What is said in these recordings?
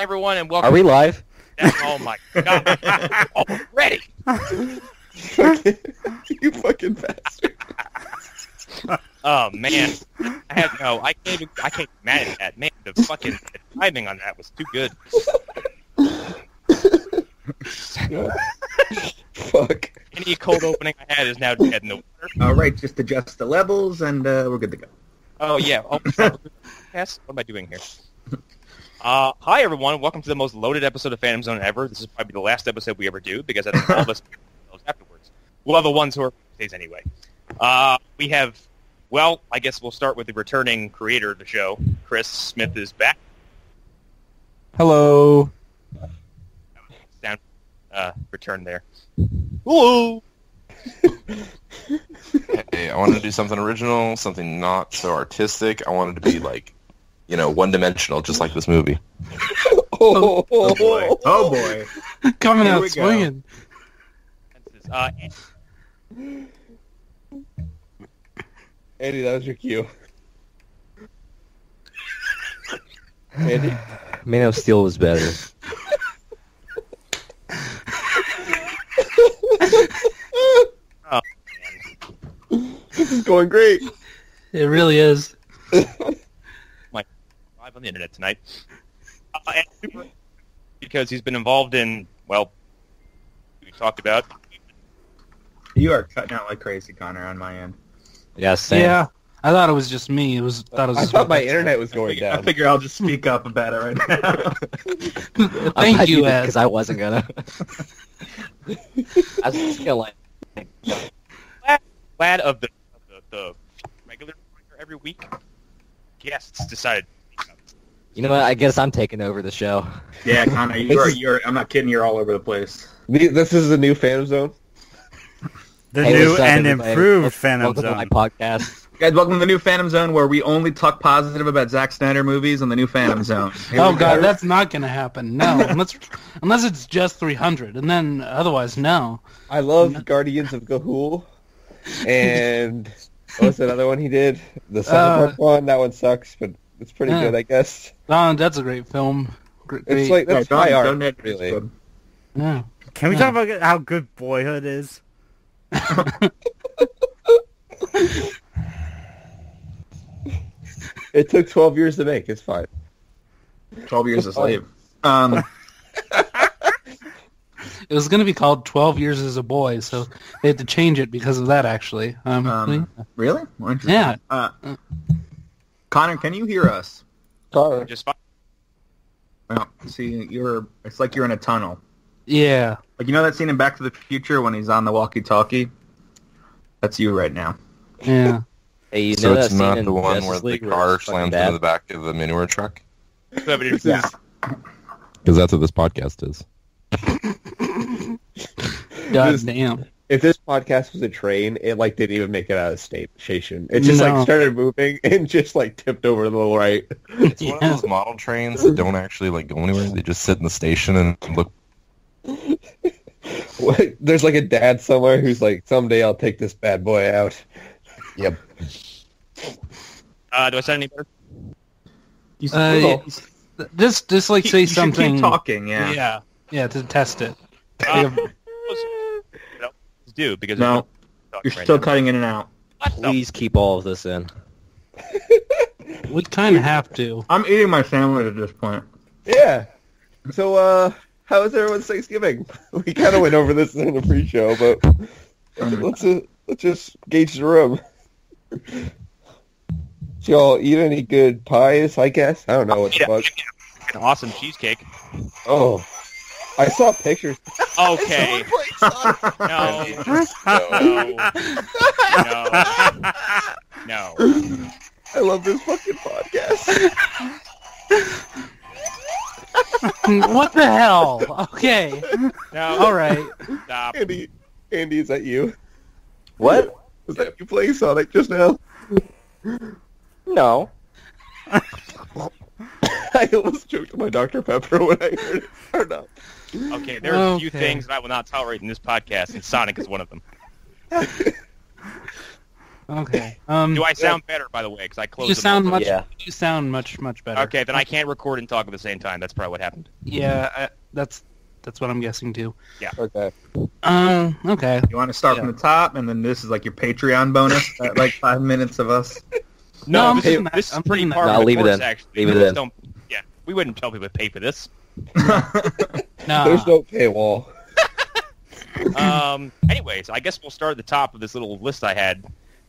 everyone, and welcome. Are we live? Oh my god! Already? You fucking bastard! Oh man, I can't be mad at that. Man, the timing on that was too good. Fuck. Any cold opening I had is now dead in the water. All right, just adjust the levels, and we're good to go. Oh yeah. Yes. What am I doing here? Hi everyone. Welcome to the most loaded episode of Phantom Zone ever. This is probably the last episode we ever do because I think all of us afterwards. Well, the ones who are days anyway. We have. Well, I guess we'll start with the returning creator of the show. Chris Smith is back. Hello. Sound return there. Hello. Hey, I wanted to do something original, something not so artistic. I wanted to be like, one-dimensional, just like this movie. Oh boy! Oh boy! Coming out swinging. Andy, that was your cue. Andy? Man of Steel was better. Oh, This is going great. It really is. live on the internet tonight. And because he's been involved in, well, we talked about. You are cutting out like crazy, Connor, on my end. Yeah, same. Yeah, I thought it was just me. I thought my internet was going I down. figure I'll just speak up about it right now. Thank you, Ed. Because I wasn't gonna. I was just gonna like. Glad of the regular every week. Guests decided. You know what? I guess I'm taking over the show. Yeah, Connor, you're. I'm not kidding. You're all over the place. This is the new Phantom Zone? The Hey, new what's up, and everybody? improved Phantom Welcome to Zone. my podcast. Guys, welcome to the new Phantom Zone, where we only talk positive about Zack Snyder movies on the new Phantom Zone. Here Oh we god, go. that's not gonna happen. No, unless it's just 300, and then otherwise, no. I love Guardians of Gahul. And what was that other one he did? The second one. That one sucks, but it's pretty Yeah. good, I guess. Oh, that's a great film. Great. It's like, that's high art, Don't really. Yeah. Can we talk about how good Boyhood is? It took 12 years to make. It's fine. 12 Years a Slave. It was gonna be called 12 Years as a Boy, so they had to change it because of that. Actually. Really? Well, interesting. Yeah. Connor, can you hear us? Connor. Just fine. Well, see, it's like you're in a tunnel. Yeah. Like, you know that scene in Back to the Future when he's on the walkie-talkie? That's you right now. Yeah. Hey, you So know that it's not scene the in one Justice where the League car it's fucking slams bad? into the back of the manure truck? Yeah. Because that's what this podcast is. God damn. If this podcast was a train, it didn't even make it out of station. It just No. started moving and just tipped over to the right. It's one of those model trains that don't actually go anywhere. They just sit in the station and look. There's a dad somewhere who's someday I'll take this bad boy out. Yep. Do I sound any better? Just say You should something. keep talking, yeah. Yeah, to test it. Do because No, you're still cutting in and out. Please keep all of this in. We'd kind of have to. I'm eating my sandwich at this point. Yeah. So, how was everyone's Thanksgiving? We kind of went over this in the pre-show, but let's just gauge the room. Did y'all eat any good pies, I guess? I don't know what the fuck. An awesome cheesecake. Oh. I saw pictures. Okay. No. No. I love this fucking podcast. What the hell? Okay. No. All right. Stop. Andy, is that you? What? Was that you playing Sonic just now? No. I almost choked my Dr. Pepper when I heard it start up. Okay, there are a few Okay. things that I will not tolerate in this podcast, and Sonic is one of them. Okay. Do I sound better, by the way? Because I closed You them sound all. much. Yeah. You sound much better. Okay, then I can't record and talk at the same time. That's probably what happened. Yeah, that's what I'm guessing too. Okay. Okay. You want to start from the top, and then this is like your Patreon bonus, like 5 minutes of us. No, I'm this doing is that. I'm pretty doing that. par No, for the leave it course, in. actually. Leave it We just in. don't- Yeah, we wouldn't tell people to pay for this. No. There's no paywall. Anyways, I guess we'll start at the top of this little list I had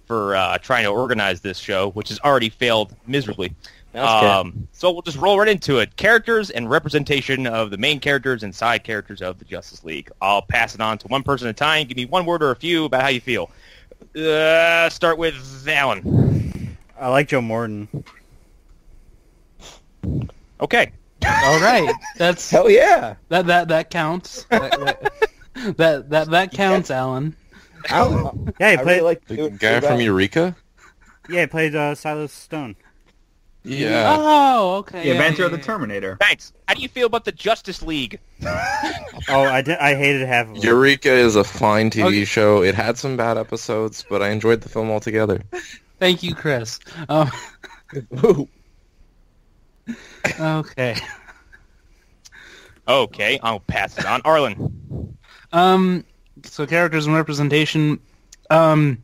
for trying to organize this show, which has already failed miserably. Okay. So we'll just roll right into it. Characters and representation of the main characters and side characters of the Justice League. I'll pass it on to one person at a time. Give me one word or a few about how you feel. Start with Allan. I like Joe Morton. Okay. All right. That's Hell yeah. that counts. That counts, Alan. Allan. Yeah, he I played. really like The guy from Eureka? Yeah, he played Silas Stone. Yeah. Oh, okay. The Adventure of the Terminator. Thanks. How do you feel about the Justice League? Oh, I hated half of it. Eureka is a fine TV show. It had some bad episodes, but I enjoyed the film altogether. Thank you, Chris. Ooh. Okay. Okay, I'll pass it on. Arlen. So characters and representation. For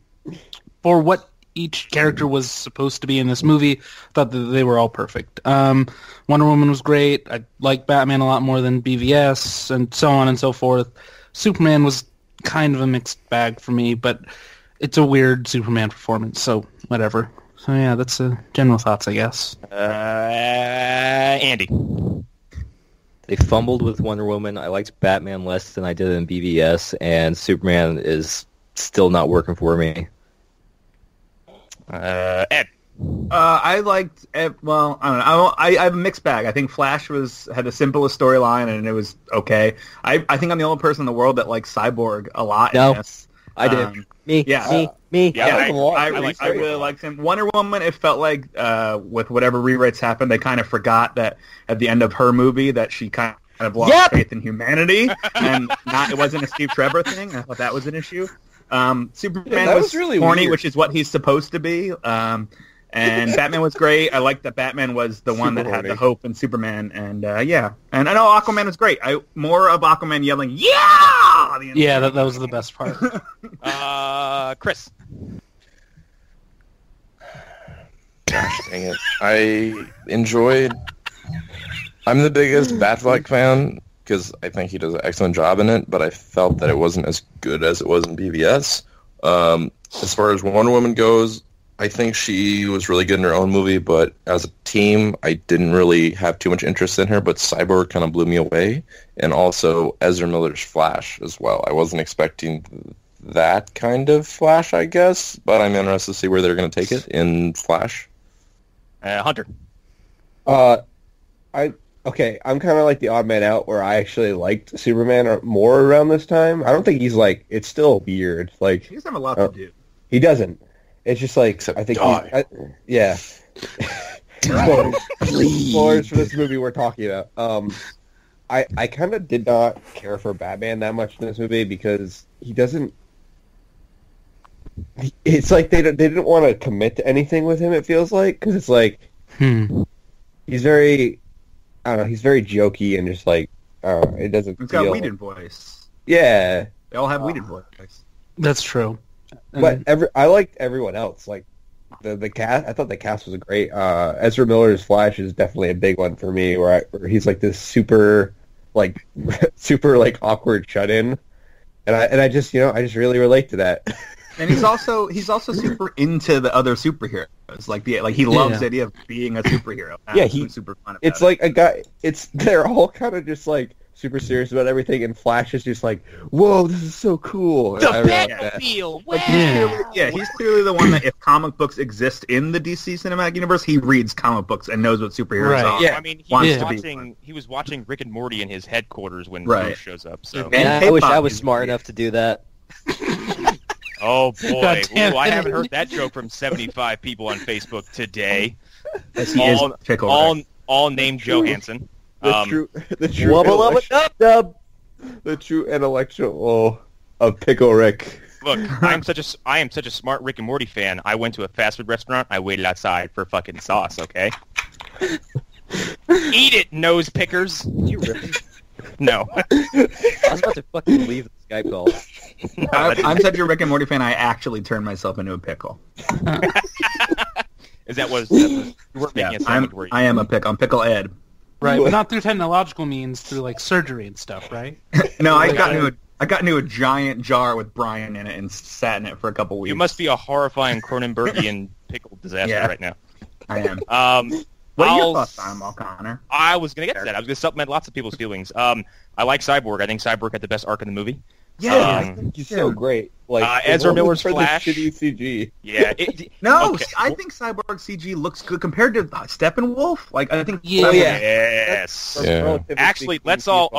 what each character was supposed to be in this movie, I thought that they were all perfect. Wonder Woman was great. I like Batman a lot more than BVS, and so on and so forth. Superman was kind of a mixed bag for me, but it's a weird Superman performance, so whatever. So yeah, that's general thoughts, I guess. Andy. They fumbled with Wonder Woman. I liked Batman less than I did in BVS, and Superman is still not working for me. Ed. I liked. Well, I don't know. I have a mixed bag. I think Flash had the simplest storyline, and it was okay. I think I'm the only person in the world that likes Cyborg a lot. No. In this. I did. Me. yeah. Me. Yeah, I like him a lot. I really liked him. Wonder Woman, it felt like with whatever rewrites happened, they kind of forgot that at the end of her movie that she kind of lost faith in humanity, and it wasn't a Steve Trevor thing. I thought that was an issue. Superman that was was really corny, weird. which is what he's supposed to be. And Batman was great. I liked that Batman was the one that had the hope in Superman, and yeah. And I know Aquaman was great. More of Aquaman yelling, "Yeah!" Yeah, that was the best part. Chris. Gosh dang it. I'm the biggest Batfleck fan because I think he does an excellent job in it, but I felt that it wasn't as good as it was in BVS. As far as Wonder Woman goes, I think she was really good in her own movie, but as a team, I didn't really have too much interest in her, but Cyborg kind of blew me away, and also Ezra Miller's Flash as well. I wasn't expecting that kind of Flash, I guess, but I'm interested to see where they're going to take it in Flash. Hunter. I'm kind of like the odd man out where I actually liked Superman more around this time. I don't think he's like, it's still weird. Like, He doesn't have a lot to do. he doesn't. It's just like, Except I think die. yeah. Spoilers for this movie we're talking about. I kind of did not care for Batman that much in this movie because he doesn't. It's like they didn't want to commit to anything with him. It feels like because it's like he's very, I don't know, he's very jokey and just like it doesn't. He's got feel, Whedon voice. Yeah, They all have Whedon voice. That's true. but I liked everyone else. Like the cast, I thought the cast was great. Ezra Miller's Flash is definitely a big one for me, where he's like this super awkward shut-in, and I just I just really relate to that. And he's also super into the other superheroes. He loves the idea of being a superhero. Yeah, he's super fun. It's like a guy. They're all kind of just like super serious about everything, and Flash is just like, "Whoa, this is so cool." The I really like that. Batmobile! He's clearly the one that if comic books exist in the DC cinematic universe, he reads comic books and knows what superheroes Right. are. Yeah. I mean, Wants to be he was watching Rick and Morty in his headquarters when Right. Bish shows up. So, Man, I K-pop wish I was is smart weird. enough to do that. oh boy, God damn ooh, I it. haven't heard that joke from 75 people on Facebook today. As he is Pickle Rick. All named Johansson. The true Wubba lubba dub dub. the true intellectual of Pickle Rick. Look, I am such a smart Rick and Morty fan. I went to a fast food restaurant. I waited outside for fucking sauce. Okay. Eat it, nose pickers. You really? No. I was about to fucking leave the Skype call. No, I'm such a Rick and Morty fan. I actually turned myself into a pickle. Is that what you weren't making a sandwich? Were you? I am a pickle. I'm Pickle Ed. Right, but not through technological means, through like surgery and stuff, right? No, I got into a giant jar with brine in it and sat in it for a couple weeks. You must be a horrifying Cronenbergian pickle disaster right now. I am. What are your thoughts on him, Connor? I was going to get to that. I was going to supplement lots of people's feelings. I like Cyborg. I think Cyborg had the best arc in the movie. Yeah, I think he's so great. Like Ezra Miller's Flash. The shitty CG. Yeah. I think Cyborg CG looks good compared to Steppenwolf. Like I think. Yes. Yeah. Actually, let's all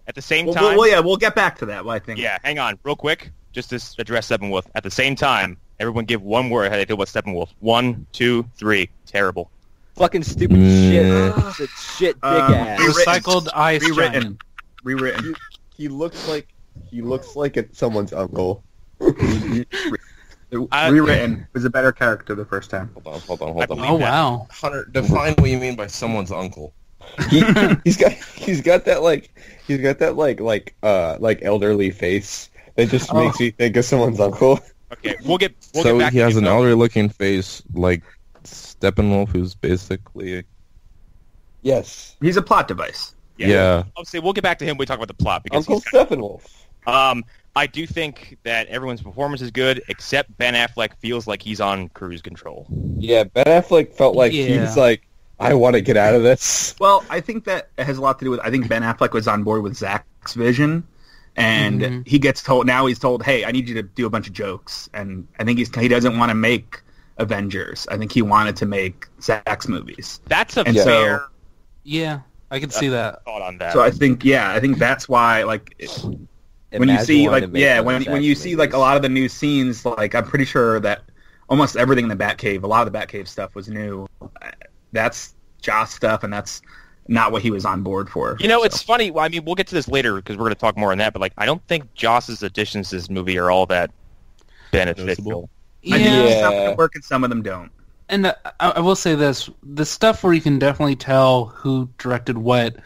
at the same time. We'll get back to that. I think. Yeah, hang on, real quick, just to address Steppenwolf. At the same time, everyone give one word how they feel about Steppenwolf. 1, 2, 3. Terrible. Fucking stupid shit. Shit, big ass. Recycled ice. Rewritten. He looks like someone's uncle. Rewritten was a better character the first time. Hold on. Oh wow. Hunter, define what you mean by someone's uncle. He's got that elderly face that just makes you think of someone's uncle. Okay, we'll get so back he to has you, an though. elderly looking face like Steppenwolf, who's basically Yes, He's a plot device. yeah. I'll say we'll get back to him when we talk about the plot because Uncle he's kind Steppenwolf. I do think that everyone's performance is good, except Ben Affleck feels like he's on cruise control. Yeah, Ben Affleck felt like he's like, I want to get out of this. Well, I think that has a lot to do with. I think Ben Affleck was on board with Zach's vision, and he gets told now. He's told, "Hey, I need you to do a bunch of jokes," and I think he doesn't want to make Avengers. I think he wanted to make Zach's movies. That's a And fair Yeah, I can see that. thought on that. So I think that's why when you see when you see like a lot of the new scenes, like I'm pretty sure that almost everything in the Batcave, a lot of the Batcave stuff was new. That's Joss stuff, and that's not what he was on board for. It's funny. Well, I mean, we'll get to this later because we're going to talk more on that. But like, I don't think Joss's additions to this movie are all that beneficial. I think some of them work and some of them don't. And I will say this: the stuff where you can definitely tell who directed what,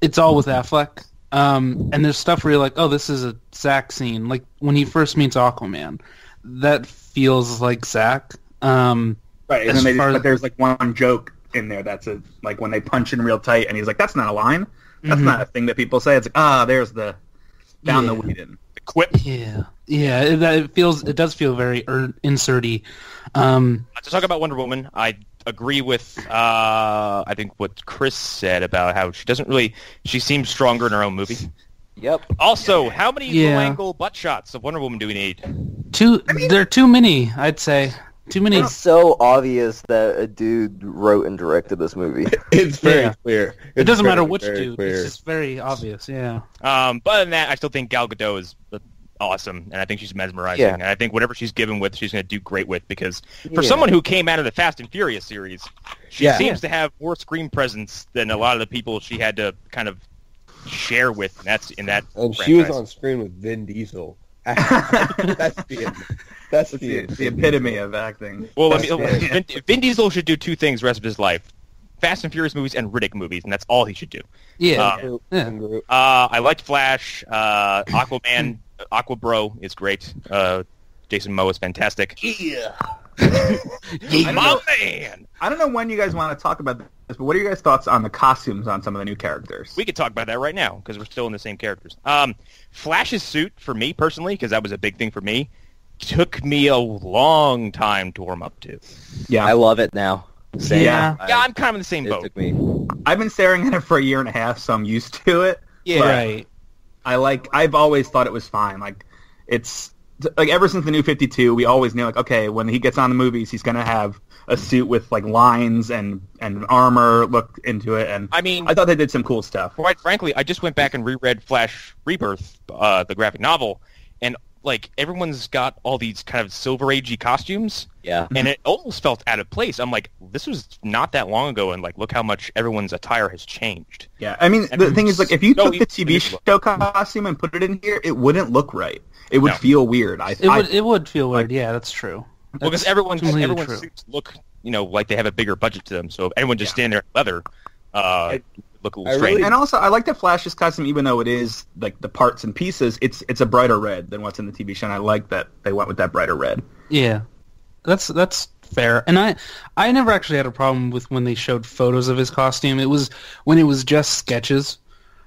it's all with Affleck. And there's stuff where you're like, oh, this is a Zach scene. Like when he first meets Aquaman, that feels like Zach. Right, and then but there's like one joke in there that's like when they punch in real tight, and he's like, "That's not a line. That's not a thing that people say." It's like, there's the down the weed in. The quip. Yeah. It does feel very inserty. To talk about Wonder Woman, I agree with I think what Chris said about how she seems stronger in her own movie. Yep. Also, how many low-angle butt shots of Wonder Woman do we need? There are too many, I'd say. Too many. It's so obvious that a dude wrote and directed this movie. It's very clear. It doesn't matter which dude. It's just very obvious, yeah. But other than that, I still think Gal Gadot is awesome, and I think she's mesmerizing. Yeah. And I think whatever she's given with, she's going to do great with, because for someone who came out of the Fast and Furious series, she seems to have more screen presence than a lot of the people she had to kind of share with. And that's in that. And franchise. she was on screen with Vin Diesel. That's the epitome of acting. Well, Vin Diesel should do two things the rest of his life: Fast and Furious movies and Riddick movies, and that's all he should do. Yeah. I liked Flash. Aquaman, Aquabro is great. Jason Momoa is fantastic. Yeah. My man. I don't know when you guys want to talk about this, but what are your guys' thoughts on the costumes on some of the new characters? We could talk about that right now because we're still in the same characters. Flash's suit, for me personally, because that was a big thing for me, took me a long time to warm up to. Yeah, I love it now. Same. Yeah, I'm kind of in the same boat. Took me. I've been staring at it for a year and a half, so I'm used to it. Yeah, right. I've always thought it was fine. Like, it's like ever since the New 52, we always knew, like, okay, when he gets on the movies, he's gonna have a suit with like lines and armor look into it. And I mean, I thought they did some cool stuff. Quite frankly, I just went back and reread Flash Rebirth, the graphic novel, and like everyone's got all these kind of Silver Agey costumes. Yeah. And it almost felt out of place. I'm like, this was not that long ago, and like, look how much everyone's attire has changed. Yeah, I mean, the thing is, like, if you took the TV show costume and put it in here, it wouldn't look right. It would feel weird. It would feel weird. Yeah, that's true. Well, because everyone's suits look, like they have a bigger budget to them. So if anyone just stand there in leather, look a little strange. And also, I like the Flash's costume, even though it is like the parts and pieces. It's a brighter red than what's in the TV show, and I like that they went with that brighter red. Yeah, that's fair. And I never actually had a problem with when they showed photos of his costume. It was when it was just sketches,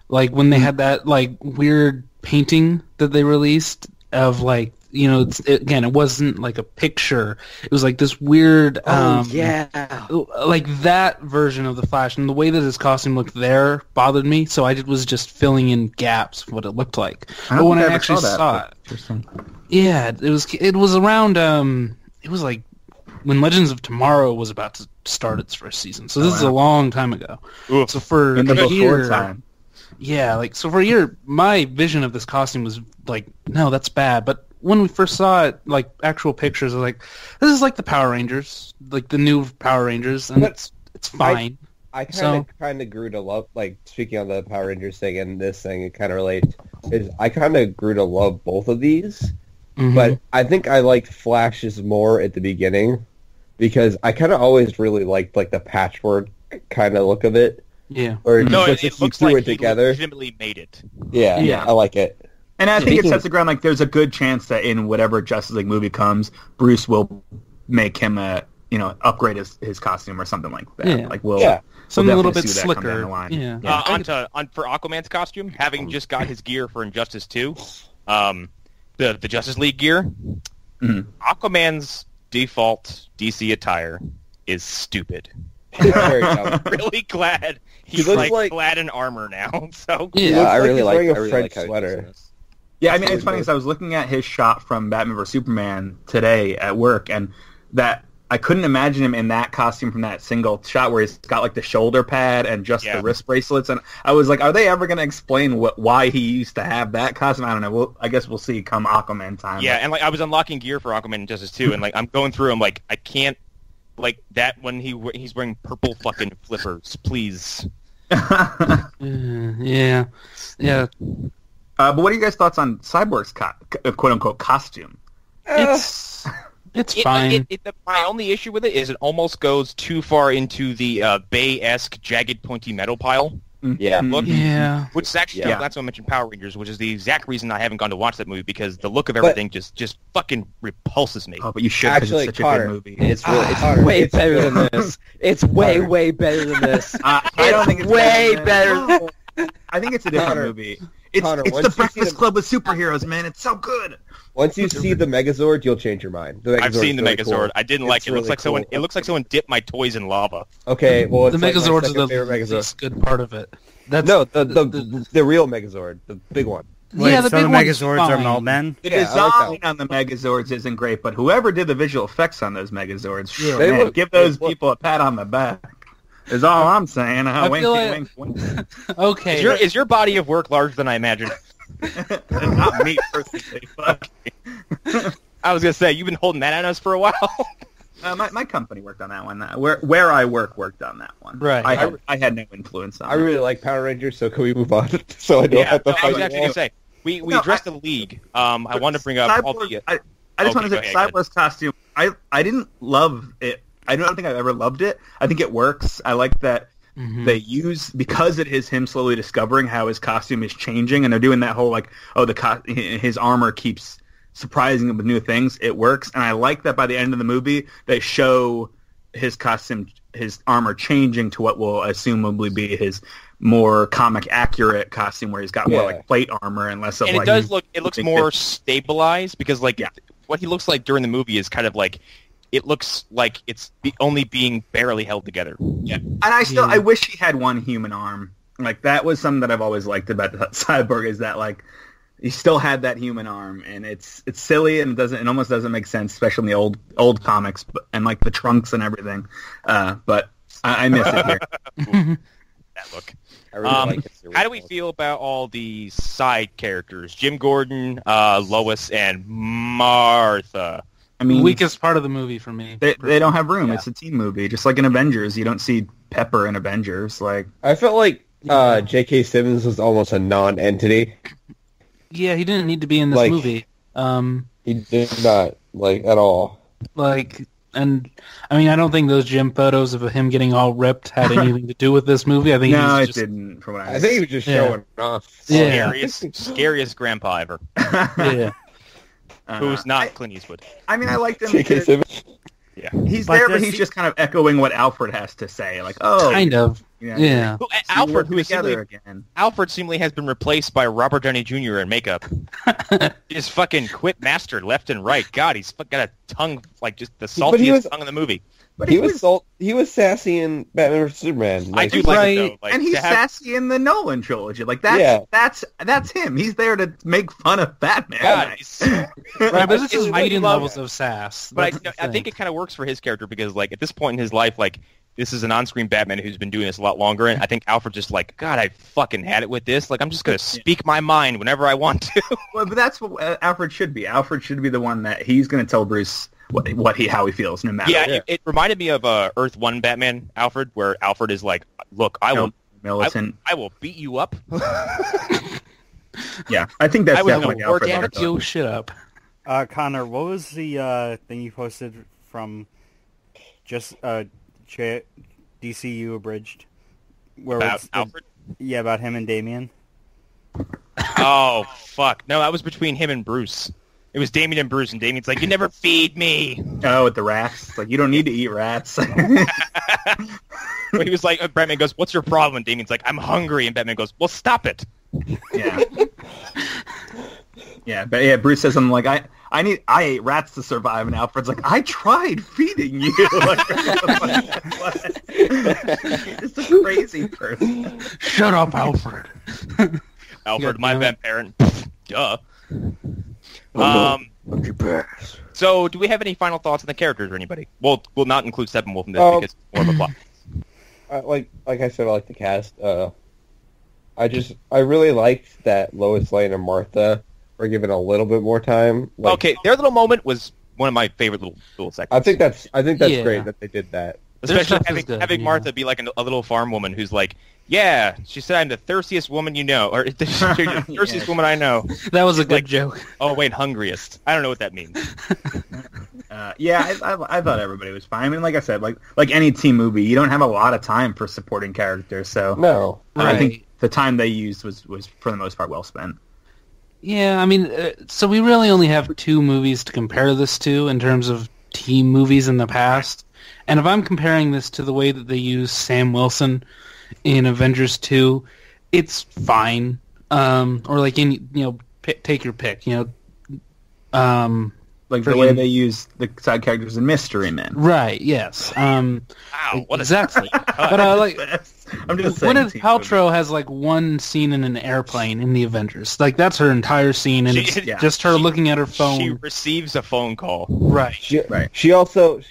like when they had that like weird painting that they released of like. It wasn't like a picture. It was like this weird, like that version of the Flash, and the way that his costume looked there bothered me. So I was just filling in gaps of what it looked like. But when I actually saw it, yeah, it was around. It was like when Legends of Tomorrow was about to start its first season. So this is a long time ago. Oof. So for in the a year, before time. Yeah, like so for a year, my vision of this costume was like, no, that's bad, but. When we first saw it, like actual pictures, I was like, "This is like the Power Rangers, like the new Power Rangers," and it's fine. I kind of grew to love, like speaking on the Power Rangers thing and this thing, it kind of relates. I kind of grew to love both of these, but I think I liked Flash's more at the beginning because I kind of always really liked like the patchwork kind of look of it. Yeah, or it looks like it together. He legitimately made it. Yeah, I like it. And I think it sets the ground, like, there's a good chance that in whatever Justice League movie comes, Bruce will make him upgrade his costume or something like that. Yeah. Like, we'll something a little bit see that come down slicker. the line. Yeah. For Aquaman's costume, having just got his gear for Injustice 2, the Justice League gear, Aquaman's default DC attire is stupid. I'm really glad he's like clad in armor now. So yeah, I really like a French sweater. Yeah, I mean, it's funny because I was looking at his shot from Batman vs Superman today at work, and that I couldn't imagine him in that costume from that single shot where he's got like the shoulder pad and just the wrist bracelets, and I was like, are they ever going to explain why he used to have that costume? I don't know. I guess we'll see come Aquaman time. Yeah, and like I was unlocking gear for Aquaman and Justice 2, and like I'm going through, I'm like, I can't. Like that when he's wearing purple fucking flippers, please. Yeah. But what are you guys' thoughts on Cyborg's quote unquote costume? It's fine. My only issue with it is it almost goes too far into the Bay-esque jagged pointy metal pile. Yeah. Look, yeah. Which is actually that's why I mentioned Power Rangers, which is the exact reason I haven't gone to watch that movie because the look of everything just fucking repulses me. Oh, but you should because it's such a good movie. It's way better than this. It's way better than this. I don't think it's way better. I think it's a different movie. It's the Breakfast Club with superheroes, man. It's so good. Once you see the Megazord, you'll change your mind. I've seen the really Megazord. Cool. I didn't like it. It looks like someone dipped my toys in lava. Okay, well, the Megazord is the least good part of it. The real Megazord, the big one. Wait, the so big the Megazords are all men? The design on the Megazords isn't great, but whoever did the visual effects on those Megazords, give those people a pat on the back. Is all I'm saying. Wink. Okay. Is your body of work larger than I imagined? Not me personally. Fuck. I was gonna say you've been holding that on us for a while. My company worked on that one. Where I worked on that one. Right. I had no influence on it. I really like Power Rangers, so can we move on? So I don't have to fight. I was actually gonna say we addressed the league. I wanted to bring up all the. I just want to say Cyborg's costume. I didn't love it. I don't think I've ever loved it. I think it works. I like that they use, because it is him slowly discovering how his costume is changing, and they're doing that whole like, his armor keeps surprising him with new things. It works, and I like that by the end of the movie they show his costume, his armor changing to what will assumably be his more comic accurate costume, where he's got more like plate armor and less of. And it looks more stabilized because what he looks like during the movie is kind of like. It looks like it's only being barely held together. Yeah, and I wish he had one human arm. Like that was something that I've always liked about Cyborg, is that like he still had that human arm, and it's silly and it almost doesn't make sense, especially in the old comics, and like the trunks and everything. But I miss it here. that look. I really like it. How do we feel about all the side characters? Jim Gordon, Lois, and Martha. I mean, weakest part of the movie for me. They don't have room. Yeah. It's a teen movie, just like in Avengers. You don't see Pepper in Avengers. Like I felt like J.K. Simmons was almost a non-entity. Yeah, he didn't need to be in this movie. He did not at all. And I mean, I don't think those gym photos of him getting all ripped had anything to do with this movie. I think it didn't. From what I think he was just showing off. Scariest grandpa ever. Yeah. Who's not Clint Eastwood. I mean, I liked him. J.K. Simmons. Yeah. He's there, but he's just kind of echoing what Alfred has to say. Like, oh. Kind of. Yeah. Alfred seemingly has been replaced by Robert Downey Jr. in makeup. Just fucking quit master left and right. God, he's got a tongue like just the saltiest tongue in the movie. But he was sassy in Batman vs Superman. I do like it though. And he's sassy in the Nolan trilogy. Like that's him. He's there to make fun of Batman. God, right, but this is medium levels of sass. But I think it kind of works for his character because like at this point in his life, like this is an on-screen Batman who's been doing this a lot longer, and I think Alfred's just like, God, I fucking had it with this. Like I'm just gonna speak my mind whenever I want to. Well, but that's what Alfred should be. Alfred should be the one that he's gonna tell Bruce how he feels, no matter. Yeah, it reminded me of Earth 1 Batman Alfred, where Alfred is like, "Look, I will beat you up." Yeah, I think that's definitely Alfred. Yo, shit up. Connor, what was the thing you posted from just DCU Abridged? Where about Alfred? Yeah, about him and Damien. Oh fuck! No, that was between him and Bruce. It was Damien and Bruce, and Damien's like, "You never feed me." Oh, with the rats. Like, you don't need to eat rats. He was like, Batman goes, "What's your problem?" And Damien's like, "I'm hungry." And Batman goes, "Well, stop it." Yeah. But Bruce says something like, I ate rats to survive, and Alfred's like, I tried feeding you. Like, what? It's a crazy person. Shut up, Alfred. Alfred, my pet parent. Duh. So, do we have any final thoughts on the characters or anybody? We'll not include Steppenwolf in this because it's more of a plot. Like I said, I like the cast. I really liked that Lois Lane and Martha were given a little bit more time. Okay, their little moment was one of my favorite little segments. I think that's great that they did that. Especially having Martha be like a little farm woman who's like, yeah, she said I'm the thirstiest woman you know, or the thirstiest woman I know. That was a good joke. Oh wait, hungriest. I don't know what that means. I thought everybody was fine. I mean, like I said, like any team movie, you don't have a lot of time for supporting characters, so no. I think the time they used was for the most part well spent. Yeah, I mean, so we really only have 2 movies to compare this to in terms of team movies in the past. And if I'm comparing this to the way that they use Sam Wilson in Avengers 2, it's fine. Or like take your pick. Like the way they use the side characters in Mystery Men. Right. Yes. Wow. What exactly? But I'm just saying. Gwyneth Paltrow has like one scene in an airplane in the Avengers. Like that's her entire scene, and it's just her looking at her phone. She receives a phone call. Right. She also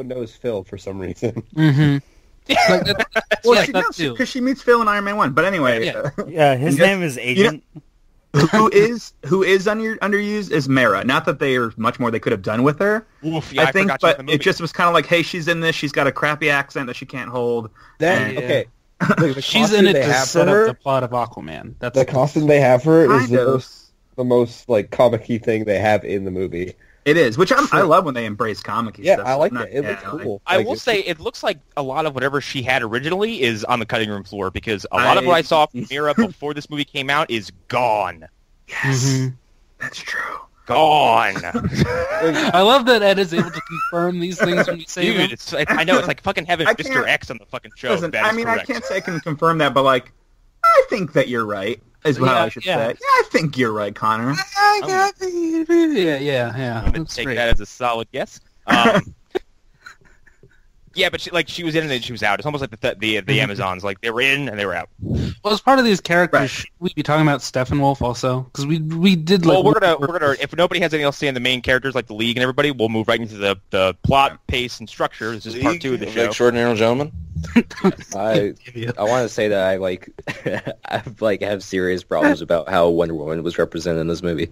knows Phil for some reason. Mm-hmm. Because she meets Phil in Iron Man 1. But anyway, his name is Agent. Who is underused is Mara. Not that they are much more they could have done with her. Oof, yeah, I think, but it just was kind of like, hey, she's in this. She's got a crappy accent that she can't hold. Okay. She's in it to set up the plot of Aquaman. That's the costume they have for her is the most like comic-y thing they have in the movie. It is, which I love when they embrace comic-y stuff. Yeah, I like it. It looks cool. I will say, it looks like a lot of whatever she had originally is on the cutting room floor, because a lot of what I saw from Mira before this movie came out is gone. Yes, that's true. Gone. I love that Ed is able to confirm these things when you say them. I know, it's like fucking having Mr. X on the fucking show. Listen, I can't say I can confirm that, but like, I think that you're right. Is what I should say. Yeah, I think you're right, Connor. Yeah. I'm going to take that as a solid yes. Yeah, but she was in and then she was out. It's almost like the Amazons. Like, they were in and they were out. Well, as part of these characters, should we be talking about Steppenwolf also? Because we did like... Well, we're gonna if nobody has anything else to say on the main characters, like the League and everybody, we'll move right into the plot, pace, and structure. This is part 2 of the show. Extraordinary Gentlemen? I want to say that I have serious problems about how Wonder Woman was represented in this movie,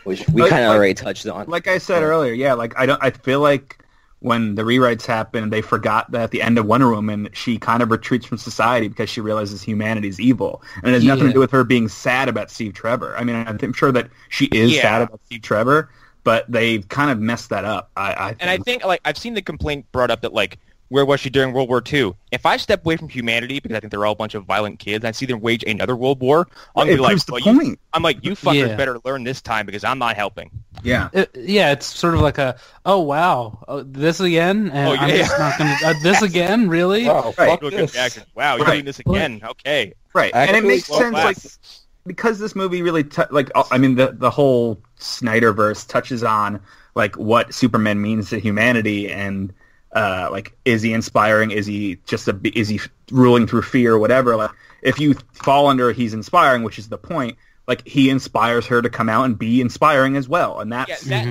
which we kind of already touched on. Like I said earlier, yeah. Like I feel like when the rewrites happened, they forgot that at the end of Wonder Woman, she kind of retreats from society because she realizes humanity is evil, and it has nothing to do with her being sad about Steve Trevor. I mean, I'm sure that she is sad about Steve Trevor, but they've kind of messed that up. I think like I've seen the complaint brought up that like, where was she during World War II? If I step away from humanity, because I think they're all a bunch of violent kids, and I see them wage another world war, I'm going to be like, you fuckers better learn this time because I'm not helping. Yeah. It's sort of like this again? And I'm just not going to... this again? Really? Wow, fuck this. Wow, you're doing this again? Okay. Right. Actually, and it makes sense, like, because this movie really... the whole Snyderverse touches on, like, what Superman means to humanity, and... like, is he inspiring? Is he ruling through fear or whatever? Like, if you fall under he's inspiring, which is the point, like, he inspires her to come out and be inspiring as well. And that's... Yeah,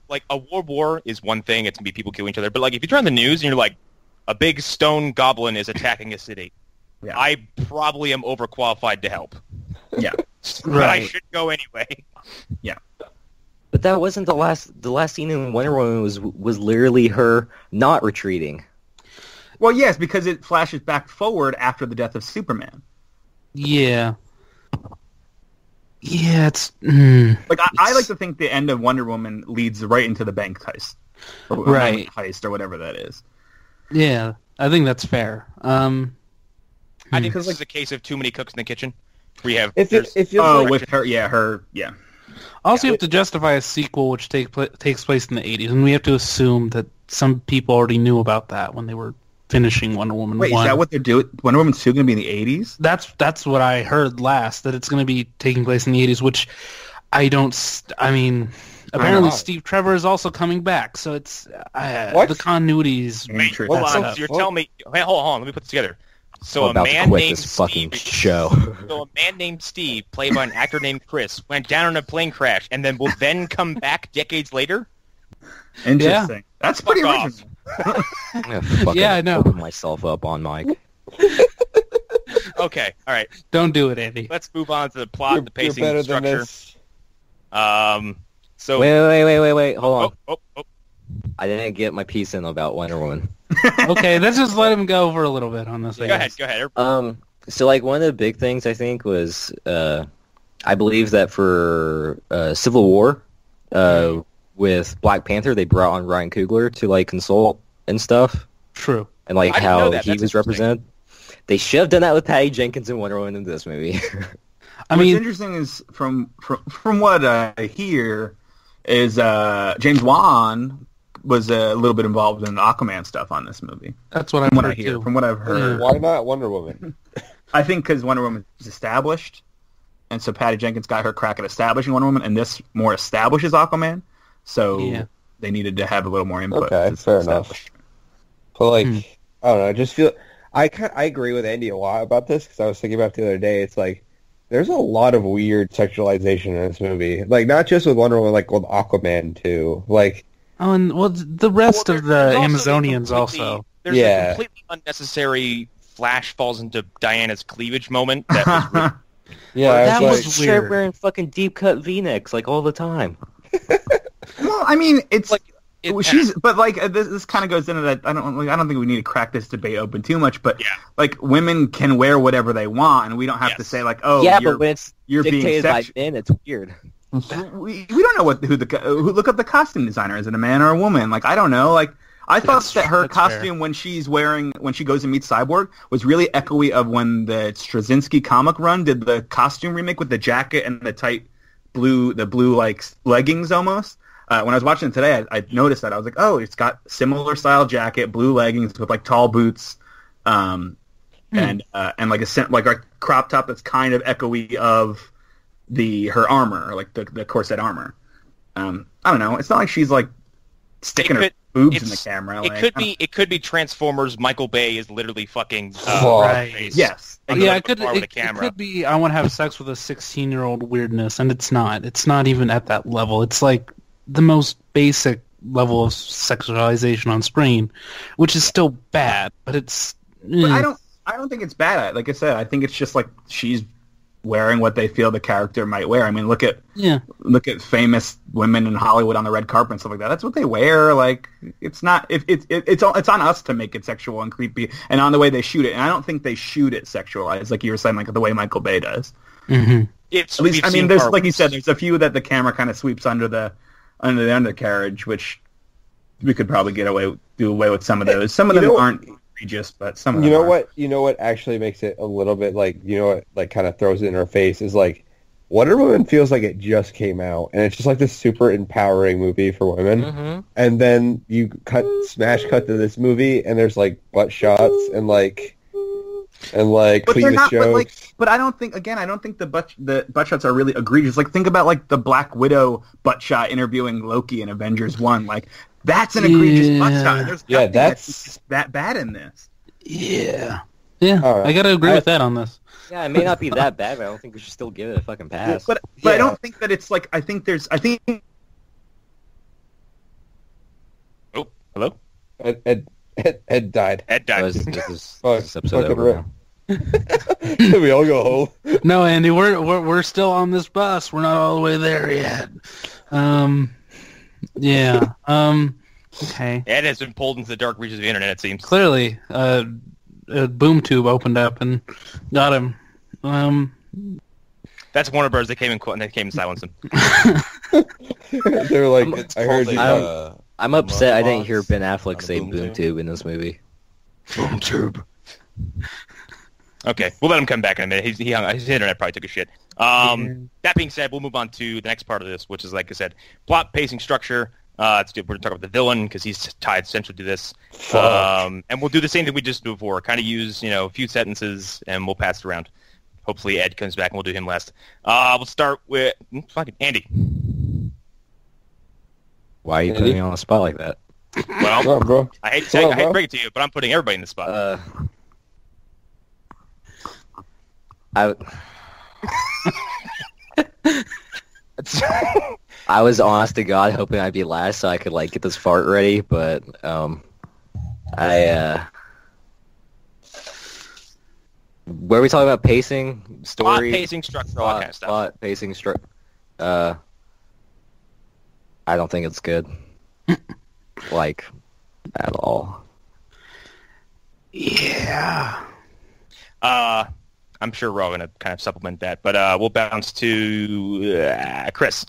like, a world war is one thing. It's going to be people killing each other. But, like, if you turn on the news and you're like, a big stone goblin is attacking a city, I probably am overqualified to help. Yeah. But I should go anyway. Yeah. But that wasn't the last scene in Wonder Woman was literally her not retreating. Well, yes, because it flashes back forward after the death of Superman. Yeah. Yeah, it's... Like, I like to think the end of Wonder Woman leads right into the bank heist. Right. Heist, or whatever that is. Yeah, I think that's fair. I think this is a case of too many cooks in the kitchen. We have... With her, yeah. Also, you have to justify a sequel which takes place in the 80s, and we have to assume that some people already knew about that when they were finishing Wonder Woman 1. Wait, is that what they're doing? Wonder Woman 2 going to be in the 80s? That's what I heard last, that it's going to be taking place in the 80s, which apparently Steve Trevor is also coming back, so it's... the continuity is... Hold on, so you're telling me... Hold on, let me put this together. So I'm about to quit this fucking show. So a man named Steve, played by an actor named Chris, went down in a plane crash and then will then come back decades later? Interesting. Yeah. That's pretty original. I know. Open myself up on mic. Okay, all right. Don't do it, Andy. Let's move on to the plot, the pacing, the structure. So Wait. Hold on. Oh. I didn't get my piece in about Wonder Woman. Okay, let's just let him go for a little bit on this. Go ahead. So, like, one of the big things, I think, was, I believe that for Civil War, with Black Panther, they brought on Ryan Coogler to, like, consult and stuff. True. And, like, how he was represented. They should have done that with Patty Jenkins and Wonder Woman in this movie. What's interesting is, from what I hear, is James Wan was a little bit involved in Aquaman stuff on this movie. That's what I've heard, too. From what I've heard. Why not Wonder Woman? I think because Wonder Woman is established, and so Patty Jenkins got her crack at establishing Wonder Woman, and this more establishes Aquaman, so they needed to have a little more input. Okay, fair enough. But, like, I don't know, I just feel... I agree with Andy a lot about this, because I was thinking about it the other day. It's like, there's a lot of weird sexualization in this movie. Like, not just with Wonder Woman, like with Aquaman, too. Like... Oh, and the rest of the Amazonians also. There's a completely unnecessary Flash falls into Diana's cleavage moment. That was really... that was weird. Wearing fucking deep cut V-necks like all the time. Well, I mean, it's like but like this kind of goes into that. I don't think we need to crack this debate open too much. But like, women can wear whatever they want, and we don't have to say like, oh, but when it's dictated by men, it's weird. We don't know who look up the costume designer. Is it a man or a woman? Like, I don't know. Like, I thought that her costume when she goes and meets Cyborg was really echoey of when the Straczynski comic run did the costume remake with the jacket and the tight blue like leggings almost. When I was watching it today, I noticed that. I was like, oh, it's got similar style jacket, blue leggings with like tall boots, and like a crop top that's kind of echoey of her armor, like the corset armor. I don't know. It's not like she's like sticking her boobs in the camera. It could be Transformers. Michael Bay is literally fucking right. Yes. It could be I want to have sex with a 16-year-old weirdness, and it's not. It's not even at that level. It's like the most basic level of sexualization on screen, which is still bad, but it's... But I don't think it's bad. Like I said, I think it's just like she's wearing what they feel the character might wear. I mean, look at famous women in Hollywood on the red carpet and stuff like that. That's what they wear. Like, it's not. It's on us to make it sexual and creepy, and on the way they shoot it. And I don't think they shoot it sexualized, like you were saying, like the way Michael Bay does. Mm-hmm. At least, I mean, there's like you said, there's a few that the camera kind of sweeps under the undercarriage, which we could probably do away with some of those. Some of them aren't egregious, but some of them are. You know what actually makes it a little bit like, what like kind of throws it in her face is like Wonder Woman feels like it just came out, and it's just like this super empowering movie for women. Mm-hmm. And then you smash cut to this movie, and there's like butt shots and cleavage jokes. But I don't think the butt shots are really egregious. Like, think about like the Black Widow butt shot interviewing Loki in Avengers 1. Like, that's an egregious butt shot. There's nothing that's that bad in this. Yeah. Yeah, right. I got to agree with that on this. Yeah, it may not be that bad, but I don't think we should still give it a fucking pass. But I don't think that it's like, I think... Oh, hello? Ed died. Ed died. This episode over now. We all go home. No, Andy, we're still on this bus. We're not all the way there yet. Yeah. Okay. Ed has been pulled into the dark reaches of the internet, it seems. Clearly, a boom tube opened up and got him. That's Warner Bros. They came and silenced him. They were like, I heard you. I'm upset I didn't hear Ben Affleck say boom tube in this movie. Boom tube. Okay, we'll let him come back in a minute. He hung, his internet probably took a shit. That being said, we'll move on to the next part of this, which is, like I said, plot, pacing, structure. We're going to talk about the villain because he's tied centrally to this. And we'll do the same thing we just did before. Kind of use, a few sentences, and we'll pass it around. Hopefully Ed comes back, and we'll do him last. We'll start with Andy. Why are you putting me on the spot like that? Well, bro. I hate to break it to you, but I'm putting everybody in the spot. I was honest to God hoping I'd be last so I could get this fart ready, but where are we talking about pacing, story, plot, pacing, structure, all that kind of stuff. Plot, pacing, structure. I don't think it's good, at all. Yeah. I'm sure we're all going to kind of supplement that, but we'll bounce to Chris.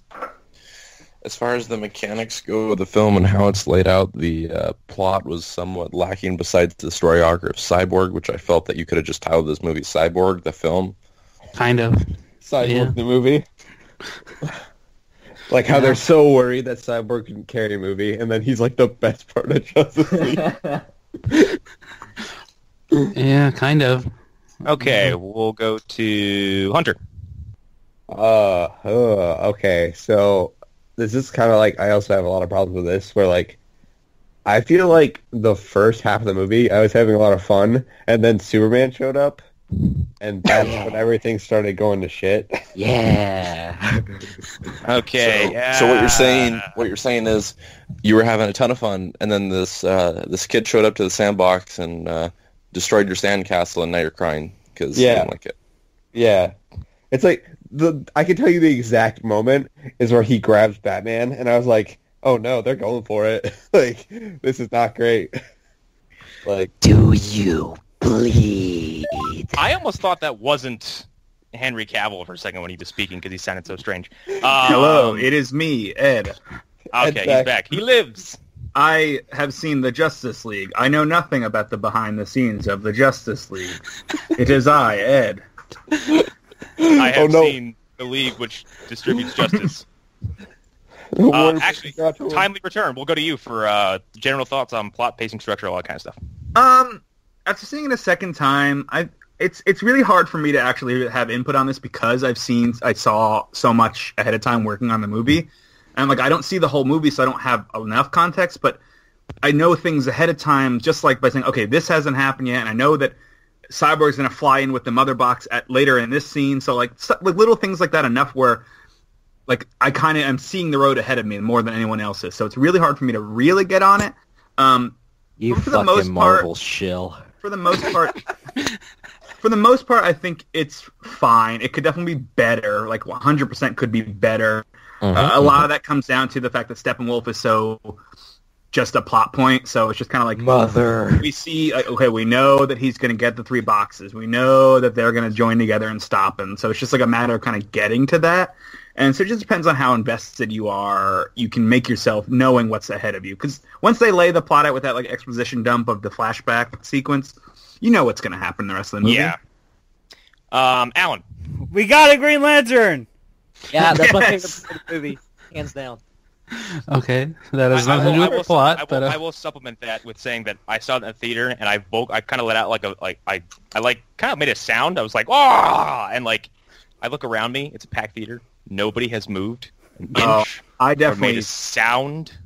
As far as the mechanics go of the film and how it's laid out, the plot was somewhat lacking besides the story arc of Cyborg, which I felt that you could have just titled this movie Cyborg, the film. Kind of. Cyborg, the movie. How they're so worried that Cyborg can carry a movie, and then he's the best part of Justice League. Yeah, kind of. Okay, we'll go to Hunter. Okay, so this is kind of I also have a lot of problems with this, where I feel like the first half of the movie I was having a lot of fun, and then Superman showed up, and that's when everything started going to shit. Yeah. Okay. So what you're saying is you were having a ton of fun, and then this kid showed up to the sandbox and destroyed your sandcastle, and now you're crying because you didn't like it. Yeah. It's I can tell you the exact moment is where he grabs Batman, and I was like, oh no, they're going for it. This is not great. Do you bleed? I almost thought that wasn't Henry Cavill for a second when he was speaking because he sounded so strange. Hello, it is me, Ed. Okay, he's back. He lives. I have seen the Justice League. I know nothing about the behind-the-scenes of the Justice League. It is I, Ed. I have seen the League, which distributes justice. Actually, timely return. We'll go to you for general thoughts on plot, pacing, structure, all that kind of stuff. After seeing it a second time, it's really hard for me to actually have input on this because I saw so much ahead of time working on the movie. And I don't see the whole movie, so I don't have enough context, but I know things ahead of time, just by saying, okay, this hasn't happened yet, and I know that Cyborg's going to fly in with the mother box later in this scene, so little things like that enough where like I kind of am seeing the road ahead of me more than anyone else is. So it's really hard for me to really get on it. You for the fucking most Marvel part, shill. For the most part, I think it's fine. It could definitely be better. Like 100% could be better. A lot of that comes down to the fact that Steppenwolf is so just a plot point. So it's just kind of like Mother. we see. Okay, we know that he's going to get the 3 boxes. We know that they're going to join together and stop him. So it's just like a matter of kind of getting to that. And so it just depends on how invested you are. You can make yourself knowing what's ahead of you. Because once they lay the plot out with that like exposition dump of the flashback sequence, you know what's going to happen the rest of the movie. Yeah. Allan. We got a Green Lantern! Yeah, that's my favorite part of the movie, hands down. Okay, that has nothing to do with the plot. I will supplement that with saying that I saw it in the theater and I kind of let out I kind of made a sound. I was like, "Ah!" And like I look around me, it's a packed theater. Nobody has moved an inch. I or definitely made a sound.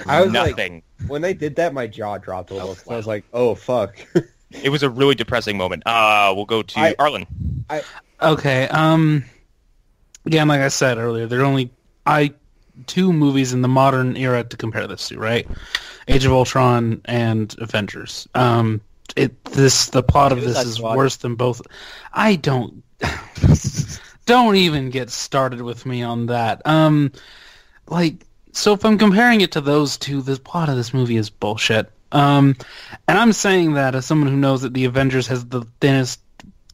I was Nothing. like, when they did that, my jaw dropped a little. I was like, oh fuck. It was a really depressing moment. We'll go to Arlen. Okay. Again, like I said earlier, there are only 2 movies in the modern era to compare this to, right? Age of Ultron and Avengers. The plot of this is worse than both. I don't even get started with me on that. So if I'm comparing it to those 2, the plot of this movie is bullshit. And I'm saying that as someone who knows that the Avengers has the thinnest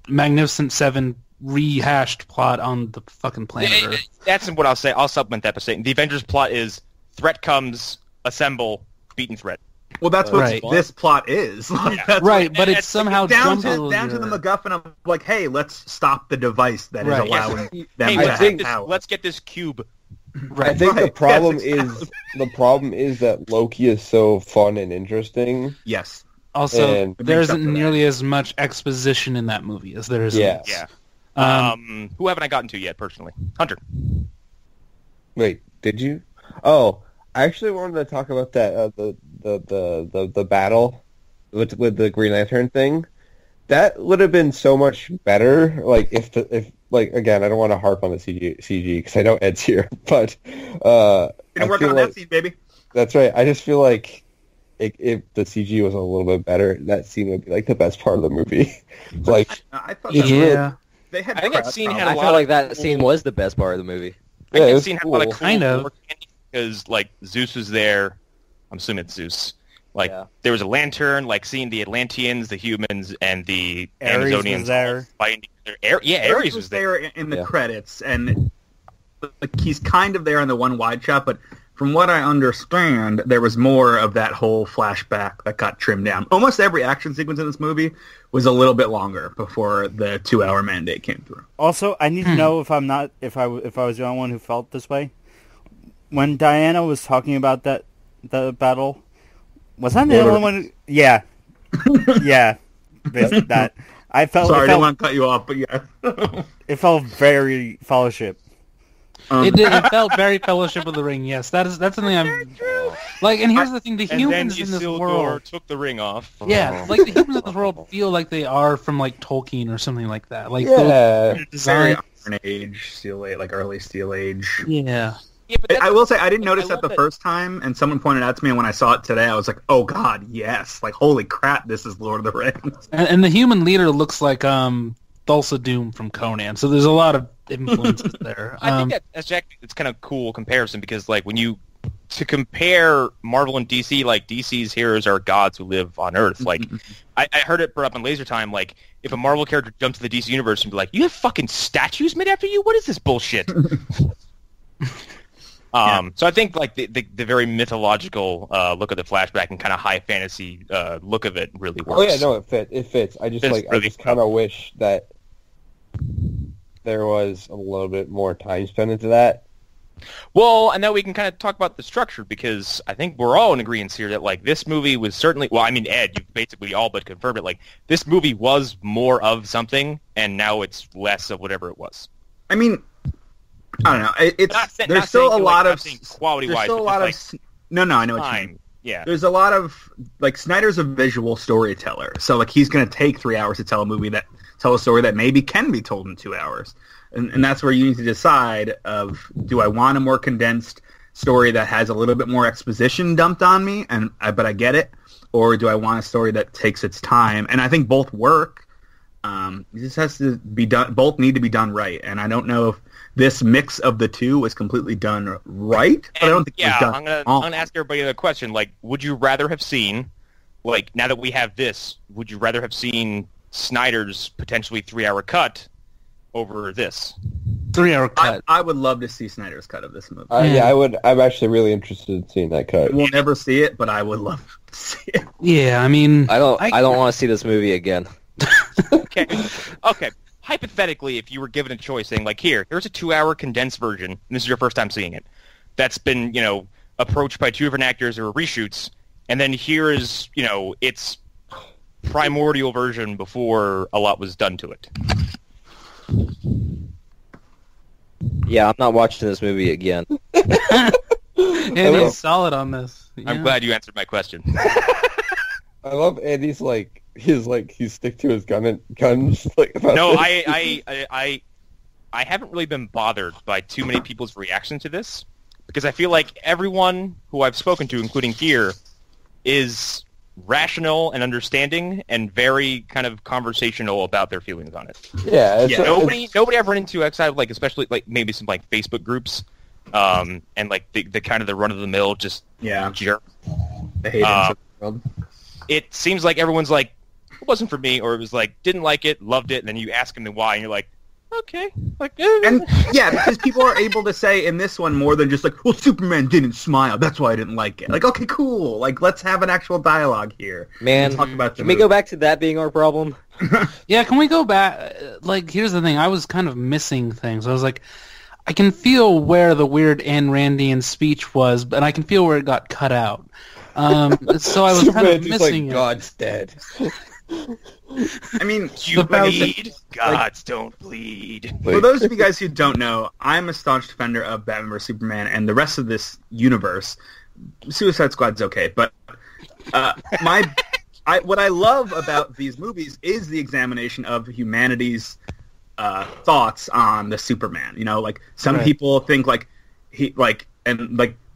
Magnificent Seven rehashed plot on the fucking planet Earth. That's what I'll say. I'll supplement that by saying the Avengers plot is threat comes, assemble, beaten threat. Well, that's what this plot is. Right, but it's somehow down to the MacGuffin of like, hey, let's stop the device that is allowing them to have power. Let's get this cube. Right. I think the problem is that Loki is so fun and interesting. Yes. Also, there isn't nearly as much exposition in that movie as there is in this. Yeah. Who haven't I gotten to yet, personally? Hunter. Wait, did you? Oh, I actually wanted to talk about that the battle with the Green Lantern thing. That would have been so much better. Like if again, I don't want to harp on the CG because I know Ed's here, but gonna work on that scene, baby. That's right. I just feel like if the CG was a little bit better, that scene would be like the best part of the movie. Like, I thought they had. I think that scene had a lot. I felt like that scene was the best part of the movie. I think that scene had a lot of kind of because like Zeus was there. I'm assuming it's Zeus. Like there was a lantern, like seeing the Atlanteans, the humans, and the Amazonians fighting together. Ares was there in the credits, and like he's kind of there in the one wide shot, but from what I understand, there was more of that whole flashback that got trimmed down. Almost every action sequence in this movie was a little bit longer before the 2-hour mandate came through. Also, I need to know if I was the only one who felt this way. When Diana was talking about the battle, was I the only one? Yeah, yeah. That I felt. Sorry, I didn't want to cut you off, but yeah, it felt very Fellowship. It felt very Fellowship of the Ring. Yes, that's something I'm like. And here's the thing: the humans in this world took the ring off. Yeah, like the humans in this world feel like they are from like Tolkien or something like that. Like very Iron Age, Steel Age, like early Steel Age. Yeah. I will say I didn't notice that the first time, and someone pointed out to me, and when I saw it today, I was like, "Oh God, yes! Like, holy crap, this is Lord of the Rings." And the human leader looks like Thulsa Doom from Conan, so there's a lot of influences there. I think that's Jack. It's kind of cool comparison because, like, when you to compare Marvel and DC, like DC's heroes are gods who live on Earth. Like, I heard it brought up in Laser Time. Like, if a Marvel character jumped to the DC universe and be like, "You have fucking statues made after you? What is this bullshit?" So I think like the very mythological look of the flashback and kind of high fantasy look of it really works. Oh yeah, no, it fits. I just I just kind of wish that there was a little bit more time spent into that. Well, and now we can kind of talk about the structure because I think we're all in agreement here that like this movie was certainly. Well, I mean, Ed, you've basically all but confirmed it. Like this movie was more of something, and now it's less of whatever it was. I mean. I don't know. There's still a lot of quality-wise. There's still a lot of no. I know what you mean. Yeah. There's a lot of like Snyder's a visual storyteller, so like he's going to take 3 hours to tell a story that maybe can be told in 2 hours. and that's where you need to decide of, do I want a more condensed story that has a little bit more exposition dumped on me, but I get it, or do I want a story that takes its time? And I think both work. This has to be done. Both need to be done right, and I don't know if this mix of the two was completely done right. But I don't think it was done. I'm gonna ask everybody a question. Like, would you rather have seen, like, now that we have this, would you rather have seen Snyder's potentially 3-hour cut over this? 3-hour cut. I would love to see Snyder's cut of this movie. Yeah, I would. I'm actually really interested in seeing that cut. We'll never see it, but I would love to see it. Yeah, I mean, I don't want to see this movie again. Okay. Hypothetically, if you were given a choice saying, like, here's a 2-hour condensed version, and this is your first time seeing it, that's been, approached by 2 different actors or reshoots, and then here is, its primordial version before a lot was done to it. Yeah, I'm not watching this movie again. Andy's solid on this. Yeah. I'm glad you answered my question. I love Andy's he stick to his guns. Like, about No, this. I haven't really been bothered by too many people's reaction to this, because I feel like everyone who I've spoken to, including here, is rational and understanding and very kind of conversational about their feelings on it. Yeah, Nobody I've run into outside of, like, especially like maybe some like Facebook groups, and like the kind of the run of the mill just jerk. I hate it. World. It seems like everyone's like, it wasn't for me, or it was like, didn't like it, loved it, and then you ask them why, and you're like, okay. Like, and yeah, because people are able to say in this one more than just like, well, Superman didn't smile, that's why I didn't like it. Like, okay, cool. Like, let's have an actual dialogue here. Man, talk about can we go back to that being our problem? Yeah, can we go back? Like, here's the thing. I was kind of missing things. I was like, I can feel where the weird Ayn Randian speech was, but I can feel where it got cut out. So I was kind of missing it. God's dead. I mean, you bleed, gods don't bleed. For those of you guys who don't know, I'm a staunch defender of Batman vs Superman and the rest of this universe. Suicide Squad's okay, but what I love about these movies is the examination of humanity's thoughts on the Superman. Like, some people think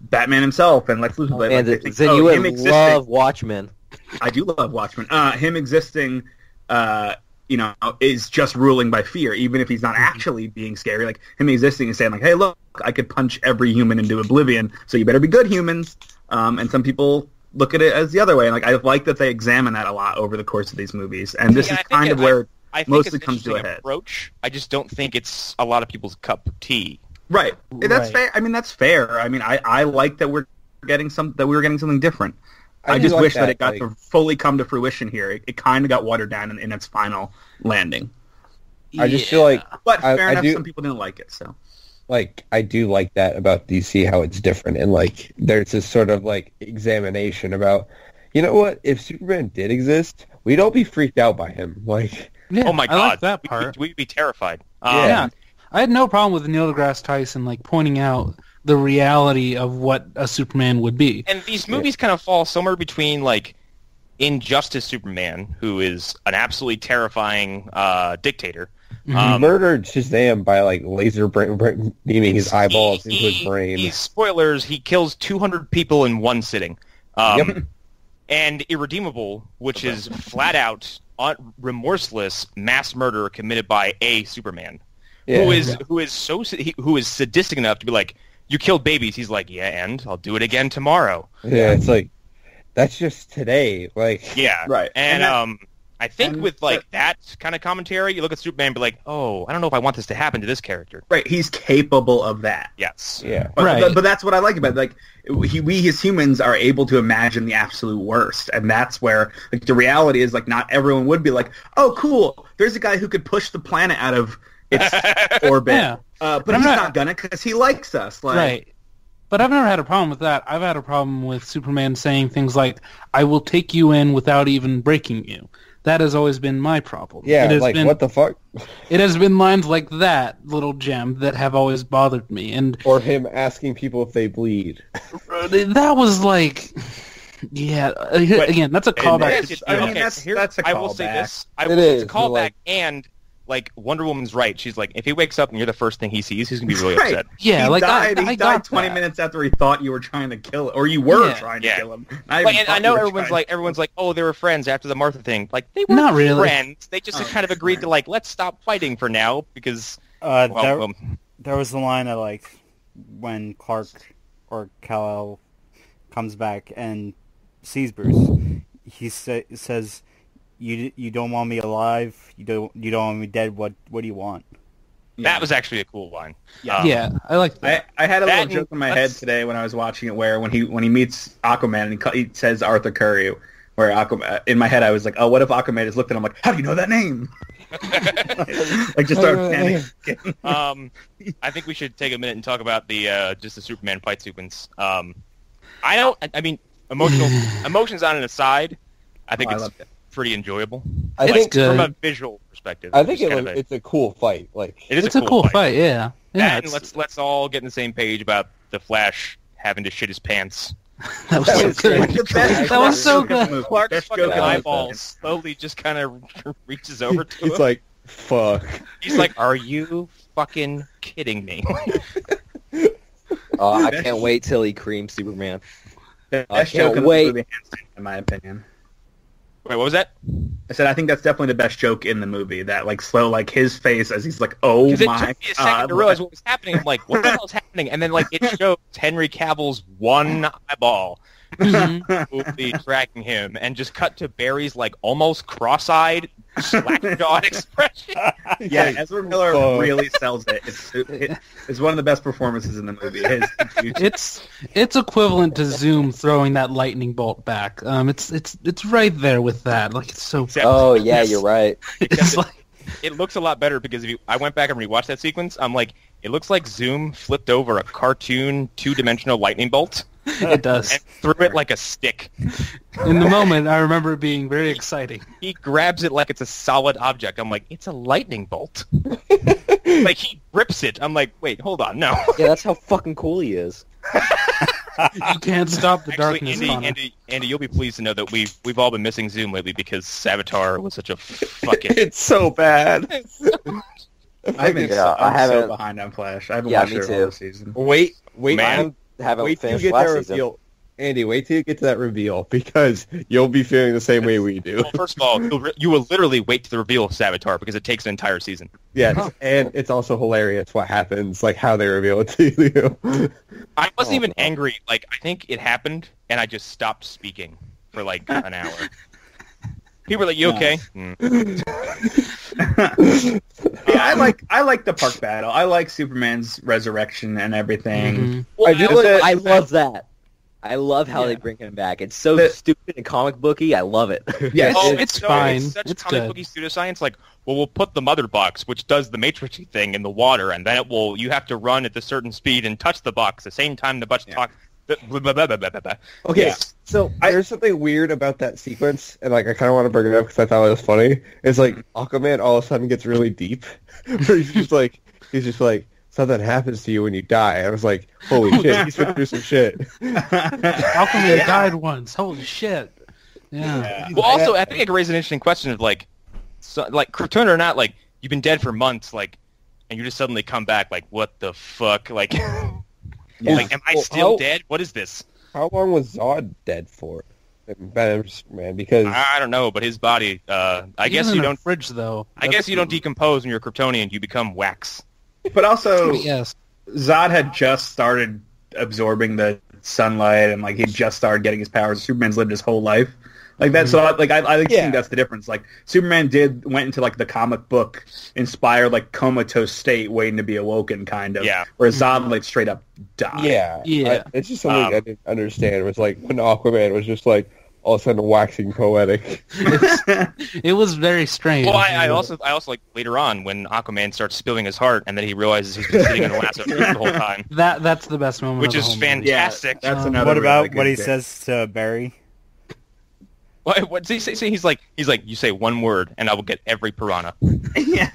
Batman himself and Lex Luthor. And then you would love Watchmen. I do love Watchmen. Him existing, is just ruling by fear, even if he's not actually being scary. Like, him existing and saying, like, hey, look, I could punch every human into oblivion, so you better be good humans. And some people look at it as the other way. And, like, I like that they examine that a lot over the course of these movies. And this is kind of where it mostly comes to a head. Approach. I just don't think it's a lot of people's cup of tea. Right. That's fair. I mean, that's fair. I mean, I like that we were getting something different. I just wish that it got to fully come to fruition here. It kind of got watered down in its final landing. I just feel like... But fair enough, some people didn't like it, so... Like, I do like that about DC, how it's different. And, like, there's this sort of, like, examination about, you know what? If Superman did exist, we'd all be freaked out by him. Like... Yeah, oh, my God. I like that part. We'd be terrified. Yeah. I had no problem with Neil deGrasse Tyson, like, pointing out the reality of what a Superman would be. And these movies kind of fall somewhere between, like, Injustice Superman, who is an absolutely terrifying dictator. He murdered Shazam by, like, laser beaming his eyeballs into his brain. Spoilers, he kills 200 people in one sitting. And Irredeemable, which is flat out, remorseless mass murder committed by a Superman. Who is sadistic enough to be like, you killed babies. He's like, yeah, and I'll do it again tomorrow. Yeah, it's like, that's just today. Like, yeah, right. And I think with like that kind of commentary, you look at Superman and be like, oh, I don't know if I want this to happen to this character. Right, he's capable of that. Yes. Yeah. But that's what I like about it. Like, we as humans are able to imagine the absolute worst, and that's where, like, the reality is, like, not everyone would be like, oh, cool, there's a guy who could push the planet out of its orbit. Yeah. But he's not gonna, because he likes us. Like, right. But I've never had a problem with that. I've had a problem with Superman saying things like, I will take you in without even breaking you. That has always been my problem. Yeah, like, what the fuck? It has been lines like that, little gem, that have always bothered me. Or him asking people if they bleed. That was like... Yeah, again, that's a callback. That's a callback. I will say this. It's a callback, and like Wonder Woman's right. She's like, if he wakes up and you're the first thing he sees, he's gonna be really upset. Yeah, he I died got 20 that. minutes after he thought you were trying to kill him, or you were trying to kill him. And I know everyone's like, oh, they were friends after the Martha thing. Like they weren't Not really. friends. They just kind of agreed to like, let's stop fighting for now because there was the line I liked when Clark or Kal-El comes back and sees Bruce. He says, "You don't want me alive. You don't want me dead. What do you want?" That was actually a cool line. Yeah, I like that. I had a little joke in my head today when I was watching it, where when he meets Aquaman and he says Arthur Curry, where Aquaman, in my head I was like, oh, what if Aquaman just looked at him like, how do you know that name? Like just start panicking. I think we should take a minute and talk about the just the Superman fight sequence. I mean, emotions on an aside, I think it's pretty enjoyable. I think from a visual perspective. I think it's a cool fight. Like it's a cool fight. Yeah. And let's all get on the same page about the Flash having to shit his pants. That was so good. That was so good. Clark's fucking eyeballs slowly just kind of reaches over to him. He's like, fuck. He's like, are you fucking kidding me? I can't wait till he creams Superman. Best joke in the movie, hands down, in my opinion. Wait, what was that? I said I think that's definitely the best joke in the movie. That like slow, like his face as he's like, "Oh my god!" It took me a second to realize what was happening. I'm like, "What the hell is happening?" And then like it shows Henry Cavill's one eyeball movie tracking him, and just cut to Barry's like almost cross-eyed, slack-jawed expression. Yeah, Ezra Miller really sells it. It's one of the best performances in the movie. It's equivalent to Zoom throwing that lightning bolt back. It's right there with that. Like it's so. Oh yeah, you're right. It's like it looks a lot better because I went back and rewatched that sequence. I'm like, it looks like Zoom flipped over a cartoon 2-dimensional lightning bolt. It does. And threw it like a stick. In the moment, I remember it being very exciting. He grabs it like it's a solid object. I'm like, it's a lightning bolt. Like, he grips it. I'm like, wait, hold on, no. Yeah, that's how fucking cool he is. You can't stop the darkness. Andy, you'll be pleased to know that we've all been missing Zoom lately because Savitar was such a fucking... It's so bad. I'm so behind on Flash. I haven't watched it all season. Wait, Man. Wait till you get that reveal. Andy, wait till you get to that reveal, because you'll be feeling the same way we do. Well, first of all, you will literally wait to the reveal of Savitar, because it takes an entire season. Yes, and it's also hilarious what happens, like how they reveal it to you. I wasn't even angry. Like, I think it happened, and I just stopped speaking for like an hour. People were like, "You okay?" Yeah, I like the park battle. I like Superman's resurrection and everything. Mm-hmm. Well, I love that. I love how they bring him back. It's so stupid and comic booky. I love it. Yeah, it's fine. It's such it's comic good. booky pseudoscience. Like, well, we'll put the mother box, which does the Matrixy thing, in the water, and then you have to run at a certain speed and touch the box the same time the butch talks. Okay, so there's something weird about that sequence, and like I kind of want to bring it up because I thought it was funny. It's like Aquaman all of a sudden gets really deep, where he's just like something happens to you when you die. I was like, holy shit, he's been through some shit. Aquaman died once. Holy shit. Yeah. Well, also, I think it raised an interesting question of like Krypton or not, like you've been dead for months, like, and you just suddenly come back, like, what the fuck, like. Yeah. Like, am I still dead? What is this? How long was Zod dead for? Man, because I don't know, but his body. I guess you don't. Fridge though. I guess you don't decompose when you're Kryptonian. You become wax. But also, yes, Zod had just started absorbing the sunlight, and like he just started getting his powers. Superman's lived his whole life like that. So I think that's the difference. Like Superman went into like the comic book inspired like comatose state, waiting to be awoken, kind of. Yeah. Whereas Zod like straight up died. yeah. It's just something I didn't understand. It was like when Aquaman was just like all of a sudden waxing poetic. It was very strange. Well, I also like later on when Aquaman starts spilling his heart, and then he realizes he's been sitting in a lasso the whole time. That's the best moment. Which of the is whole movie. fantastic. Yeah, that's another. What about really what he bit. says to Barry? What does he say? He's like, you say one word, and I will get every piranha. Yeah.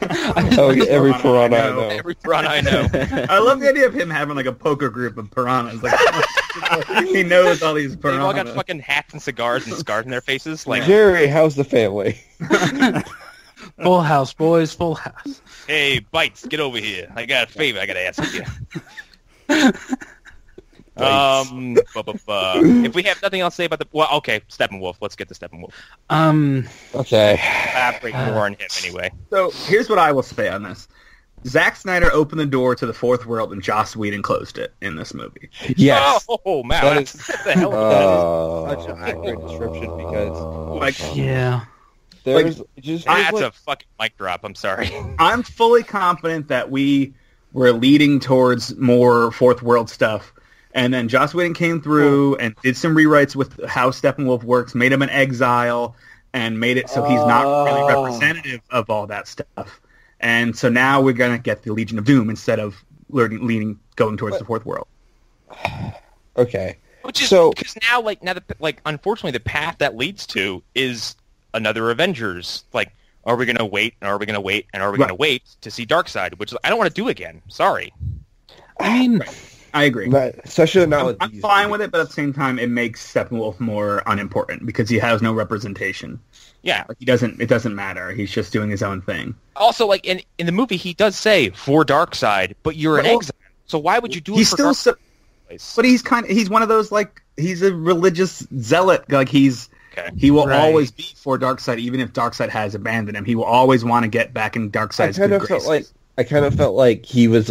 Oh, every piranha I know. Every piranha I know. I love the idea of him having like a poker group of piranhas. Like he knows all these They've all got piranhas. fucking hats and cigars and scars in their faces. Like, Jerry, how's the family? Full house, boys, full house. Hey, Bites, get over here. I got a favor I got to ask you. If we have nothing else to say about Steppenwolf. Let's get to Steppenwolf. Okay. Elaborate more on him anyway. So here's what I will say on this. Zack Snyder opened the door to the fourth world and Joss Whedon closed it in this movie. Yes. Oh, man. That is- What the hell? Such an accurate description because Yeah. there's just That's a fucking mic drop. I'm sorry. I'm fully confident that we were leading towards more fourth world stuff. And then Joss Whedon came through and did some rewrites with how Steppenwolf works, made him an exile, and made it so he's not really representative of all that stuff. And so now we're going to get the Legion of Doom instead of going towards the fourth world. okay. Which is So- because now, unfortunately, the path that leads to is another Avengers. Like, are we going to wait, and are we going to wait, and are we going to wait to see Darkseid? Which I don't want to do again. Sorry. I mean, I agree. But especially not with I'm these. fine with it, but at the same time, it makes Steppenwolf more unimportant because he has no representation. Yeah. Like, it doesn't matter. He's just doing his own thing. Also, like in the movie, he does say for Darkseid, but you're an exile. So why would you do it He's for still, Darkseid? but he's one of those he's a religious zealot. Like he will Right. always be for Darkseid, even if Darkseid has abandoned him. He will always want to get back in Darkseid's good graces. I kind of felt like he was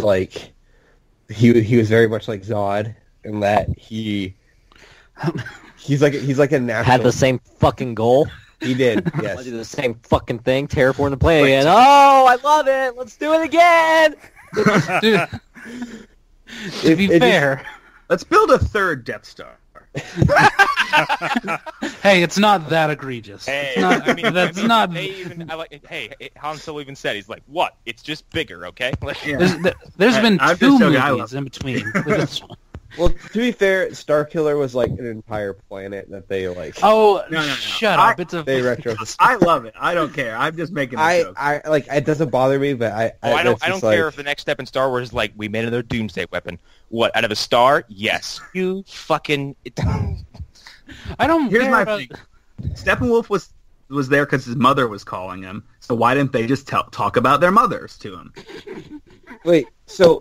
he was very much like Zod in that he's like a natural. Had the same fucking goal. He did. I Yes. do the same fucking thing, terraform the planet again. Oh, I love it. Let's do it again. dude, to be fair, Let's build a third Death Star. hey, it's not that egregious. Hey, It's not, I mean, that's not. Han Solo even said, he's like, what? It's just bigger, okay? Like, Yeah. There's been I'm two just joking, I movies in between. with this one. Well, to be fair, Starkiller was like an entire planet that they Oh, No. shut up! It's a they retro. I love it. I don't care. I'm just making a joke. I like it doesn't bother me, but I don't that's just care if the next step in Star Wars is like, we made another doomsday weapon. What, out of a star? Yes. You fucking... I don't. Here's care my about, thing. Steppenwolf was there because his mother was calling him. So why didn't they just talk about their mothers to him? Wait, so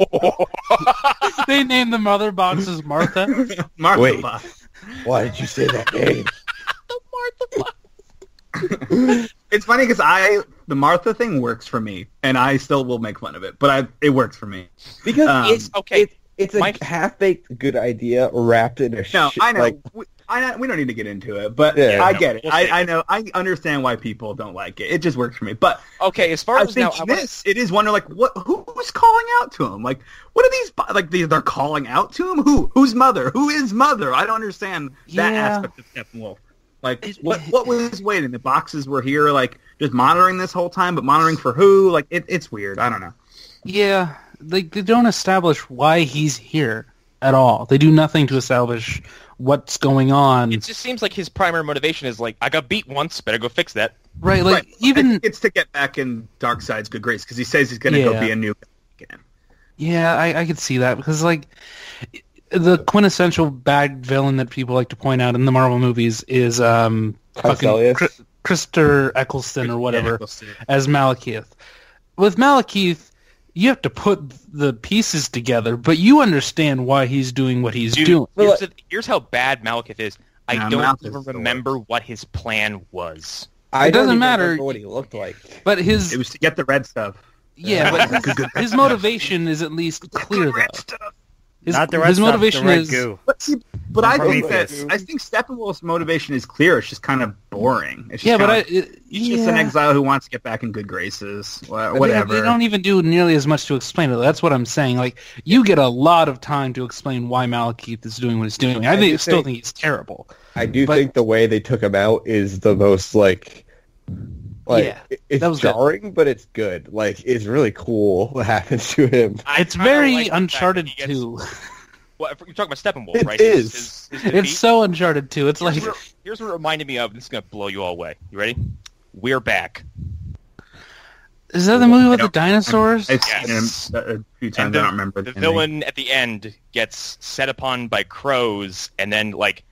They named the mother boxes Martha. Martha Wait. Box. why did you say that name? It's funny because the Martha thing works for me, and I still will make fun of it, but it works for me. Because It's okay. it's a half-baked good idea wrapped in a No, shit. I know. Like, We don't need to get into it, but Yeah. I get it. We'll see. I know. I understand why people don't like it. It just works for me. But Okay, as far I as now... think it is wonder who's calling out to him? Like, what are these? They're calling out to him. Who's mother? Who is mother? I don't understand that Yeah. aspect of Steppenwolf. Like, what was waiting? The boxes were here, like just monitoring this whole time, but monitoring for who? Like, it's weird. I don't know. Yeah, they don't establish why he's here at all. They do nothing to establish what's going on. It just seems like his primary motivation is like, I got beat once, better go fix that. Right, like Right. even It's to get back in Darkseid's good grace because he says he's going to go Yeah. be a new guy again. yeah, I could see that because like the quintessential bad villain that people like to point out in the Marvel movies is fucking Caecilius? Christopher Eccleston or whatever Yeah, as Malekith. With Malekith, you have to put the pieces together, but you understand why he's doing what he's doing. Dude, here's how bad Malekith is. I Nah, don't Malekith even is the remember what his plan was. I It don't doesn't even matter. remember what he looked like. But his It was to get the red stuff. but his motivation is at least clear though. Not the red his stuff, motivation the red is goo. But I think Prometheus. I think Steppenwolf's motivation is clear. It's just kind of boring. It's just yeah, but he's just an exile who wants to get back in good graces. They Whatever. don't even do nearly as much to explain it. That's what I'm saying. Like, you get a lot of time to explain why Malekith is doing what he's doing. I still think he's terrible. I do But- think the way they took him out is the most Yeah, it's that was good. jarring, but it's good. Like, it's really cool what happens to him. It's kinda very like the fact that Uncharted he gets- 2. Well, you're talking about Steppenwolf, It right? is. His It's defeat? so Uncharted 2. It's like, Here's what it reminded me of. This is going to blow you all away. You ready? We're back. is that the movie with the dinosaurs? I've Yes. seen him a few And times. I don't remember the ending. villain at the end gets set upon by crows, and then like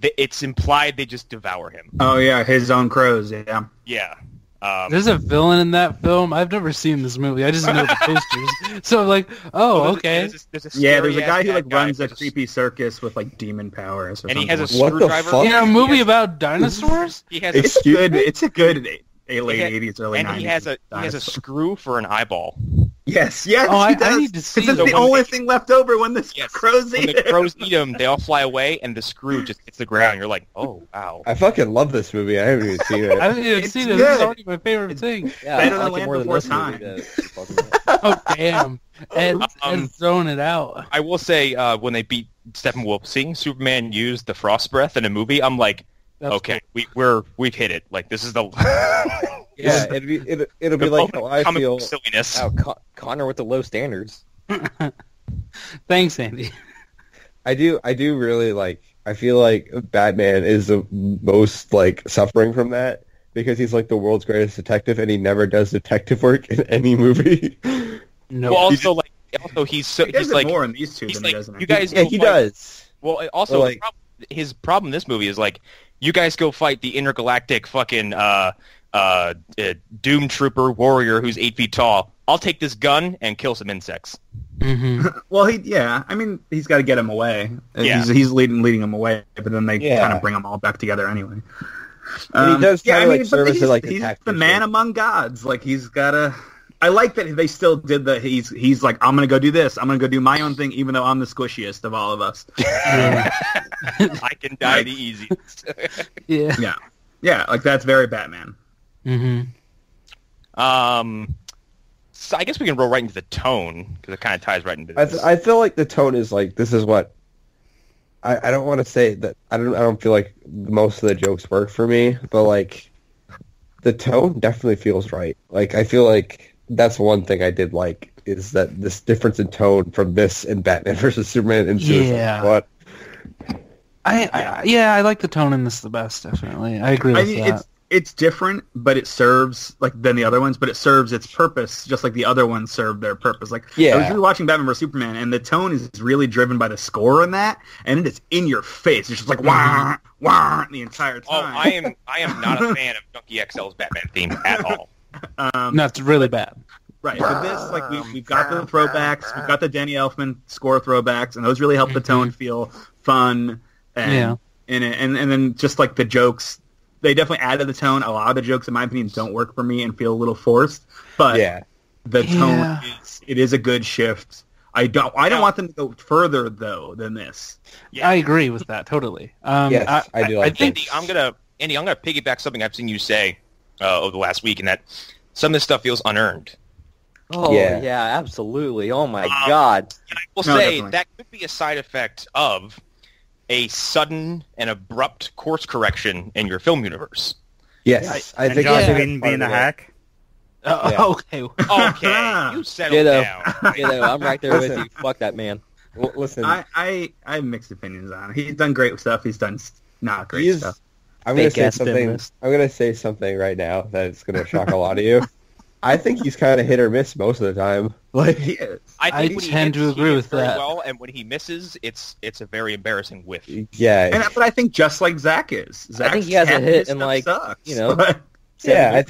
it's implied they just devour him. Oh yeah, his own crows. Yeah. Yeah. There's a villain in that film. I've never seen this movie. I just know the posters. So I'm like, oh, okay. There's a There's a guy who bad runs a with creepy circus with like demon powers, or and he something. has a What the screwdriver. fuck? Yeah, a movie about dinosaurs? He has It's a, cute. It's a good late 80s, early 90s. and he has a screw for an eyeball. Yes, Oh, he I does. need to see Because it's that. the only thing left over when the crows When eat the it. crows eat them, they all fly away, and the screw just hits the ground. You're like, oh wow. I fucking love this movie. I haven't even seen it. I haven't even It's seen it. This good. is already my favorite thing. Yeah, Better I than like it Land more than Before this movie. Time. that you're talking about. Oh, damn. Ed's throwing it out. I will say, when they beat Steppenwolf, seeing Superman use the frost breath in a movie, I'm like, That's okay, we've hit it. Like this is the Yeah, it'll be like how I comic feel. book silliness. Wow, Connor with the low standards. Thanks, Andy. I do really like. I feel like Batman is the most like suffering from that because he's like the world's greatest detective, and he never does detective work in any movie. No. Well, also he's so He does he's it like more in these two he's than like he does in you guys. Yeah, go he fight- does. Well, also Or, like- his problem in this movie is like you guys go fight the intergalactic fucking Doom Trooper warrior who's 8 feet tall. I'll take this gun and kill some insects. Mm-hmm. Well, I mean, he's got to get him away. Yeah. He's leading him away, but then they Yeah. kind of bring them all back together anyway. And he does kinda, like, but serve as, like, a he's tactician. the man among gods. Like he's got to. I like that they still did the. He's like, I'm gonna go do this. I'm gonna go do my own thing, even though I'm the squishiest of all of us. Yeah. I can die the easiest. Yeah. Yeah, like that's very Batman. Mm-hmm. So I guess we can roll right into the tone because it kind of ties right into this. I feel like the tone is like this is what. I don't want to say that I don't feel like most of the jokes work for me, but like the tone definitely feels right. Like I feel like that's one thing I did like is that this difference in tone from this and Batman versus Superman and Suicide Yeah. Squad. I like the tone in this the best, definitely. I agree with I mean, that. it's different, but it serves than the other ones, but it serves its purpose just like the other ones served their purpose. Like Yeah. I was rewatching Batman vs Superman, and the tone is really driven by the score in that, and it is in your face. It's just like wah wah the entire Oh, time. I am not a fan of Junkie XL's Batman theme at all. No, it's really bad. Right. So this, like, we've got the throwbacks, we've got the Danny Elfman score throwbacks, and those really help the tone feel fun. And, Yeah. and then just like the jokes, they definitely add to the tone. A lot of the jokes, in my opinion, don't work for me and feel a little forced. But Yeah. the tone Yeah. is a good shift. I don't want them to go further though than this. I agree with that totally. Yes, I do like I think Andy, I'm gonna piggyback something I've seen you say over the last week, and that some of this stuff feels unearned. Oh, Yeah. yeah, absolutely. Oh, my God. And I will No, say definitely. that could be a side effect of a sudden and abrupt course correction in your film universe. Yes, I And think Joss that's Whedon part being a of it. hack. Yeah. Okay. Okay, you settle Ditto. down. Ditto. I'm right there with Listen. you. Fuck that man. Well, listen, I have mixed opinions on him. He's done great stuff. He's done not great He's- stuff. I'm gonna say Fake-ass something. feminist. I'm gonna say something right now that's gonna shock a lot of you. I think he's kind of hit or miss most of the time. Like, He is. I I think when he tend to hits, agree he with hits very that. well, and when he misses, it's a very embarrassing whiff. yeah, But I think just like Zach is. Zach's think he has a half hit his and, stuff like, sucks, you know, but- yeah.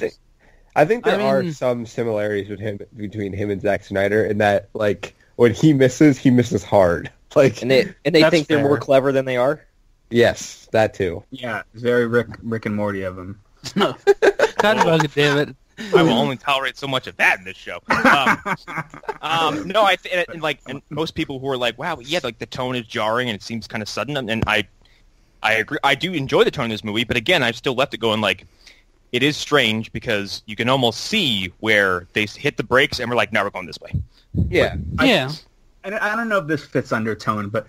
I think there I are mean- some similarities between him and Zack Snyder in that, like, when he misses hard. Like, And they That's think they're more fair. clever than they are. yes, that too. yeah, it's very Rick and Morty of him. God fucking damn it. I will only tolerate so much of that in this show. No, and most people who are like, wow, yeah, like the tone is jarring and it seems kind of sudden, and I agree. I do enjoy the tone of this movie, but again, I've still left it going like, it is strange because you can almost see where they hit the brakes and we're like, now we're going this way. Yeah, Yeah. And I don't know if this fits under tone, but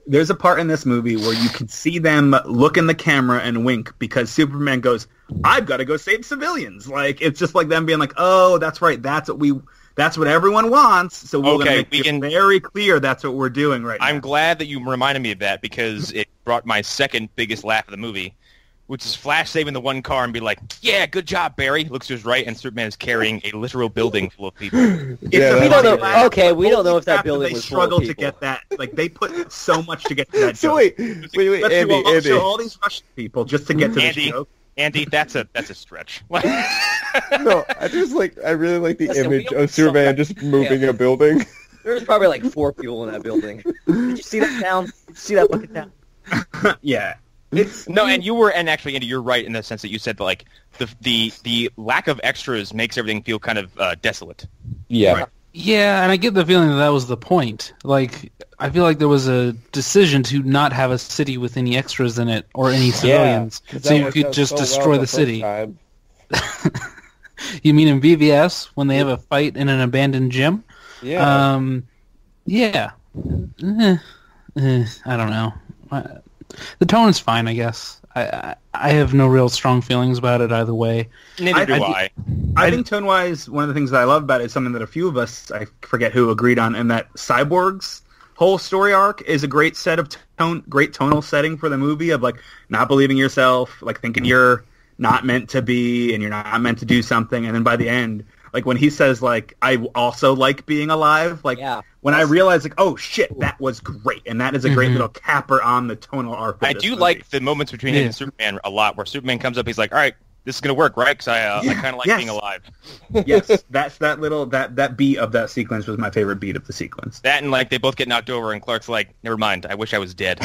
there's a part in this movie where you can see them look in the camera and wink because Superman goes, I've got to go save civilians. Like, it's just like them being like, oh, that's right. That's what everyone wants. So we're Okay, going to we make can- it very clear that's what we're doing right now. I'm glad that you reminded me of that because it brought my second biggest laugh of the movie, which is Flash saving the one car and be like, yeah, good job, Barry. Looks to his right, and Superman is carrying a literal building full of people. It's Yeah, a we don't funny know- laugh, okay, but we don't know holy if that crap, building they was full of struggled to people. get that. Like, they put so much to get to that So joke. wait, Let's Andy, show all these Russian people just to get to this Andy, joke. Andy, that's a stretch. No, I really like the Listen, image we of Superman just moving a building. There's probably like 4 people in that building. Did you see that town? Did you see that fucking town? Yeah. And actually, Andy, you're right in the sense that you said that, like, the lack of extras makes everything feel kind of desolate. Yeah. Right. Yeah, and I get the feeling that was the point. Like, I feel like there was a decision to not have a city with any extras in it or any civilians, so you could just destroy the city. You mean in BVS when they have a fight in an abandoned gym? Yeah. Yeah. I don't know. The tone is fine, I guess. I have no real strong feelings about it either way. Neither do I. I think tone-wise, one of the things that I love about it is something that a few of us, I forget who, agreed on, and that Cyborg's whole story arc is a great set of great tonal setting for the movie of, like, not believing yourself, like, thinking you're not meant to be and you're not meant to do something, and then by the end, like, when he says, like, I also like being alive, like, when I realized, like, oh, shit, that was great, and that is a great little capper on the tonal arc. I do like the moments between him and Superman a lot, where Superman comes up, he's like, all right, this is going to work, right? Because I kind of like being alive. Yes, that's that little, that beat of that sequence was my favorite beat of the sequence. That and, like, they both get knocked over, and Clark's like, never mind, I wish I was dead.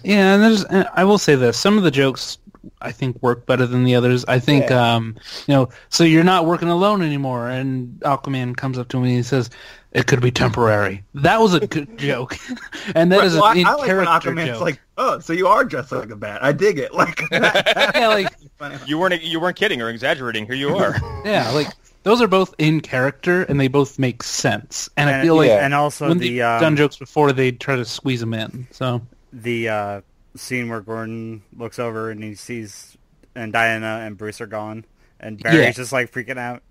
Yeah, and I will say this, some of the jokes I think work better than the others. I think, so you're not working alone anymore, and Aquaman comes up to him and he says, it could be temporary. That was a good joke. And that is an in-character joke. Like, oh, so you are dressed like a bat. I dig it. Like, yeah, like you weren't kidding or exaggerating. Here you are. Yeah, like those are both in character and they both make sense. And I feel like and also when they've done jokes before, they try to squeeze them in. So the scene where Gordon looks over and he sees and Diana and Bruce are gone, and Barry's just like freaking out.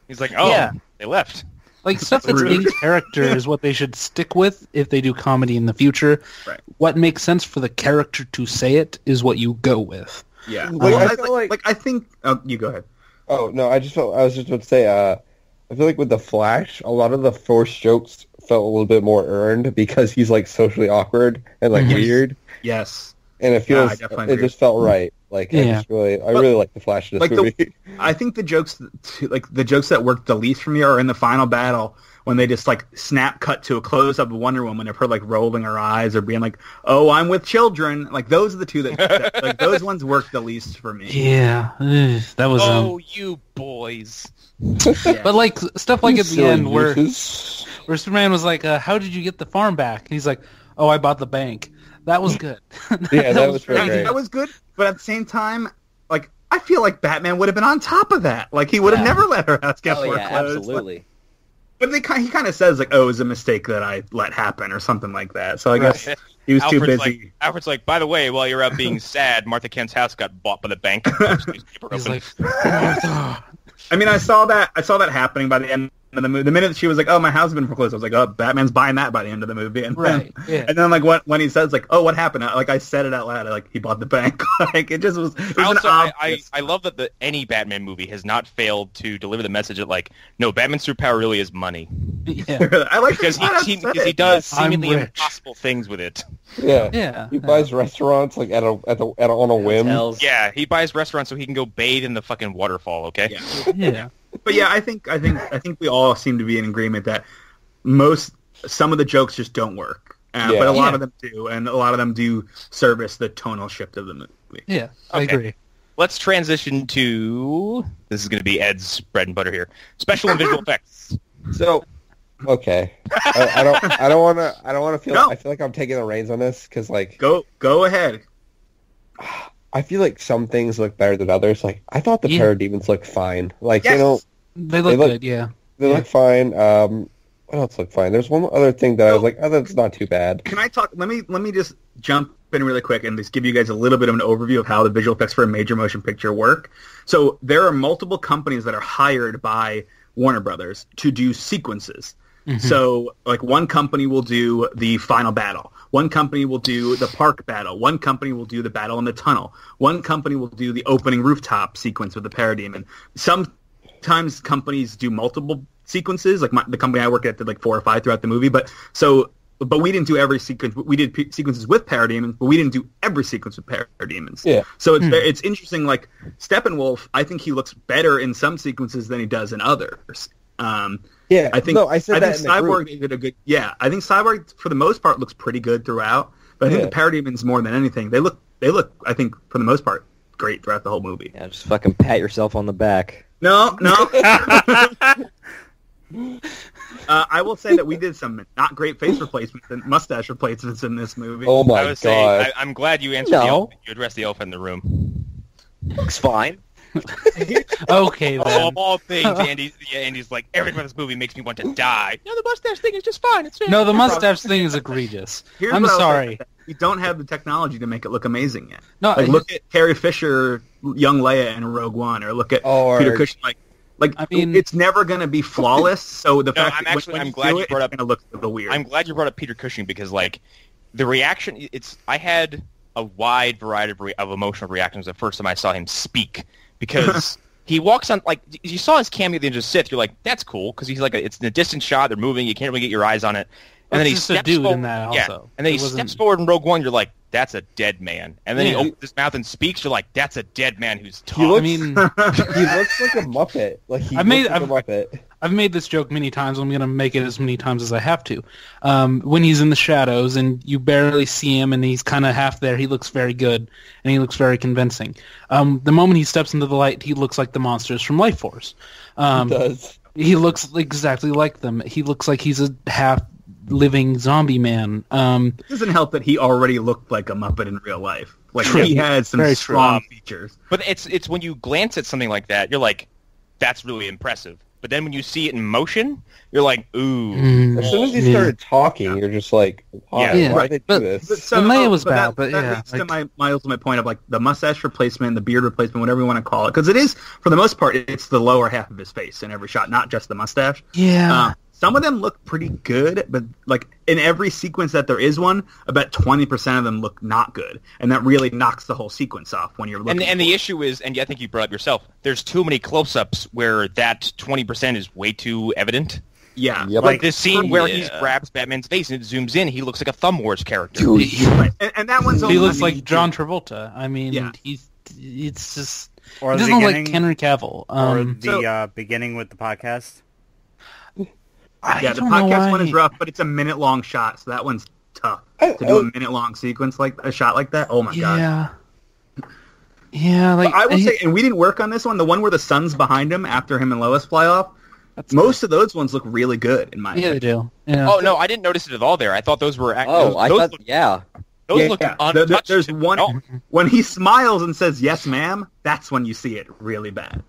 He's like, oh, they left. Like, stuff that's in character is what they should stick with if they do comedy in the future. Right. What makes sense for the character to say it is what you go with. Yeah. I think... Oh, you go ahead. Oh, no, I was just about to say, I feel like with The Flash, a lot of the forced jokes felt a little bit more earned because he's, like, socially awkward and, like, weird. Yes. And it feels... it just felt right. Like, I really like The Flash in this movie. I think the jokes that worked the least for me are in the final battle when they just, like, snap cut to a close-up of Wonder Woman of her, like, rolling her eyes or being like, oh, I'm with children. Like, those are the two that like, those ones worked the least for me. Yeah. That was... Oh, you boys. But, like, stuff like at the end where Superman was like, how did you get the farm back? And he's like, oh, I bought the bank. That was good. Yeah, that was great. That was good, but at the same time, like, I feel like Batman would have been on top of that. Like, he would have never let her house get foreclosed. Absolutely. Like, but he kind of says, like, oh, it was a mistake that I let happen or something like that. So I guess he was too busy. Alfred's like, by the way, while you're out being sad, Martha Kent's house got bought by the bank. He's like, I mean, I saw that happening by the end of the movie. The minute she was like, oh, my house has been foreclosed, I was like, oh, Batman's buying that by the end of the movie. And then like when he says like, oh, what happened? I said it out loud, like, he bought the bank. Like, it just was. I love that any Batman movie has not failed to deliver the message that, like, no, Batman's superpower really is money. Yeah. I like because he does seemingly impossible things with it. Yeah. He buys restaurants like on a whim. Hotels. Yeah, he buys restaurants so he can go bathe in the fucking waterfall. Okay. Yeah. But yeah, I think we all seem to be in agreement that some of the jokes just don't work, but a lot of them do, and a lot of them do service the tonal shift of the movie. Yeah, I agree. Let's transition to, this is going to be Ed's bread and butter here, special and visual effects. So, okay, I don't want to feel. No. I feel like I'm taking the reins on this because, like, go ahead. I feel like some things look better than others. Like, I thought the parademons looked fine. Like, they look good. Yeah, they look fine. What else looked fine? There's one other thing that I was like, oh, that's not too bad. Can I talk? Let me just jump in really quick and just give you guys a little bit of an overview of how the visual effects for a major motion picture work. So there are multiple companies that are hired by Warner Brothers to do sequences. Mm-hmm. So, like, one company will do the final battle. One company will do the park battle. One company will do the battle in the tunnel. One company will do the opening rooftop sequence with the parademon. Sometimes companies do multiple sequences. Like the company I work at did like 4 or 5 throughout the movie. But so but we didn't do every sequence. We did sequences with parademons, but we didn't do every sequence with parademons. Yeah. So it's interesting. Like Steppenwolf, I think he looks better in some sequences than he does in others. Yeah, I think I said that in the Cyborg group. did a good. Yeah, I think Cyborg for the most part looks pretty good throughout. But I think the parademons more than anything, they look. I think for the most part, great throughout the whole movie. Yeah, just fucking pat yourself on the back. No. I will say that we did some not great face replacements and mustache replacements in this movie. Oh my I god! was saying, I'm glad you answered No. you addressed the elephant in the room. Looks fine. Okay, Of then. all things, Andy's like, everything about this movie makes me want to die. No, the mustache thing is just fine. It's fine. No, the mustache thing is egregious. Here's I'm what I'll say sorry. about that. We don't have the technology to make it look amazing yet. No, Like, look at Carrie Fisher, young Leia in Rogue One, or look at Or- Peter Cushing. Like I mean- it's never going to be flawless. So the No, fact I'm that actually- when I'm you glad do you it, brought up- it's going to look a little weird. I'm glad you brought up Peter Cushing because, like, the reaction, I had a wide variety of emotional reactions the first time I saw him speak because he walks on, like, you saw his cameo at the end of Sith, you're like, that's cool because he's like, it's in a distant shot, they're moving, you can't really get your eyes on it. And then he That's just a steps dude forward, in that yeah, also. and then he It wasn't- steps forward in Rogue One, you're like, that's a dead man. And then he Yeah. opens his mouth and speaks, you're like, that's a dead man who's tough. He looks, I mean, he looks like a Muppet. Like he I've looks made- like a Muppet. I've made this joke many times. I'm going to make it as many times as I have to. When he's in the shadows and you barely see him and he's kind of half there, he looks very good and he looks very convincing. The moment he steps into the light, he looks like the monsters from Life Force. He does. He looks exactly like them. He looks like he's a half-living zombie man. It doesn't help that he already looked like a Muppet in real life. Like True. he had some Very true. strong features. But it's when you glance at something like that, you're like, that's really impressive. But then when you see it in motion, you're like, ooh. As soon as he Yeah. started talking, you're just like, why? Yeah, Why did they do but- this? The Leia was bad, but that yeah, leads to like- my ultimate point of like the mustache replacement, the beard replacement, whatever you want to call it, because it is for the most part it's the lower half of his face in every shot, not just the mustache. Yeah. Some of them look pretty good, but like in every sequence that there is one, about 20% of them look not good, and that really knocks the whole sequence off when you're looking. And the issue is, and I think you brought up yourself, there's too many close-ups where that 20% is way too evident. yeah, Yep. Like this scene where Yeah. he grabs Batman's face and it zooms in, he looks like a Thumb Wars character. right. And that one's He only, looks I mean, like John Travolta. I mean, Yeah. it's just... Or He the doesn't look like beginning, Henry Cavill. or the So- beginning with the podcast. Yeah, the don't know podcast one why. is rough, but it's a minute-long shot, so that one's tough. I- To do a minute-long sequence like a shot like that, oh my god. Yeah. Yeah, like... But I will say, and we didn't work on this one, the one where the sun's behind him after him and Lois fly off, most of those ones look really good, in my Yeah, opinion. they do. Yeah. Oh, no, I didn't notice it at all there. I thought those were... Oh, I those thought, look, yeah. those look untouched. There's one, Oh, when he smiles and says, yes, ma'am, that's when you see it really bad.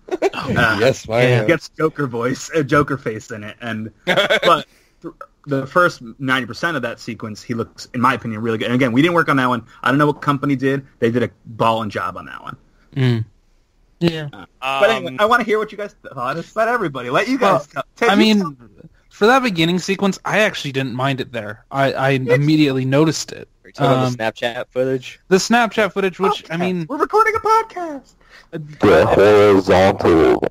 Yes, my Yeah. It gets Joker voice, Joker face in it, and but the first 90% of that sequence, he looks, in my opinion, really good. And again, we didn't work on that one. I don't know what company did. They did a balling job on that one. Mm. Yeah. But anyway, I want to hear what you guys thought. It's about everybody. Let you guys tell. Ted, I you mean, tell- for that beginning sequence, I actually didn't mind it there. I immediately noticed it. Are you talking about the Snapchat footage? The Snapchat footage, which, I mean... we're recording a podcast. The horizontal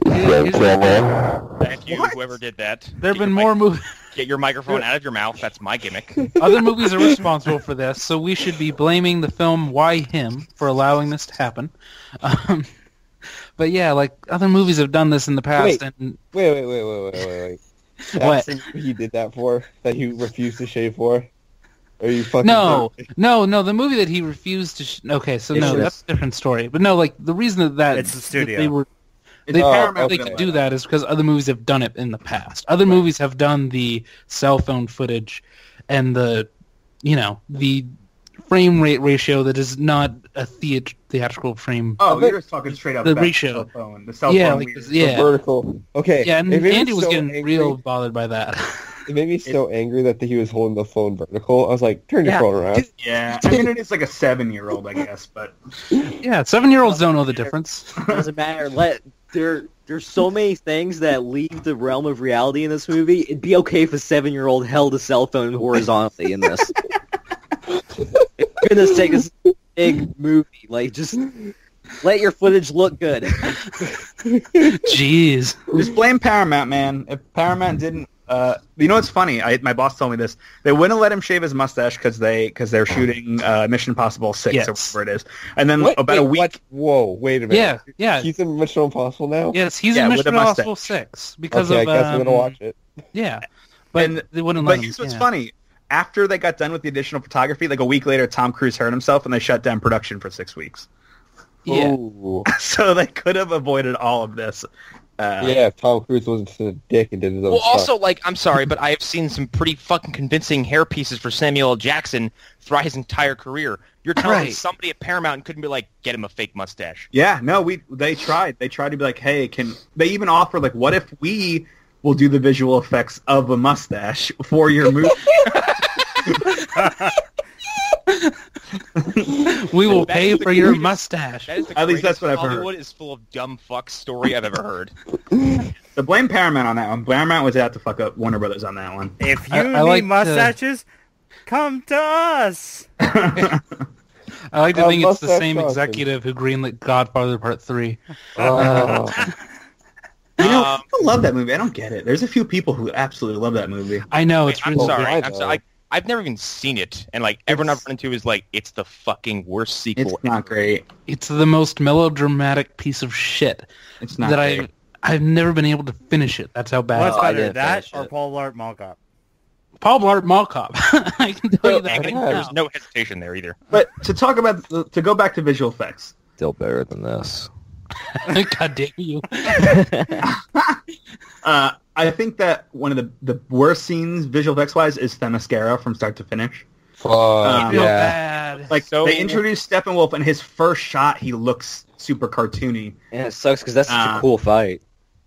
camera. thank you, What? whoever did that. There have Get been your more movies... Get your microphone out of your mouth. That's my gimmick. Other movies are responsible for this, so we should be blaming the film Why Him for allowing this to happen. But yeah, like, other movies have done this in the past, Wait. and... Wait. What? That's the movie he did that for? That he refused to shave for? Are you fucking No, the movie that he refused to... Okay, so It's no, just- that's a different story. But no, like, the reason that It's the studio. that they were... It's They Paramount they film. could do that is because other movies have done it in the past. Other movies have done the cell phone footage and the frame rate ratio that is not a theatrical frame. Oh, you're just talking straight up The about ratio. cell phone. The cell Yeah, phone. like, weird. yeah. Vertical. Okay. Yeah, and it made me Andy was so getting angry. real bothered by that. It made me so angry that he was holding the phone vertical. I was like, turn your Yeah. phone around. Yeah, I mean, it is like a 7-year-old, I guess, but Yeah, 7-year-olds don't know the difference. Doesn't matter. There's so many things that leave the realm of reality in this movie. It'd be okay if a 7-year-old held a cell phone horizontally in this. For goodness sake, this is a big movie. Like, just let your footage look good. Jeez. just blame Paramount, man. If Paramount didn't You know what's funny? My boss told me this. They wouldn't let him shave his mustache because they're shooting Mission Impossible 6 or whatever it is. And then a week. What? Whoa! Wait a minute. Yeah. He's in Mission Impossible now. Yes, he's in Mission Impossible 6 because I of. guess I'm gonna watch it. Yeah, but they wouldn't let him. But here's what's funny. After they got done with the additional photography, like a week later, Tom Cruise hurt himself and they shut down production for 6 weeks. Yeah. Ooh. So they could have avoided all of this. If Tom Cruise wasn't such a dick and did his own Well, stuff. also, like, I'm sorry, but I have seen some pretty fucking convincing hair pieces for Samuel L. Jackson throughout his entire career. You're telling me somebody at Paramount couldn't be like, get him a fake mustache. Yeah, no, they tried. They tried to be like, hey, they even offer, like, what if we will do the visual effects of a mustache for your movie? We will pay for your mustache. That is the At least that's what I've Hollywood heard. is full of dumb fuck story I've ever heard. So blame Paramount on that one. Paramount was out to fuck up Warner Brothers on that one. If you I need like mustaches, come to us. I like to think it's the mustache same crossing. executive who greenlit Godfather Part 3. You know, people love that movie. I don't get it. There's a few people who absolutely love that movie. I know, it's I'm really sorry. good. I'm sorry. I've never even seen it, and like everyone I've run into is like, it's the fucking worst sequel. It's not great. It's the most melodramatic piece of shit It's not that great. I've never been able to finish it. That's how bad What's it is. I better, didn't that finish or it. Paul Blart Mall Cop? Paul Blart Mall Cop. I can tell you that. And right there's now. no hesitation there either. But to talk about, to go back to visual effects, Still better than this. God damn you. I think that one of the worst scenes, visual effects wise, is Themyscira from start to finish. Fuck, I feel yeah. bad. Like So- they introduced Steppenwolf, and his first shot, he looks super cartoony. Yeah, it sucks because that's such a cool fight.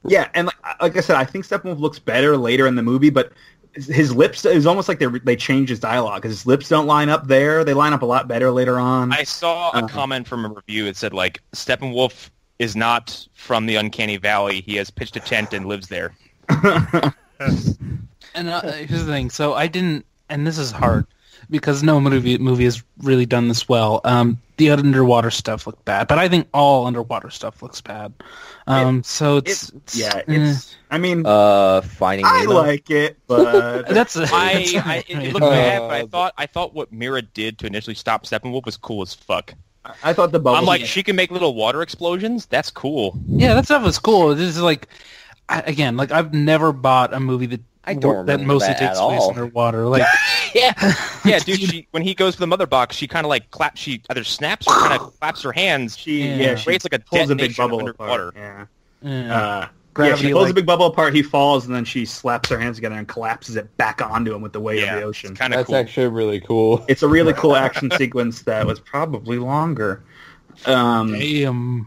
Yeah, and like I said, I think Steppenwolf looks better later in the movie, but his lips is almost like they changed his dialogue because his lips don't line up there. They line up a lot better later on. I saw a comment from a review. It said like, Steppenwolf is not from the Uncanny Valley. He has pitched a tent and lives there. And here's the thing. So I didn't, and this is hard because no movie has really done this well. The underwater stuff looked bad, but I think all underwater stuff looks bad. So it's I mean, Finding I Nemo. like it, but that's It looked bad, but I thought what Mira did to initially stop Steppenwolf was cool as fuck. I thought the bubble. I'm like, she can make little water explosions? That's cool. yeah, that stuff was cool. This is like, again, like I've never bought a movie that I don't that remember mostly that takes at place all. underwater. Like, Yeah, dude, when he goes for the mother box, she kind of like she either snaps or kind of claps her hands. she creates like a pulls a big detonation bubble underwater. apart. yeah. She pulls a big bubble apart. He falls, and then she slaps her hands together and collapses it back onto him with the weight of the ocean. It's kind of That's cool. actually really cool. It's a really cool action sequence that was probably longer. Damn.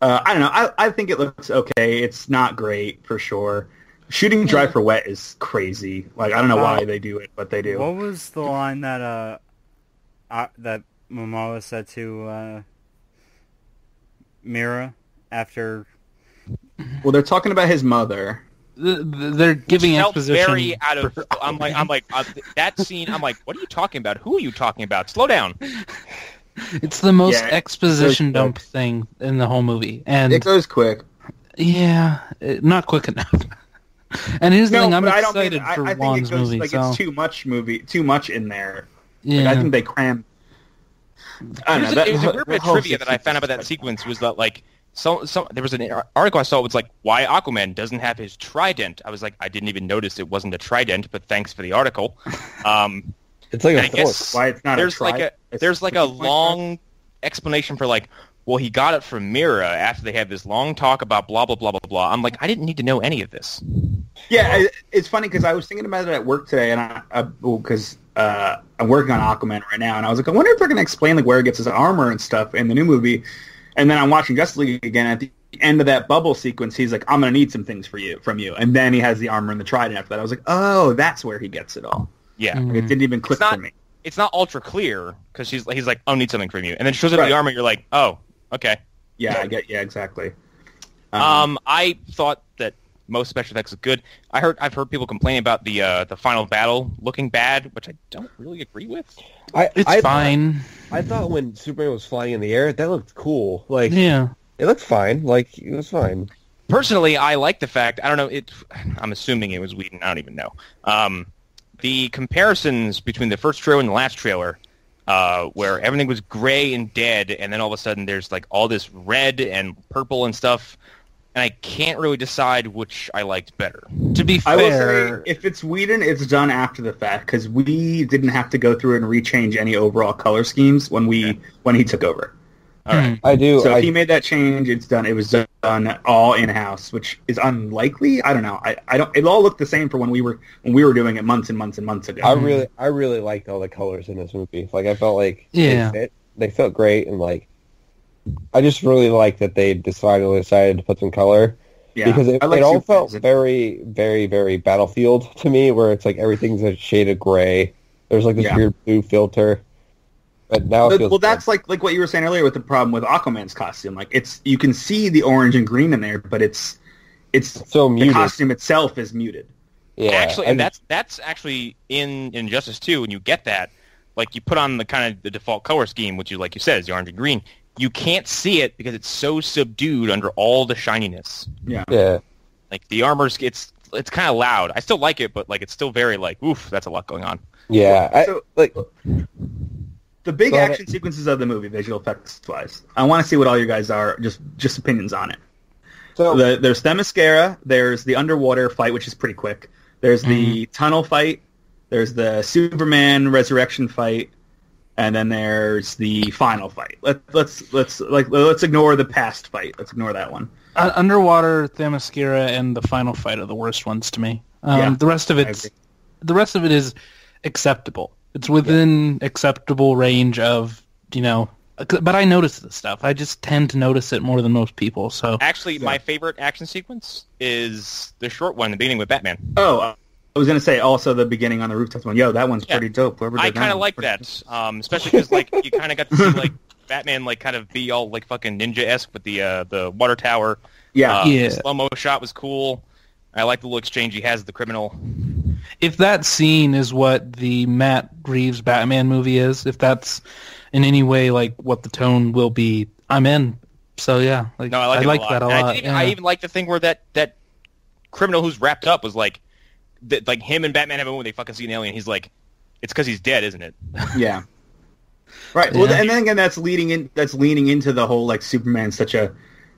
I don't know. I think it looks okay. It's not great for sure. Shooting dry for wet is crazy. Like I don't know why they do it, but they do. What was the line that that Momoa said to Mira after? Well, they're talking about his mother. They're giving Felt exposition. very out of. I'm like that scene. I'm like, what are you talking about? Who are you talking about? Slow down. It's the most Yeah, exposition it goes dump thing in the whole movie, and It goes quick. yeah, not quick enough. And here's the thing: I'm but I don't excited mean, for I think Wan's it goes movie. like So it's too much in there. yeah, Like, I think they crammed. I don't know. It was a weird bit of whole trivia that I found out about that sequence was that like there was an article I saw. It was like why Aquaman doesn't have his trident. I was like, I didn't even notice it wasn't a trident, but thanks for the article. It's like I a guess fork. why it's not there's a like tri- there's like a it's- long explanation for like, well, he got it from Mira after they had this long talk about blah blah blah blah blah. I'm like, I didn't need to know any of this. Yeah, it's funny because I was thinking about it at work today, and because I'm working on Aquaman right now, and I was like, I wonder if they're going to explain like where he gets his armor and stuff in the new movie. And then I'm watching Justice League again. At the end of that bubble sequence, he's like, I'm going to need some things from you. And then he has the armor and the trident after that. I was like, oh, that's where he gets it all. Yeah. Like, it didn't even click not- for me. It's not ultra clear because he's like, I need something from you, and then shows up Right. the armor. You're like, oh, okay. Yeah, exactly. I thought that most special effects look good. I've heard people complaining about the final battle looking bad, which I don't really agree with. it's fine. I thought when Superman was flying in the air, that looked cool. Like, Yeah. it looked fine. Like, it was fine. Personally, I like the fact, I don't know, I'm assuming it was Whedon, I don't even know. The comparisons between the first trailer and the last trailer, where everything was gray and dead, and then all of a sudden there's like all this red and purple and stuff, and I can't really decide which I liked better. To be fair, I will say, if it's Whedon, it's done after the fact, because we didn't have to go through and rechange any overall color schemes when he took over. All right. I do. So if he made that change, it's done. It was done all in-house, which is unlikely. I don't know. I don't. It all looked the same for when we were doing it months and months and months ago. I really liked all the colors in this movie. Like, I felt like Yeah. they felt great, and like I just really liked that they decided to put some color. Yeah, because it I like all felt Superman. very, very, very Battlefield to me, where it's like everything's a shade of gray. There's like this weird blue filter. But now it feels well, that's like what you were saying earlier with the problem with Aquaman's costume. Like, you can see the orange and green in there, but it's so muted. The costume itself is muted. Yeah, Actually, and that's actually in Injustice 2, when you get that, like, you put on the kind of the default color scheme, which like you said, is the orange and green. You can't see it because it's so subdued under all the shininess. Yeah. Like, the armor's, it's kind of loud. I still like it, but like it's still very like, oof, that's a lot going on. Yeah. The big action sequences of the movie, visual effects wise, I want to see what all you guys are just opinions on it. So there's Themyscira, there's the underwater fight, which is pretty quick. There's the tunnel fight. There's the Superman resurrection fight, and then there's the final fight. Let's ignore the past fight. Let's ignore that one. Underwater, Themyscira, and the final fight are the worst ones to me. The rest of it is acceptable. It's within acceptable range of, but I notice this stuff. I just tend to notice it more than most people. So actually, my favorite action sequence is the short one, the beginning with Batman. Oh, I was going to say also the beginning on the rooftop one. Yo, that one's pretty dope. I kind of like that, especially because like you kind of got to see like Batman like kind of be all like fucking ninja-esque with the water tower. The slow-mo shot was cool. I like the little exchange he has with the criminal. If that scene is what the Matt Reeves Batman movie is, if that's in any way like what the tone will be, I'm in. So yeah, I like that a lot. I even like the thing where that criminal who's wrapped up was like him and Batman have a moment when they fucking see an alien. He's like, it's because he's dead, isn't it? Yeah. Right. Well, and then again, that's leaning into the whole like Superman's such a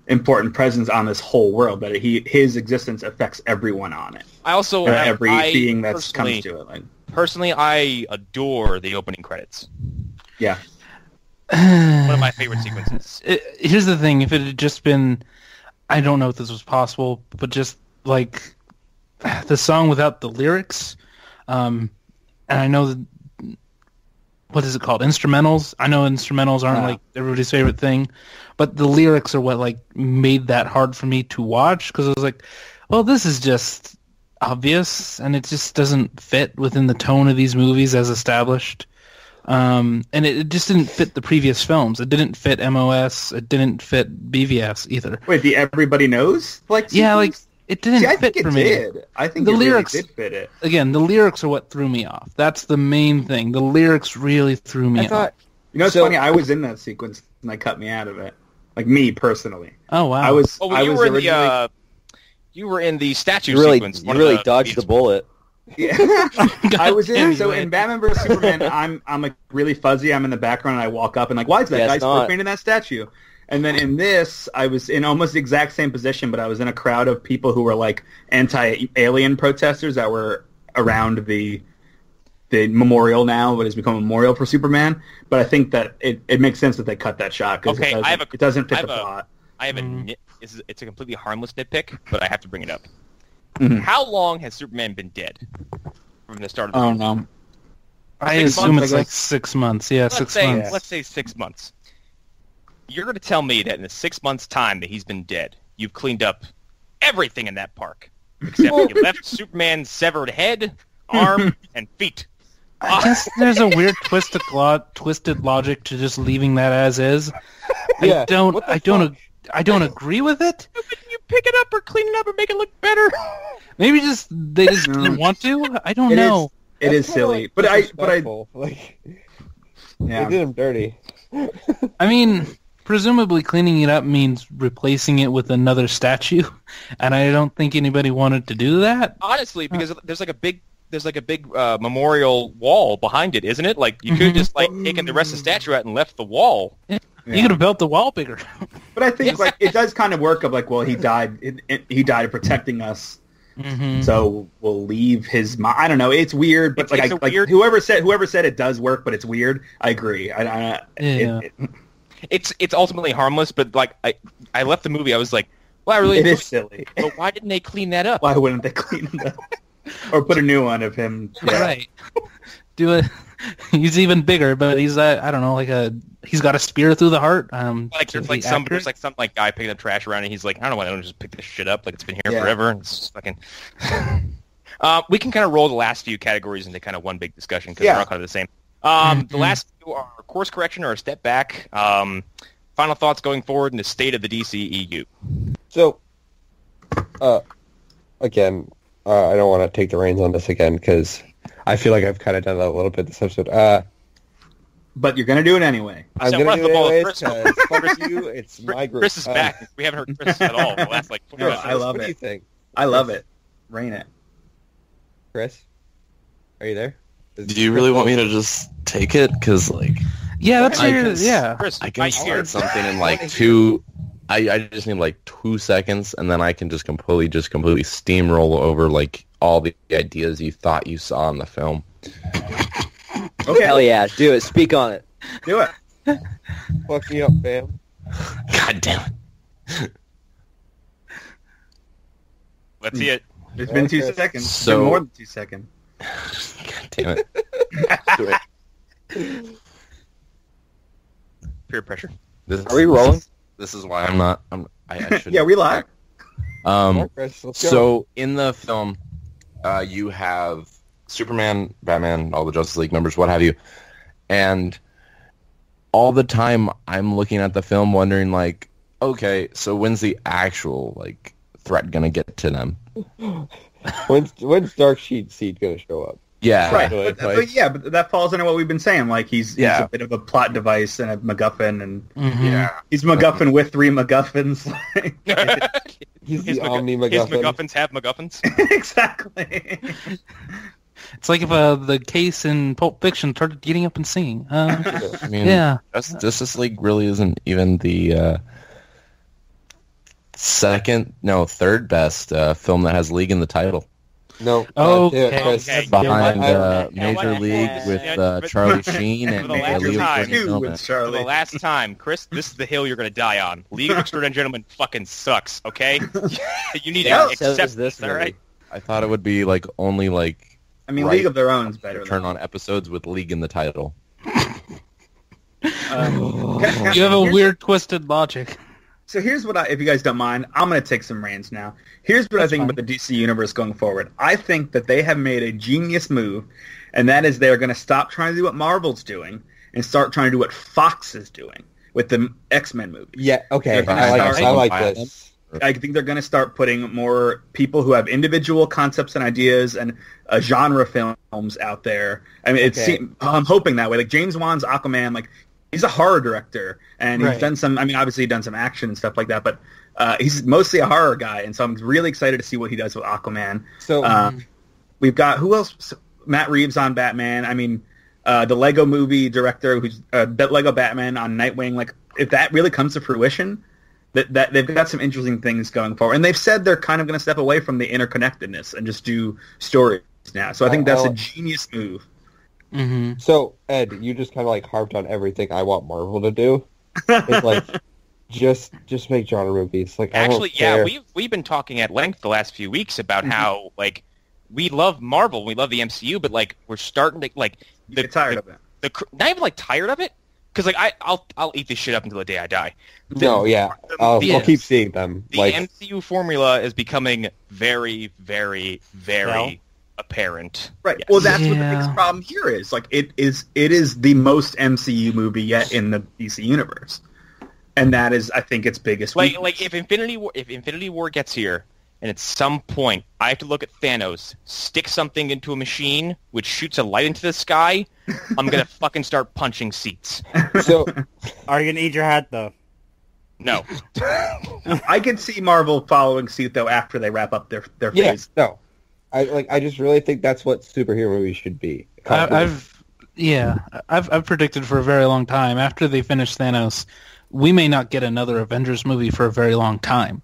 important presence on this whole world that his existence affects everyone on it. I also every being that comes to it. Personally, I adore the opening credits. Yeah, one of my favorite sequences. Here's the thing: if it had just been, I don't know if this was possible, but just like the song without the lyrics, and I know that. What is it called? Instrumentals? I know instrumentals aren't like everybody's favorite thing, but the lyrics are what like made that hard for me to watch because I was like, well, this is just obvious and it just doesn't fit within the tone of these movies as established. And it just didn't fit the previous films. It didn't fit MOS. It didn't fit BVS either. Wait, the Everybody Knows? It didn't fit for me. Did. I think the lyrics really did fit it. Again, the lyrics are what threw me off. That's the main thing. The lyrics really threw me off. It's funny. I was in that sequence and they cut me out of it. Like me personally. Oh wow. I was. Oh, well, I was originally... you were in the statue sequence. You really dodged the bullet. Yeah, I was in. So in Batman vs Superman, I'm like really fuzzy. I'm in the background and I walk up and like, why is that guy spray painting that statue? And then in this, I was in almost the exact same position, but I was in a crowd of people who were like anti-alien protesters that were around the memorial now, what has become a memorial for Superman. But I think that it makes sense that they cut that shot because it doesn't fit the plot. I have it's a completely harmless nitpick, but I have to bring it up. Mm-hmm. How long has Superman been dead from the start of the movie? Oh, no. I assume it's like 6 months. Yeah, 6 months. Let's say 6 months. You're going to tell me that in the 6 months' time that he's been dead, you've cleaned up everything in that park, except you left Superman's severed head, arm, and feet. I guess there's a weird twisted logic to just leaving that as is. Yeah, I don't agree with it. Can you pick it up or clean it up or make it look better? Maybe they just didn't want to. I don't know. It is silly, but I like, they did him dirty. I mean, presumably cleaning it up means replacing it with another statue, and I don't think anybody wanted to do that. Honestly, because there's like a big memorial wall behind it, isn't it? Like you could have just like taken the rest of the statue out and left the wall. Yeah. You could have built the wall bigger. But I think like it does kind of work of like, well, he died. He died protecting us. So we'll leave his. I don't know. It's weird, but weird... whoever said it does work, but it's weird. I agree. It's ultimately harmless, but like I left the movie. I was like, well, I really. It is silly. But why didn't they clean that up? Why wouldn't they clean it up? Or put a new one of him. Yeah. Right. Do it. He's even bigger, but he's I don't know, he's got a spear through the heart. Like there's some guy picking up trash around, and he's like, I don't know why I don't just pick this shit up. Like it's been here forever. And it's just fucking. We can kind of roll the last few categories into kind of one big discussion because they're all kind of the same. The last few are course correction or a step back. Final thoughts going forward in the state of the DCEU. So, again, I don't want to take the reins on this again because I feel like I've kind of done that a little bit this episode. But you're going to do it anyway. I'm going to do it anyways because you, it's my group. Chris is back. We haven't heard Chris at all the last 20 minutes. I love it. What do you think? I love it. Rain it. Chris? Are you there? Do you really want me to just take it? Because, like... Yeah, that's Chris, I can start something in, like, two... I just need, like, 2 seconds, and then I can just completely steamroll over, like, all the ideas you thought you saw in the film. Okay. Hell yeah, do it. Speak on it. Do it. Fuck me up, fam. God damn it. Let's see it. It's been 2 seconds. It's So- been more than 2 seconds. God damn it. Do it. Peer pressure. Are we rolling? This is why I'm not... I should. Yeah, we live. Chris, let's go. So in the film, you have Superman, Batman, all the Justice League members, what have you, and all the time I'm looking at the film wondering, like, okay, so when's the actual like threat gonna get to them? When's Dark Seed gonna show up? Yeah, Right. Like- But that falls into what we've been saying. Like, he's a bit of a plot device and a MacGuffin, and he's MacGuffin with three MacGuffins. He's His the Omni MacGuffin. His MacGuffins have MacGuffins. Exactly. It's like if the case in Pulp Fiction started getting up and singing. I mean, Yeah. Justice League really isn't even the third best film that has League in the title. No. Okay. Chris. Okay. Behind You know Major what? League with Charlie Sheen and For the last Leo time. Gordon-Levitt. With For the Charlie. last time, Chris, this is the hill you're going to die on. League of Extraordinary Gentlemen fucking sucks, okay? You need Yeah, to so accept does this all right? I thought it would be like only like I mean, right. League of Their Own is better. turn on episodes with League in the title. You have a weird, twisted logic. So here's what if you guys don't mind, I'm going to take some reins now. Here's what I think about the DC Universe going forward. I think that they have made a genius move, and that is they're going to stop trying to do what Marvel's doing and start trying to do what Fox is doing with the X-Men movies. Yeah, okay. They're I like this. I think they're going to start putting more people who have individual concepts and ideas and genre films out there. I mean, I'm hoping that way. Like James Wan's Aquaman, like he's a horror director, and he's done some. I mean, obviously he's done some action and stuff like that, but he's mostly a horror guy, and so I'm really excited to see what he does with Aquaman. So We've got who else? Matt Reeves on Batman. I mean, the Lego Movie director, who's Lego Batman on Nightwing. Like, if that really comes to fruition. That they've got some interesting things going forward, and they've said they're kind of going to step away from the interconnectedness and just do stories now. So I think that's a genius move. Mm-hmm. So Ed, you just kind of like harped on everything I want Marvel to do. It's like just make genre movies. Like Actually, I don't care. we've been talking at length the last few weeks about how like we love Marvel, we love the MCU, but like we're starting to like Get tired of it. Not even like tired of it, because like I'll eat this shit up until the day I die. I'll keep seeing them. The Like MCU formula is becoming very, very, very apparent. Right. Well, that's what the biggest problem here is. Like, it is the most MCU movie yet in the DC universe, and that is, I think, its biggest. Like if Infinity War gets here, and at some point I have to look at Thanos, stick something into a machine which shoots a light into the sky, I'm gonna fucking start punching seats. so, Are you gonna eat your hat though? No. I could see Marvel following suit though after they wrap up their Yeah, phase. no. I just really think that's what superhero movies should be. I've predicted for a very long time, after they finish Thanos, we may not get another Avengers movie for a very long time.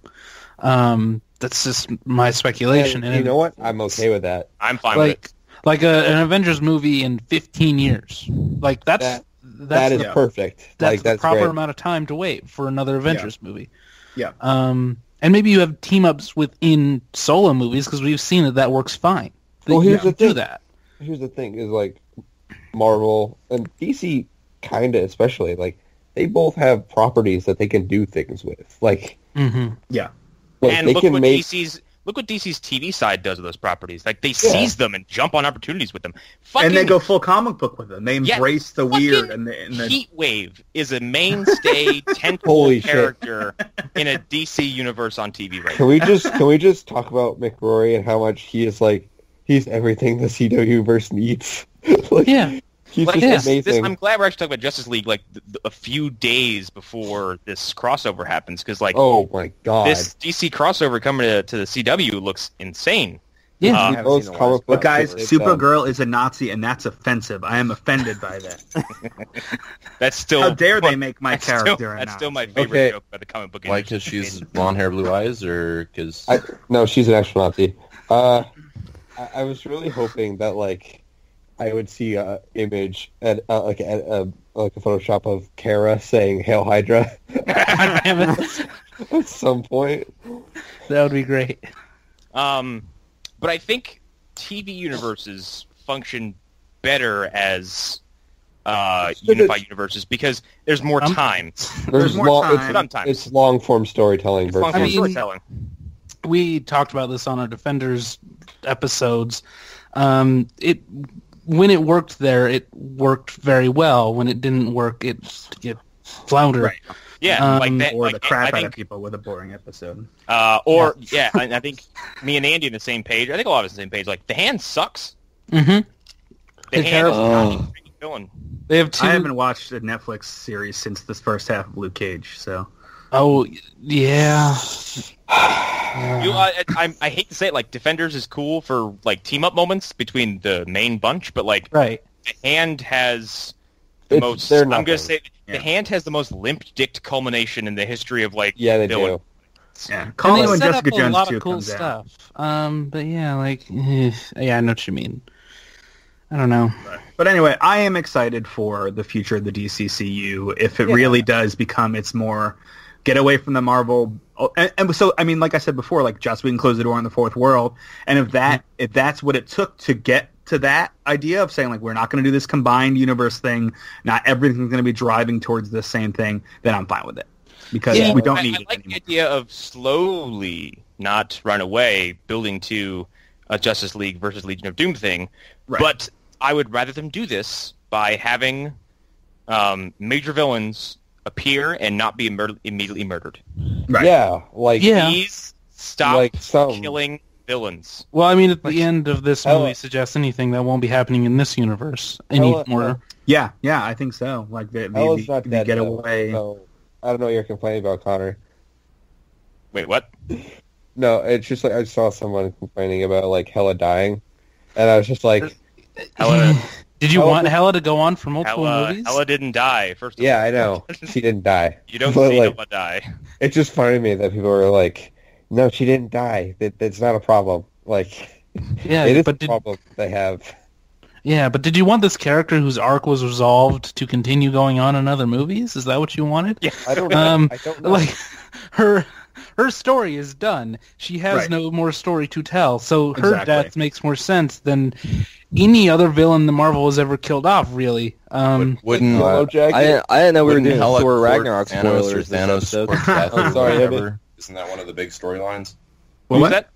That's just my speculation. And you know what? I'm okay with that. I'm fine with it. Like an Avengers movie in 15 years. Like that is perfect. That's the proper great. amount of time to wait for another Avengers movie. Yeah. And maybe you have team-ups within solo movies, because we've seen that works fine. Well, here's the thing. Do that. Here's the thing, is like Marvel and DC kind of especially, like they both have properties that they can do things with. Like, yeah. Like, And they look can what make... DC's TV side does with those properties. Like, they seize them and jump on opportunities with them. And they go full comic book with them. They embrace the weird. And the Heat Wave is a mainstay tentpole character in a DC universe on TV right Can we just talk about McRory and how much he is like, he's everything the CW verse needs? He's just amazing. I'm glad we're actually talking about Justice League like a few days before this crossover happens, because like, oh my god, this DC crossover coming to the CW looks insane. Yeah, but guys, Supergirl is a Nazi, and that's offensive. I am offended by that. That's still how dare they make my character? That's still my favorite joke about the comic book. Like, because she's blonde hair, blue eyes, or because no, she's an actual Nazi. I was really hoping that like I would see an image at like a Photoshop of Kara saying "Hail Hydra" at some point. That would be great. But I think TV universes function better as unified universes because there's more time. There's more time. It's long form storytelling. Storytelling. We talked about this on our Defenders episodes. When it worked there, it worked very well. When it didn't work, it floundered. Right. Yeah, like that, or like, the crap I out of people with a boring episode. I think me and Andy on the same page. I think a lot of us on the same page. Like, the Hand sucks. Mm-hmm. The Hand is not a great villain. They have two. I haven't watched a Netflix series since the first half of Luke Cage, so. Oh yeah. I hate to say it, like Defenders is cool for like team up moments between the main bunch, but like the Hand has the most. I'm gonna say the Hand has the most limp-dicked culmination in the history of like. Yeah, they villain. do. Yeah, call me when Jessica Jones 2 a lot of cool comes out. stuff. But yeah, like I know what you mean. I don't know. But anyway, I am excited for the future of the DCCU if it really does become its more get away from the Marvel. And so, I mean, like I said before, like Joss Whedon closed the door on the fourth world. And if that's what it took to get to that idea of saying, like, we're not going to do this combined universe thing, not everything's going to be driving towards the same thing, then I'm fine with it. Because we don't need it I like anymore. the idea of slowly, not run away, building to a Justice League versus Legion of Doom thing. Right. But I would rather them do this by having major villains appear and not be immediately murdered. Right. Yeah, like Please stop like killing villains. Well, I mean, at the end of this movie suggests anything that won't be happening in this universe anymore. Yeah, I think so. Like they get away. So, I don't know what you're complaining about, Connor. Wait, what? No, it's just like I saw someone complaining about like Hela dying, and I was just like, Hela. Did you want Hela to go on for multiple movies? Hela didn't die. First of all. yeah, I know she didn't die. You don't But, see like, Hela die. It's just funny to me that people are like, no, she didn't die. That's not a problem. Like, yeah, it is but a problem they have. Yeah, but did you want this character whose arc was resolved to continue going on in other movies? Is that what you wanted? Yeah, I don't know. I don't know. Like her story is done. She has no more story to tell. So her death makes more sense than any other villain the Marvel has ever killed off. Really. Wouldn't I didn't know we were doing Hela Thor court Ragnarok Thanos spoilers or this Thanos episode. court death or sorry, whatever? Isn't that one of the big storylines? What was that?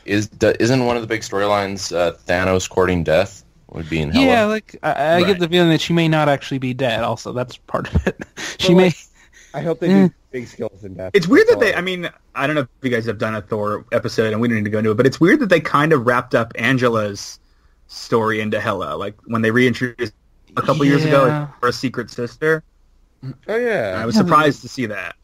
Isn't one of the big storylines Thanos courting death? Would be in Hela. Yeah, like I get the feeling that she may not actually be dead. Also, that's part of it. She may. I hope they do big skills in death. It's weird that they. I mean, I don't know if you guys have done a Thor episode, and we don't need to go into it, but it's weird that they kind of wrapped up Angela's story into Hela, like when they reintroduced a couple years ago for a secret sister. Oh yeah, I was surprised to see that.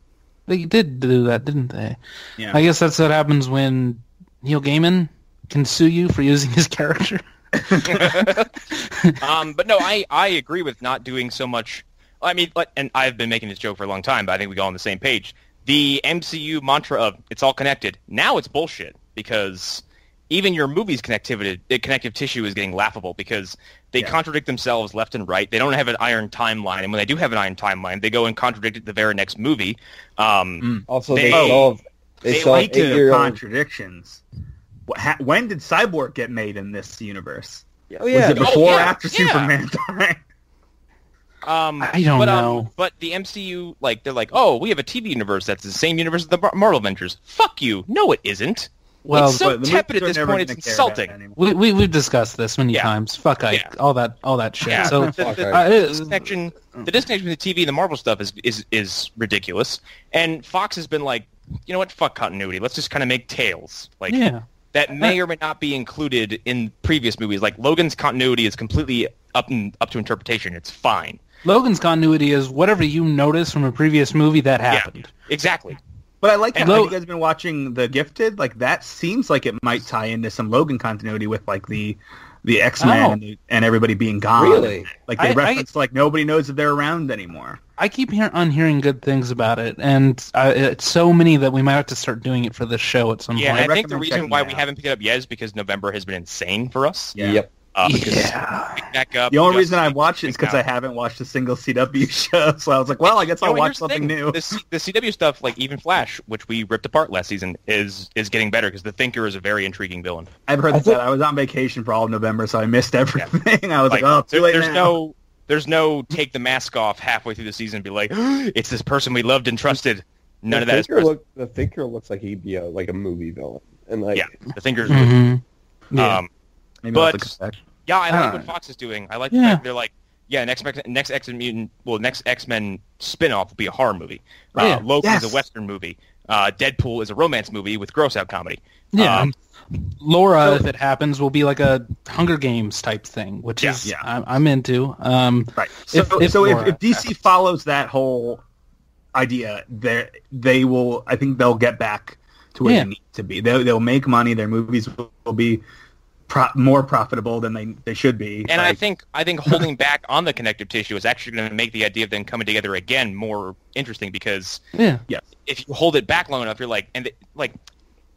They did do that, didn't they? Yeah. I guess that's what happens when Neil Gaiman can sue you for using his character. But no, I agree with not doing so much. I mean, and I've been making this joke for a long time, but I think we got on the same page. The MCU mantra of it's all connected, now it's bullshit, because even your movie's connective tissue is getting laughable because they contradict themselves left and right. They don't have an iron timeline, and when they do have an iron timeline, they go and contradict it the very next movie. Also, they like contradictions. When did Cyborg get made in this universe? Oh yeah, was it before or after Superman died? I don't know. But the MCU, like, they're like, oh, we have a TV universe that's the same universe as the Marvel Avengers. Fuck you. No, it isn't. Well, it's so tepid at this point, it's insulting. We've discussed this many times. Fuck Ike, all that shit. Yeah. So the disconnection between the TV and the Marvel stuff is ridiculous. And Fox has been like, you know what? Fuck continuity. Let's just kind of make tales. Like, that may or may not be included in previous movies. Like Logan's continuity is completely up to interpretation. It's fine. Logan's continuity is whatever you notice from a previous movie that happened. Yeah, exactly. But I like how you guys been watching The Gifted. Like that seems like it might tie into some Logan continuity with like the X-Men and everybody being gone. Really? Like they reference like nobody knows if they're around anymore. I keep hearing good things about it, and it's so many that we might have to start doing it for this show at some point. Yeah, I think the reason why we haven't picked it up yet is because November has been insane for us. Yeah. Yep. Back up, the only reason I watched it is because I haven't watched a single CW show, so I was like, well, I guess I'll watch something new. The CW stuff, like even Flash, which we ripped apart last season, is getting better because the Thinker is a very intriguing villain. I've heard that. I was on vacation for all of November, so I missed everything. Yeah. I was like, oh, too late now. There's no take the mask off halfway through the season and be like, it's this person we loved and trusted. None of that is present. The Thinker looks like he'd be like a movie villain. And like, the Thinker's maybe but yeah, I like what Fox is doing. I like the fact they're like, next X-Men spin-off will be a horror movie. Logan is a Western movie. Deadpool is a romance movie with gross-out comedy. Yeah. Laura, if it happens, will be like a Hunger Games type thing, which is I'm into. Right. So if DC follows that whole idea, they will. I think they'll get back to where they need to be. They'll make money. Their movies will be more profitable than they should be. And I think holding back on the connective tissue is actually going to make the idea of them coming together again more interesting because if you hold it back long enough, you're like,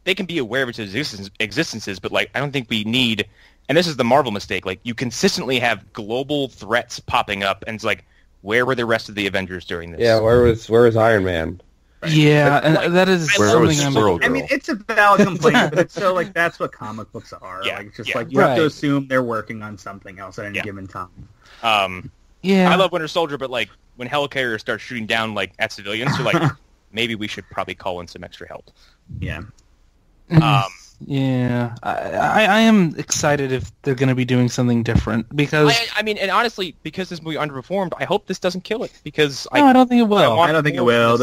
they can be aware of its existences, but like I don't think we need. And this is the Marvel mistake. Like you consistently have global threats popping up, and it's like, where were the rest of the Avengers during this? Yeah, where was Iron Man? Right. Yeah, and that is something I mean, it's a valid complaint, but it's still like that's what comic books are. Like it's just like you have to assume they're working on something else at any given time. I love Winter Soldier, but like when helicarriers start shooting down like at civilians, you're like, maybe we should probably call in some extra help. Yeah. I am excited if they're going to be doing something different because I mean, and honestly, because this movie underperformed, I hope this doesn't kill it because I don't think it will. I don't think it will.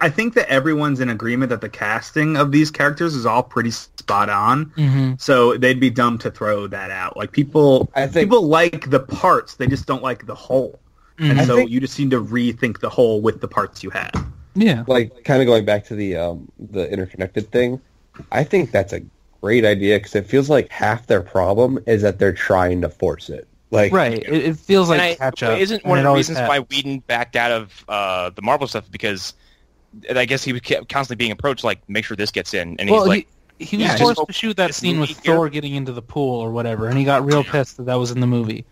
I think that everyone's in agreement that the casting of these characters is all pretty spot on. So they'd be dumb to throw that out. Like people like the parts, they just don't like the whole, and so you just need to rethink the whole with the parts you have. Yeah, like kind of going back to the interconnected thing. I think that's a great idea because it feels like half their problem is that they're trying to force it. Like, right, it feels like catch up. Isn't one of the reasons why Whedon backed out of the Marvel stuff because I guess he was constantly being approached like, make sure this gets in, and he's like, he was forced to shoot that scene with Thor getting into the pool or whatever, and he got real pissed that was in the movie.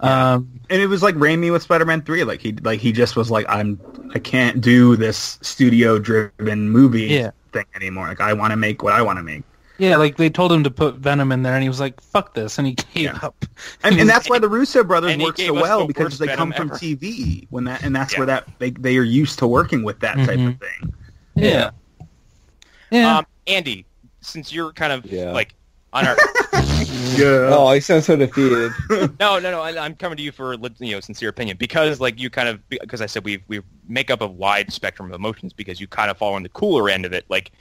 And it was like Raimi with Spider-Man 3. Like he just was like, I can't do this studio-driven movie thing anymore. Like I want to make what I want to make. Yeah, like they told him to put Venom in there, and he was like, "Fuck this," and he gave up. And that's why the Russo brothers work so well because they come from TV that's where they are used to working with that type of thing. Yeah. Andy, since you're kind of like on our. Oh, I sound so defeated. No. I'm coming to you for sincere opinion because like you kind of because I said we make up a wide spectrum of emotions because you kind of fall on the cooler end of it. Like,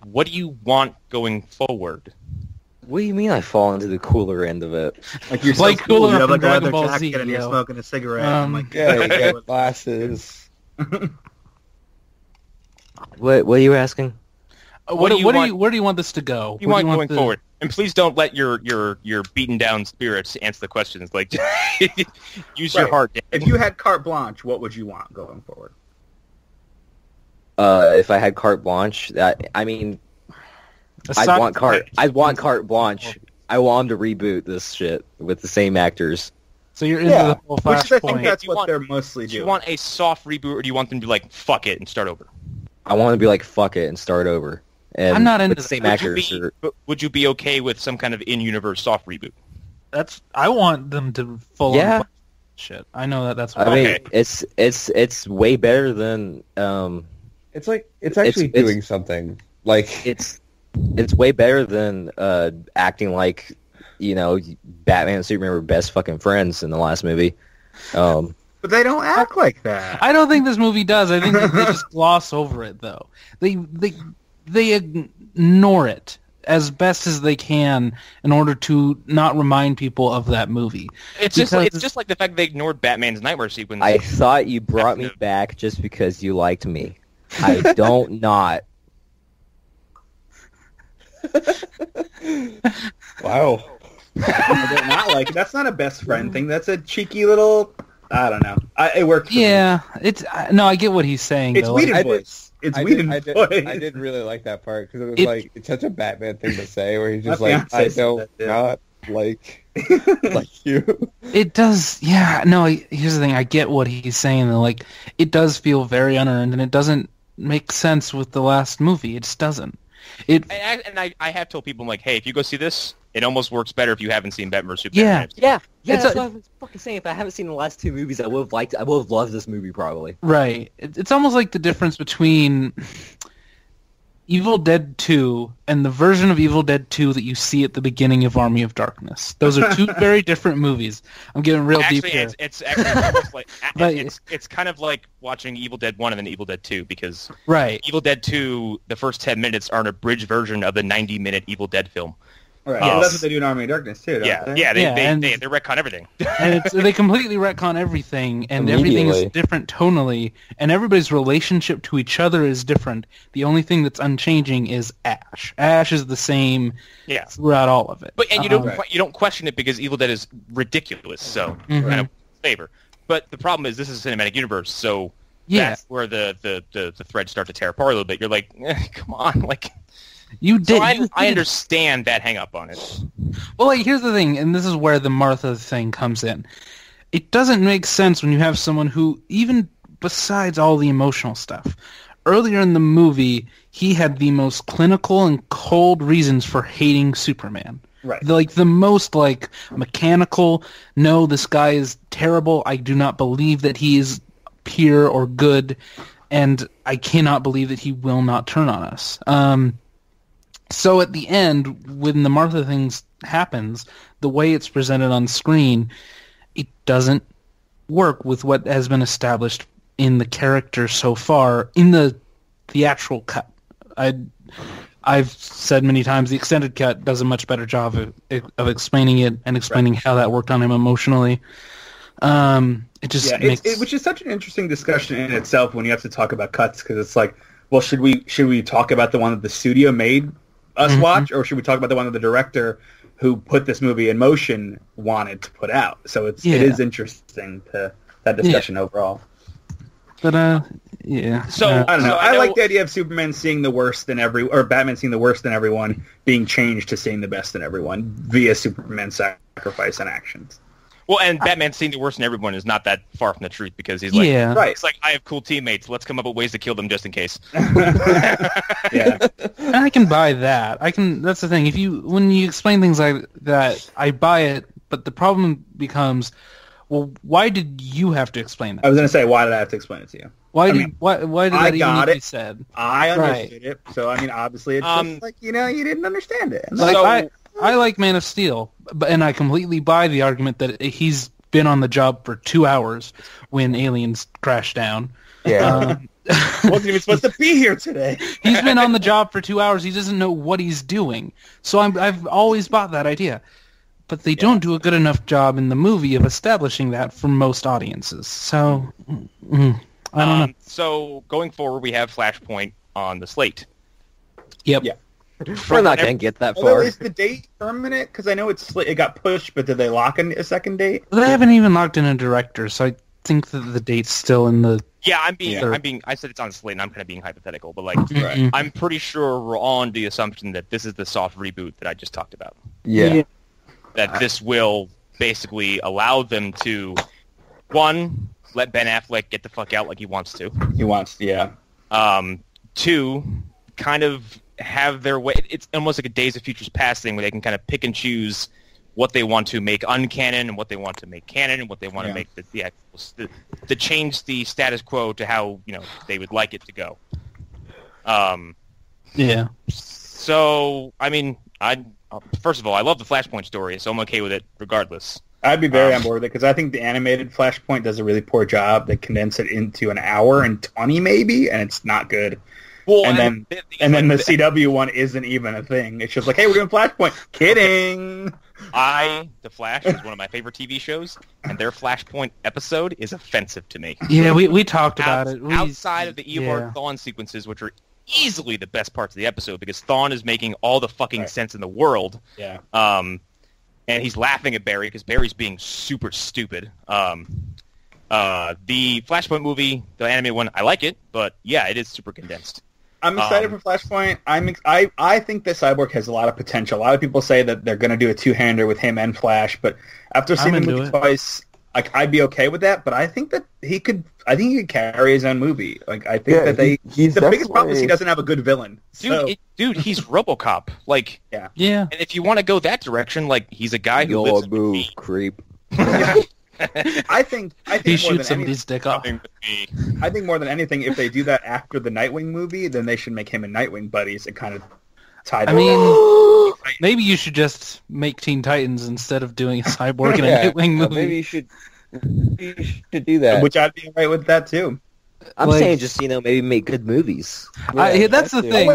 what do you want going forward? What do you mean I fall into the cooler end of it? Like you're like so cool, you have like a Dragon leather Ball jacket Z, and you're smoking a cigarette. I'm like, yeah, you got glasses. What are you asking? Where do you want this to go? You want going forward? And please don't let your beaten down spirits answer the questions. Like, use your heart. If you had carte blanche, what would you want going forward? If I had carte blanche, I'd want carte blanche. I want them to reboot this shit with the same actors. So you're into the whole Flashpoint. Which I think that's what they're mostly doing. Do you want a soft reboot, or do you want them to be like, fuck it, and start over? I want to be like, fuck it, and start over. And I'm not into the same actors. Would you be okay with some kind of in-universe soft reboot? I want them to full on shit. I know that's what it's way better than It's actually doing something. Like it's way better than acting like, Batman and Superman were best fucking friends in the last movie. But they don't act like that. I don't think this movie does. I think they just gloss over it, though. They ignore it as best as they can in order to not remind people of that movie. It's just like the fact they ignored Batman's nightmare sequence. I thought you brought me back just because you liked me. I don't not. Wow. I do not like it. That's not a best friend thing. That's a cheeky little. I don't know. It worked. Yeah, I get what he's saying. It's Whedon's voice. It's Whedon's voice. I didn't really like that part because it was it's such a Batman thing to say, where he's just like, I don't not like you. It does. Yeah. No. Here's the thing. I get what he's saying. Though. Like, it does feel very unearned, and it doesn't make sense with the last movie. It just doesn't. I have told people, I'm like, hey, if you go see this, it almost works better if you haven't seen Batman vs Superman. Yeah. That's what I was fucking saying. If I haven't seen the last two movies, I would have loved this movie probably. Right. It's almost like the difference between Evil Dead 2 and the version of Evil Dead 2 that you see at the beginning of Army of Darkness. Those are two very different movies. I'm getting real deep here. It's actually almost like it's kind of like watching Evil Dead 1 and then Evil Dead 2, because Evil Dead 2, the first 10 minutes are an abridged version of the 90-minute Evil Dead film. Right. Well, that's what they do in Army of Darkness too. They retcon everything. And they completely retcon everything, and everything is different tonally, and everybody's relationship to each other is different. The only thing that's unchanging is Ash. Ash is the same throughout all of it. But you don't question it because Evil Dead is ridiculous, so kind of favor. But the problem is this is a cinematic universe, so that's where the threads start to tear apart a little bit. You're like, come on, like. I understand that hang up on it. Well, here's the thing, and this is where the Martha thing comes in. It doesn't make sense when you have someone who, even besides all the emotional stuff, earlier in the movie, he had the most clinical and cold reasons for hating Superman. Right. The most, mechanical, no, this guy is terrible, I do not believe that he is pure or good, and I cannot believe that he will not turn on us. So at the end, when the Martha thing happens, the way it's presented on screen, it doesn't work with what has been established in the character so far in the theatrical cut. I've said many times the extended cut does a much better job of explaining it and explaining how that worked on him emotionally. It just which is such an interesting discussion in itself when you have to talk about cuts, because it's like, well, should we talk about the one that the studio made us watch, or should we talk about the one that the director who put this movie in motion wanted to put out? So it is interesting to that discussion overall. But So I don't know. I like the idea of Superman seeing the worst in or Batman seeing the worst in everyone being changed to seeing the best in everyone via Superman's sacrifice and actions. Well, and Batman seeing the worst in everyone is not that far from the truth, because he's like, it's like, I have cool teammates. Let's come up with ways to kill them just in case. And I can buy that. That's the thing. When you explain things like that, I buy it. But the problem becomes, well, why did you have to explain that? I was going to say, why did I have to explain it to you? Why did that even need to be said? I understood it. So obviously, it's just like you didn't understand it. I like Man of Steel, and I completely buy the argument that he's been on the job for 2 hours when aliens crash down. Yeah. Wasn't even supposed to be here today. He's been on the job for 2 hours. He doesn't know what he's doing. So I've always bought that idea. But they don't do a good enough job in the movie of establishing that for most audiences. So, I don't know. So going forward, we have Flashpoint. on the slate. Yep. Yeah. We're not going to get that Although, far. is the date permanent? Because I know it got pushed, but did they lock in a second date? They haven't even locked in a director, so I think that the date's still in the... Yeah, I said it's on the slate, and I'm kind of being hypothetical, but like, Mm-mm. I'm pretty sure we're on the assumption that this is the soft reboot that I just talked about. Yeah. That this will basically allow them to, one, let Ben Affleck get the fuck out like he wants to. He wants, yeah. Two, kind of have their way. It's almost like a Days of Futures Past thing where they can kind of pick and choose what they want to make uncanon and what they want to make canon and what they want to make to change the status quo to how they would like it to go. Yeah. So I mean, first of all, I love the Flashpoint story, so I'm okay with it regardless. I'd be very on board with it because I think the animated Flashpoint does a really poor job. They condense it into an hour and 20 maybe, and it's not good. Well, and then the CW one isn't even a thing. It's just like, hey, we're doing Flashpoint. Kidding. The Flash is one of my favorite TV shows, and their Flashpoint episode is offensive to me. Yeah, we talked about it. Outside of the Eobard Thawne sequences, which are easily the best parts of the episode, because Thawne is making all the fucking sense in the world. Yeah. And he's laughing at Barry because Barry's being super stupid. The Flashpoint movie, the animated one, I like it, but yeah, it is super condensed. I'm excited for Flashpoint. I think that Cyborg has a lot of potential. A lot of people say that they're going to do a two-hander with him and Flash, but after seeing the movie twice, I'd be okay with that. But I think that he could carry his own movie. Like I think that the biggest problem is he doesn't have a good villain. Dude, he's RoboCop. Like, yeah. And if you want to go that direction, like he's a guy who lives Your move, creep. I think he shoots somebody's dick off. I think more than anything, if they do that after the Nightwing movie, then they should make him and Nightwing buddies and kind of tie them. I mean, maybe you should just make Teen Titans instead of doing a Cyborg and a Nightwing movie. Maybe you should do that. Which I'd be alright with that too. I'm saying just maybe make good movies. That's the thing.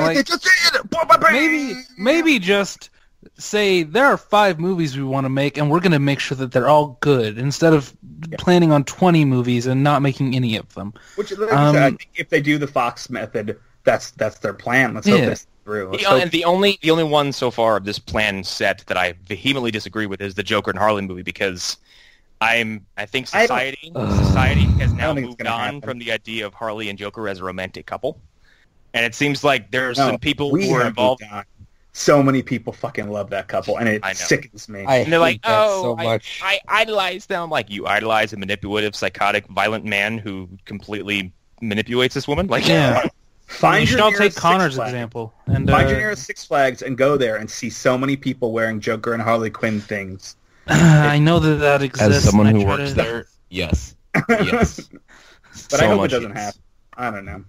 Maybe just say there are 5 movies we want to make, and we're going to make sure that they're all good, instead of planning on 20 movies and not making any of them. Which, like I said, I think if they do the Fox method, that's their plan. Let's hope this through. And the only one so far of this plan set that I vehemently disagree with is the Joker and Harley movie, because I think society has now moved on from the idea of Harley and Joker as a romantic couple, and it seems like there's some people who are involved. So many people fucking love that couple, and it sickens me. And they're like, so much. I idolize them. I'm like, you idolize a manipulative, psychotic, violent man who completely manipulates this woman? Like, you should all take Connor's example. And find your nearest Six Flags and go there and see so many people wearing Joker and Harley Quinn things. I know that exists. As someone who works there, yes. Yes. But I hope it doesn't happen. I don't know.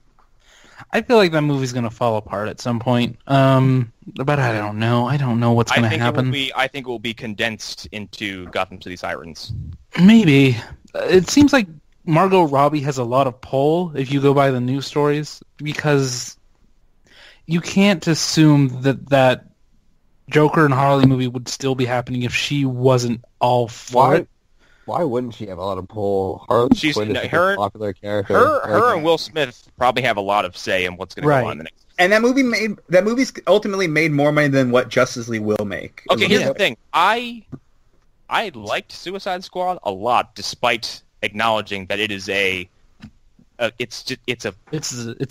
I feel like that movie's going to fall apart at some point. But I don't know. I don't know what's going to happen. I think it will be condensed into Gotham City Sirens. Maybe. It seems like Margot Robbie has a lot of pull if you go by the news stories, because you can't assume that Joker and Harley movie would still be happening if she wasn't all for it. Why wouldn't she have a lot of pull? Harley Quinn is a popular character. Her and Will Smith probably have a lot of say in what's going to go on in the next. And that movie's ultimately made more money than what Justice League will make. Okay, here's the thing. I liked Suicide Squad a lot, despite acknowledging that it is it's a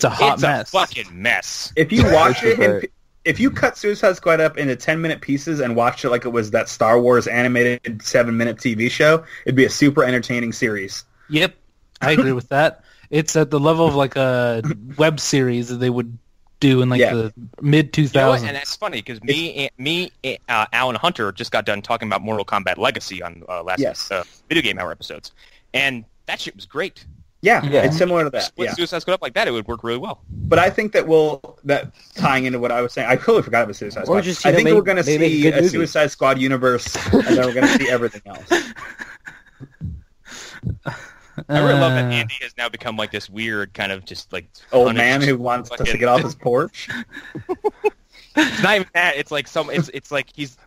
hot mess. It's a fucking mess. If you watch it, if you cut Suicide Squad up into 10-minute pieces and watched it like it was that Star Wars animated 7-minute TV show, it'd be a super entertaining series. Yep, I agree with that. It's at the level of like a web series that they would do in the mid-2000s. And that's funny because Allan Hunter just got done talking about Mortal Kombat Legacy on last week's Video Game Hour episodes, and that shit was great. Yeah, it's similar to that. Split Suicide Squad up like that, it would work really well. But I think that tying into what I was saying, I totally forgot about Suicide Squad. I think we're going to see a Suicide Squad universe, and then we're going to see everything else. I really love that Andy has now become like this weird kind of just like old man who wants to get off his porch. It's not even that. It's like It's like he's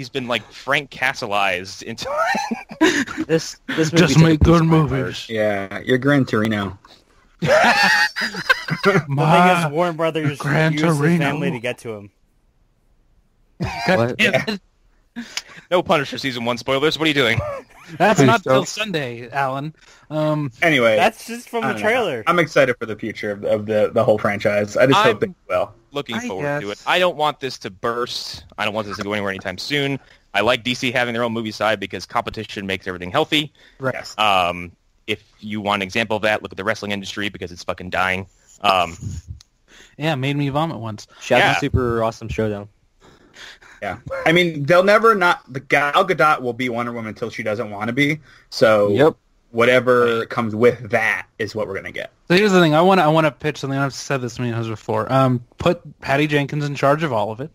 been like Frank Castleized into this just make good movies. Yeah, you're Gran Torino. The thing is, Warner Brothers Gran used his Torino. family to get to him. God damn it. No Punisher season 1 spoilers. What are you doing? That's Please not till don't. Sunday, Alan. Anyway, That's just from I the don't know. trailer. I'm excited for the future of the whole franchise. I just hope they do well. Looking I forward to guess. it. I don't want this to burst. I don't want this to go anywhere anytime soon. I like DC having their own movie side because competition makes everything healthy. Right. Yes. If you want an example of that, look at the wrestling industry because it's fucking dying. Yeah, made me vomit once. Shout Yeah. out to Super Awesome Showdown. Yeah. I mean, they'll never not... The Gal Gadot will be Wonder Woman until she doesn't want to be. So Yep. whatever comes with that is what we're going to get. So here's the thing. I want to pitch something. I've said this many times before. Put Patty Jenkins in charge of all of it.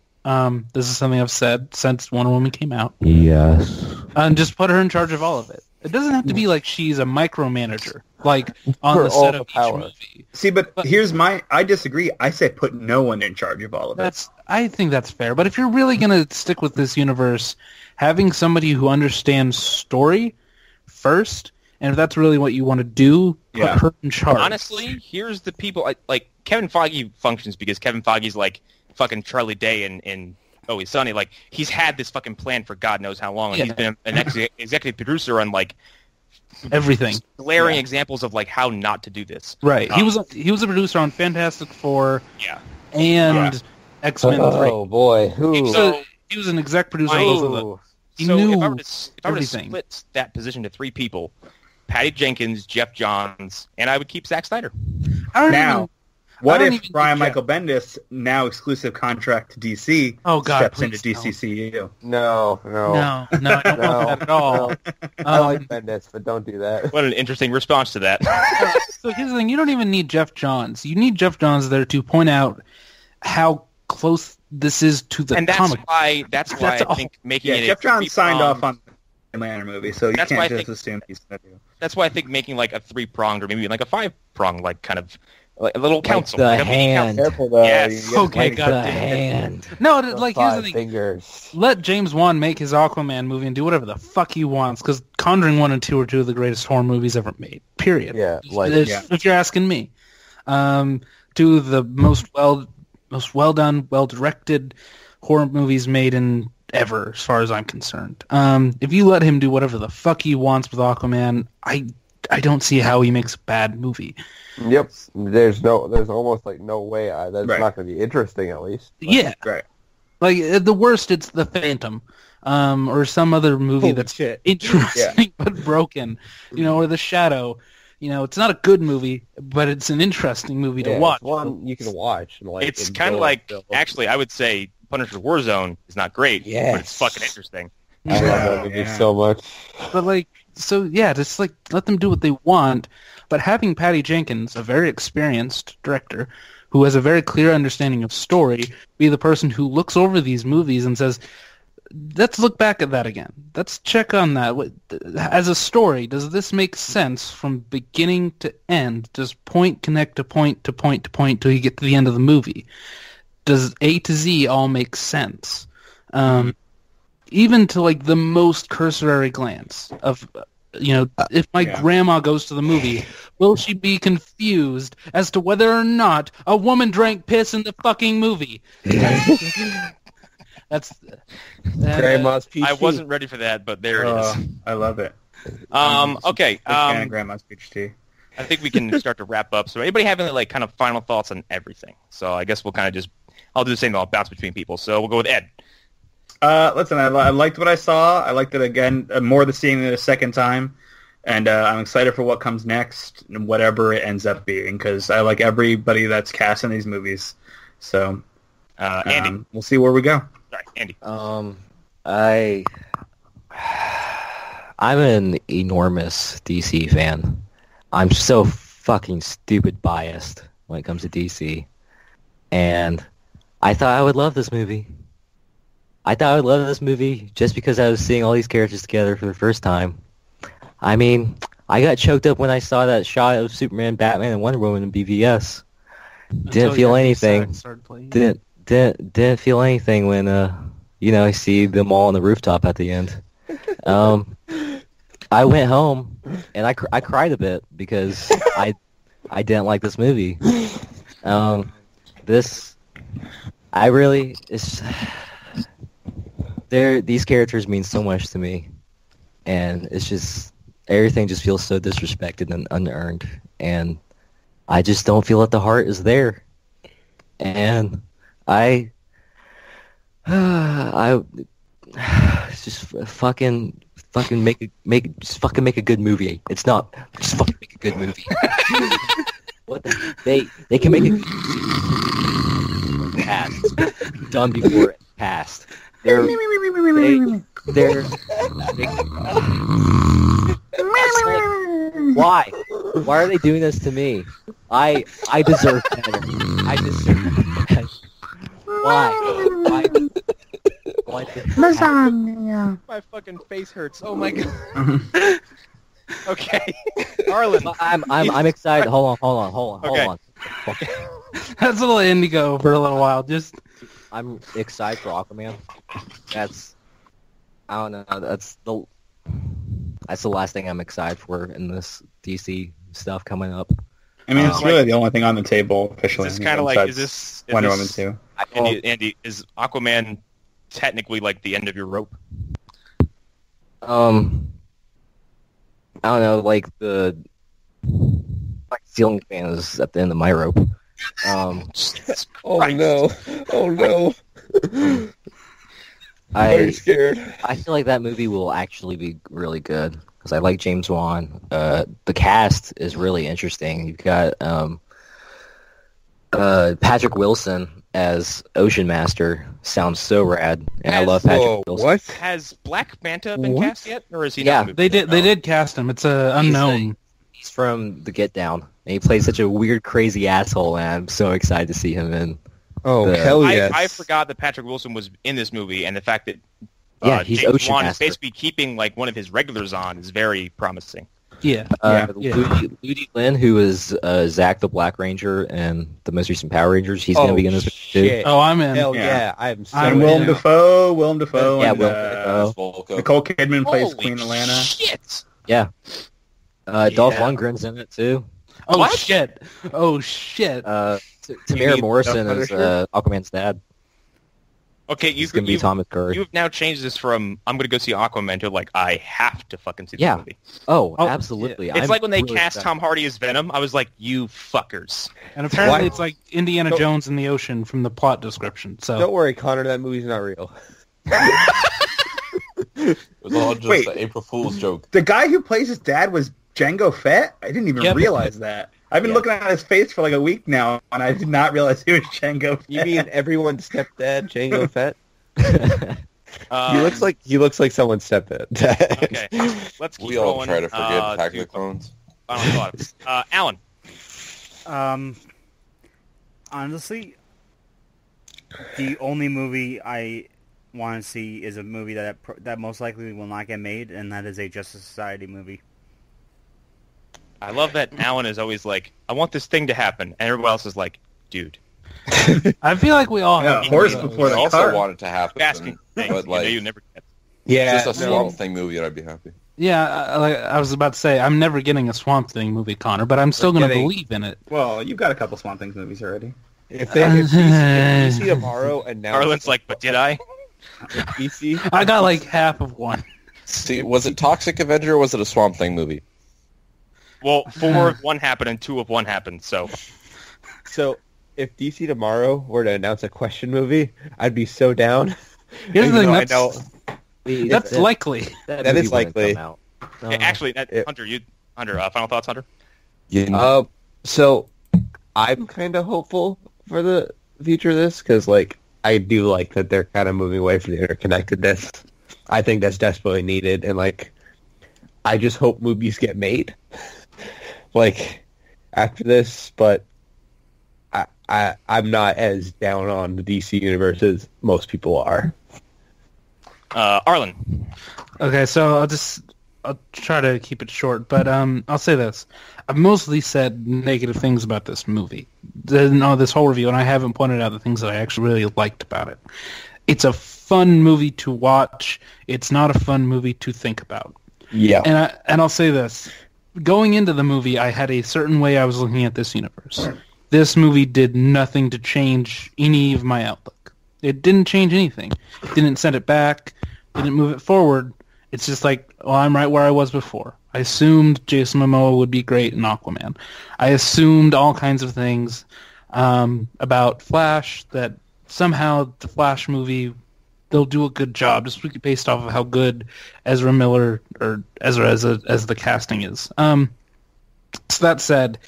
This is something I've said since Wonder Woman came out. Yes. And just put her in charge of all of it. It doesn't have to be like she's a micromanager, like on For the all set the of each power. movie. See, but here's my... I disagree. I say put no one in charge of all of it. I think that's fair. But if you're really going to stick with this universe, having somebody who understands story first, and if that's really what you want to do, put Yeah. her in charge. Honestly, here's the people. Like Kevin Feige functions because Kevin Feige's like fucking Charlie Day in Always Sunny. Like he's had this fucking plan for God knows how long, and Yeah. he's been an executive producer on like Everything. glaring examples of like how not to do this. Right. He was a producer on Fantastic Four Yeah. and X-Men 3. Oh boy. So- He was an exec producer on I- both of them. He so knew if I were to everything. split that position to 3 people, Patty Jenkins, Jeff Johns, and I would keep Zack Snyder. I don't Now, even- what I don't if even Brian think Michael Bendis, now exclusive contract to DC, Oh, God, steps please into DCCU? No. No, I don't want that at all. I like Bendis, but don't do that. What an interesting response to that. So here's the thing: you don't even need Jeff Johns. You need Jeff Johns there to point out how close this is to the And that's comic. why That's I all. think making Yeah, it Jeff Johns signed three-pronged- off on the Lantern movie, so you That's why I can't just think- assume he's going to do. That's why I think making like a 3-pronged or maybe like a 5-pronged like kind of like a little council. the like a mini hand. council. Careful though. Yes. You get Okay, Like God the damn it. hand. No, those like here's the 5 thing: fingers. let James Wan make his Aquaman movie and do whatever the fuck he wants. Because Conjuring 1 and 2 are 2 of the greatest horror movies ever made. Period. Yeah, like If you're asking me, 2 of the most well done, well directed horror movies made in ever, as far as I'm concerned. If you let him do whatever the fuck he wants with Aquaman, I don't see how he makes a bad movie. Yep. There's almost like no way that's Right. not going to be interesting at least. Yeah, Right. like at the worst, it's The Phantom, or some other movie Holy that's shit. interesting but broken, or The Shadow. It's not a good movie, but it's an interesting movie to Yeah, watch. it's one you can watch. And, like, It's kind of enjoy like still. actually I would say Punisher Warzone is not great, but it's Yes. fucking interesting. I love that movie Yeah. so much. But just let them do what they want. But having Patty Jenkins, a very experienced director, who has a very clear understanding of story, be the person who looks over these movies and says, let's look back at that again. Let's check on that. As a story, does this make sense from beginning to end? Does point connect to point to point to point till you get to the end of the movie? Does A to Z all make sense? Even to like the most cursory glance of, if my Yeah. grandma goes to the movie, will she be confused as to whether or not a woman drank piss in the fucking movie? That's Grandma's PC. I wasn't ready for that, but there it is. I love it. Okay. Big fan of Grandma's Peach Tea. I think we can start to wrap up. So anybody have any like kind of final thoughts on everything? So I guess we'll kind of I'll do the same thing. I'll bounce between people. So we'll go with Ed. Listen, I liked what I saw. I liked it again, more than seeing it a second time. And I'm excited for what comes next, and whatever it ends up being, because I like everybody that's cast in these movies. So Andy. we'll see where we go. Sorry, Andy. I'm an enormous DC fan. I'm so fucking stupid biased when it comes to DC. And I thought I would love this movie. I thought I would love this movie just because I was seeing all these characters together for the first time. I mean, I got choked up when I saw that shot of Superman, Batman, and Wonder Woman in BVS. Didn't feel anything. Didn't feel anything when I see them all on the rooftop at the end. I went home and I cried a bit because I didn't like this movie. These characters mean so much to me, and it's just everything just feels so disrespected and unearned, and I just don't feel that the heart is there, and I just fucking make a good movie. It's not just fucking make a good movie. What they can make a good movie. Past done before it passed. Why are they doing this to me? I deserve better. I deserve better. Why? My fucking face hurts. Oh my god. Okay, Arlen. I'm excited. Hold on. That's a little indigo for a little while. I'm excited for Aquaman. I don't know. That's the last thing I'm excited for in this DC stuff coming up. I mean, it's really the only thing on the table officially. It's kind of like, Wonder Woman 2? Andy, is Aquaman technically like the end of your rope? I don't know, like the ceiling fan is at the end of my rope. Oh no! I'm very scared. I feel like that movie will actually be really good because I like James Wan. The cast is really interesting. You've got Patrick Wilson as Ocean Master. Sounds so rad, and I love Patrick Wilson. What? Has Black Manta been cast yet, or is he? Yeah, they did cast him. It's unknown. He's from The Get Down, and he plays such a weird, crazy asshole, and I'm so excited to see him in. Oh, hell yes. I forgot that Patrick Wilson was in this movie, and the fact that he's James Ocean Wan is Master. basically keeping like one of his regulars on is very promising. Yeah. Ludi Lin, who is Zach the Black Ranger and the most recent Power Rangers, he's going to be in this movie too. Oh, I'm in. Hell yeah. I'm Willem Dafoe. Willem Dafoe. Yeah, and, Willem Dafoe. Nicole Kidman plays Holy Queen Atlanta. Shit! Yeah. Dolph Lundgren's in it too. Oh, What? shit. Tamara Morrison is Aquaman's dad. Okay, He's going to be Thomas Curry. You've now changed this from I'm going to go see Aquaman to like I have to fucking see the movie. Oh, absolutely. It's like when they cast Tom Hardy as Venom. I was like, you fuckers. And apparently it's like Indiana Jones in the ocean from the plot description. So Don't worry, Connor, that movie's not real. It was all just an April Fool's joke. The guy who plays his dad was Django Fett? I didn't even realize that. I've been looking at his face for like a week now, and I did not realize he was Django Fett. You mean everyone's stepdad, Django Fett? He looks like someone's stepdad. Okay, let's keep We all going. try to forget Attack of the Clones. Final thoughts. Allan. Honestly, the only movie I want to see is a movie that most likely will not get made, and that is a Justice Society movie. I love that Allan is always like, I want this thing to happen, and everyone else is like, dude. I feel like we all have horse before the also car. want it to happen, Asking things, but like you never get. Yeah, just a Swamp Thing movie, and I'd be happy. Yeah, I was about to say, I'm never getting a Swamp Thing movie, Connor, but I'm still going to believe in it. Well, you've got a couple Swamp Things movies already. If DC tomorrow announce Arlen's like, but did I? DC, I got like half of one. See, was it Toxic Avenger or was it a Swamp Thing movie? Well, 4 of one happened and 2 of one happened, so. So, if DC tomorrow were to announce a Question movie, I'd be so down. Here's the thing, That's likely. That is likely. Actually, Hunter, final thoughts, Hunter? So, I'm kind of hopeful for the future of this, because, like, I do like that they're kind of moving away from the interconnectedness. I think that's desperately needed, and, like, I just hope movies get made, like, after this, but I'm not as down on the DC universe as most people are. Arlen. Okay, so I'll try to keep it short, but I'll say this. I've mostly said negative things about this movie. This whole review, and I haven't pointed out the things that I actually really liked about it. It's a fun movie to watch. It's not a fun movie to think about. Yeah. And I'll say this. going into the movie, I had a certain way I was looking at this universe. This movie did nothing to change any of my outlook. It didn't change anything. Didn't send it back. Didn't move it forward. It's just like, well, I'm right where I was before. I assumed Jason Momoa would be great in Aquaman. I assumed all kinds of things about Flash, that somehow the Flash movie, they'll do a good job just based off of how good Ezra Miller or Ezra as the casting is. So that said,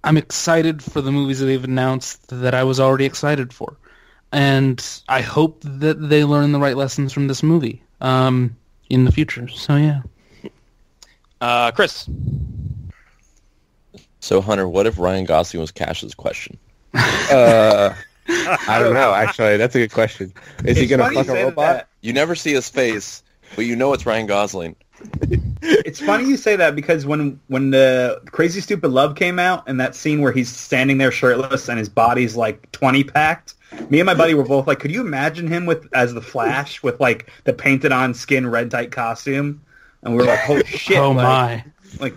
I'm excited for the movies that they've announced that I was already excited for. And I hope that they learn the right lessons from this movie in the future. So, yeah. Chris. So, Hunter, what if Ryan Gosling was Cash's question? I don't know, actually. That's a good question. Is he going to fuck a robot? You never see his face, but you know it's Ryan Gosling. It's funny you say that because when the Crazy Stupid Love came out and that scene where he's standing there shirtless and his body's like 20 packed, me and my buddy were both like, could you imagine him as the Flash with like the painted on skin red tight costume? And we were like, holy shit. Oh like, my.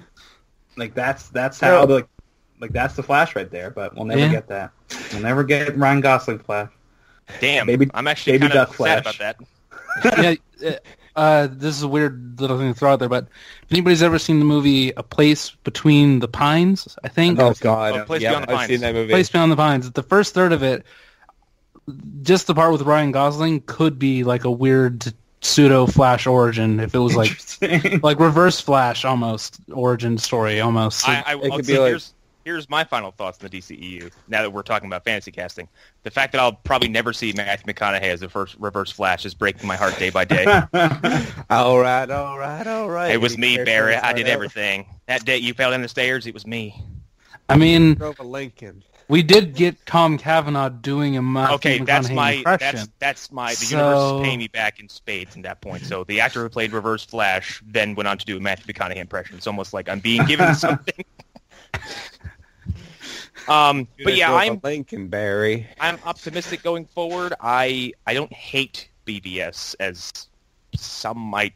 Like that's how like that's the Flash right there, but we'll never get that. We'll never get Ryan Gosling Flash. Damn, baby, I'm actually kind of sad about that. This is a weird little thing to throw out there, but if anybody's ever seen the movie A Place Between the Pines, I think. Oh, God. A Place Beyond the Pines. I've seen that movie. Place Beyond the Pines. The first third of it, just the part with Ryan Gosling, could be like a weird pseudo-Flash origin if it was like reverse Flash almost, origin story almost. Here's my final thoughts on the DCEU, now that we're talking about fantasy casting. The fact that I'll probably never see Matthew McConaughey as the first reverse Flash is breaking my heart day by day. All right. It was me, Barry. I did everything. That day you fell down the stairs, it was me. I mean, drove a Lincoln. We did get Tom Cavanaugh doing a Matthew McConaughey impression. The universe is paying me back in spades at that point. So the actor who played Reverse Flash then went on to do a Matthew McConaughey impression. It's almost like I'm being given something. But yeah, I'm optimistic going forward. I don't hate BVS as some might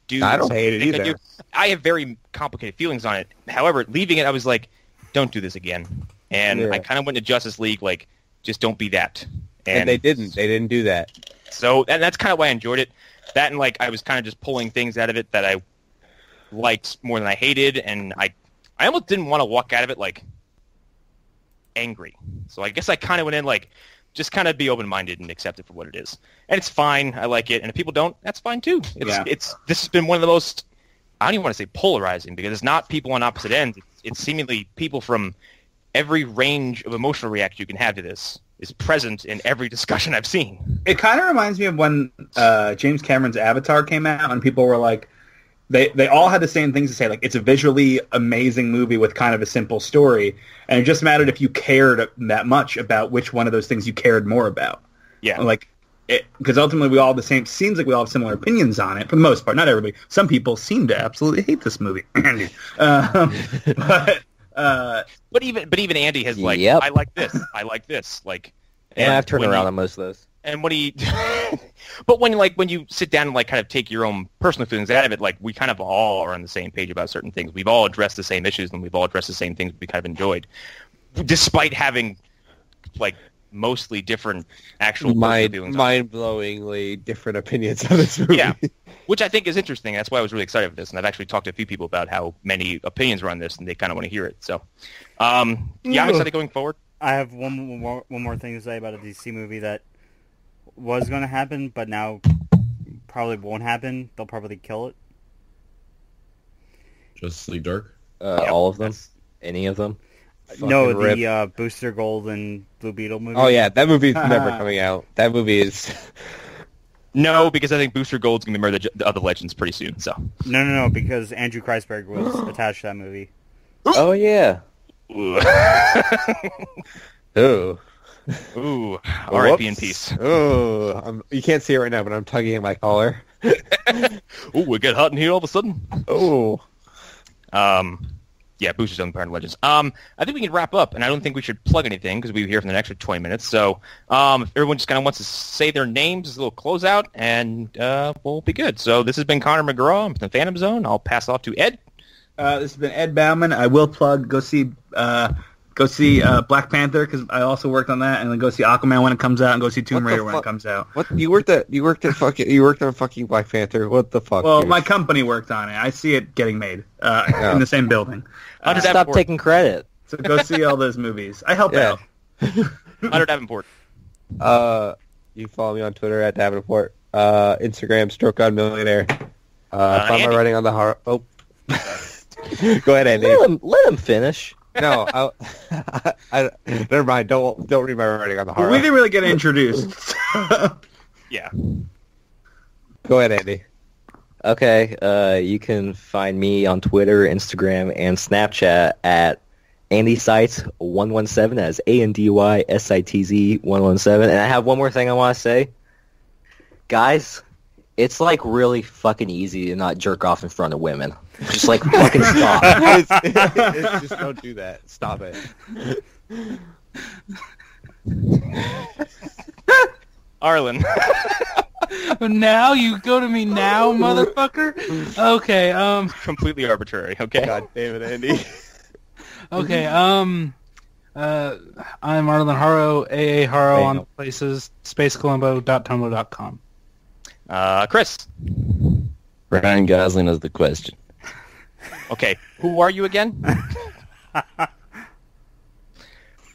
do. I don't hate it either. I have very complicated feelings on it. However, leaving it, I was like, don't do this again. And I kind of went to Justice League like, just don't be that. And they didn't. They didn't do that. So, and that's kind of why I enjoyed it. That and like I was kind of just pulling things out of it that I liked more than I hated, and I almost didn't want to walk out of it like angry. So I guess I kind of went in like, just kind of be open-minded and accept it for what it is. And it's fine. I like it. And if people don't, that's fine too. This has been one of the most, I don't even want to say polarizing, because it's not people on opposite ends. It's seemingly people from every range of emotional reaction you can have to this is present in every discussion I've seen. It kind of reminds me of when James Cameron's Avatar came out and people were like, they all had the same things to say, like, it's a visually amazing movie with kind of a simple story, and it just mattered if you cared that much about which one of those things you cared more about. Yeah. Like, because ultimately we all have the same, seems like we all have similar opinions on it, for the most part. Not everybody. Some people seem to absolutely hate this movie. But even Andy has like, I like this. Like, and I've turned around on most of those. And but when you sit down and like kind of take your own personal feelings out of it, like we kind of all are on the same page about certain things. We've all addressed the same issues and we've all addressed the same things we kind of enjoyed, despite having like mostly different actual mind-blowingly different opinions on this movie. Yeah, which I think is interesting. That's why I was really excited for this, and I've actually talked to a few people about how many opinions were on this, and they kind of want to hear it. So, I'm excited going forward. I have one more thing to say about a DC movie that was going to happen, but now probably won't happen. They'll probably kill it. Justice League Dark? All of them? Any of them? No, the Booster Gold and Blue Beetle movie. Oh yeah, that movie's never coming out. That movie is... No, because I think Booster Gold's going to be murder the other Legends pretty soon. So No, because Andrew Kreisberg was attached to that movie. Oh yeah. Ooh. Ooh. R.I.P. in peace. Ooh. You can't see it right now, but I'm tugging at my collar. Ooh, it get hot in here all of a sudden. Ooh. Yeah, Booster's on Part of Legends. I think we can wrap up, and I don't think we should plug anything because we'll be here for the next 20 minutes. So if everyone just kind of wants to say their names as a little closeout, and we'll be good. So this has been Connor McGraw. I'm from the Phantom Zone. I'll pass off to Ed. This has been Ed Bauman. I will plug. Go see Black Panther because I also worked on that, and then go see Aquaman when it comes out, and go see Tomb Raider when it comes out. What you worked on fucking Black Panther? What the fuck? Well, dude? my company worked on it. I see it getting made in the same building. Stop taking credit. So go see all those movies. I help out. Hunter Davenport. You follow me on Twitter at Davenport. Instagram, Stroke God Millionaire. Find my writing on the heart. Oh, go ahead, Andy. Let him finish. No, I never mind. Don't read my writing on the heart. We didn't really get introduced. Yeah. Go ahead, Andy. Okay, you can find me on Twitter, Instagram, and Snapchat at AndySitz117 as ANDYSITZ117. And I have one more thing I want to say. Guys, it's like really fucking easy to not jerk off in front of women. Just like fucking stop. It's just don't do that. Stop it. Arlen. Now you go to me now, motherfucker. Okay. Completely arbitrary. Okay. God damn it, Andy. Okay. I'm Arlen Haro, AA Haro on places. SpaceColumbo.tumblr.com. Chris. Ryan Gosling is the question. Okay, who are you again?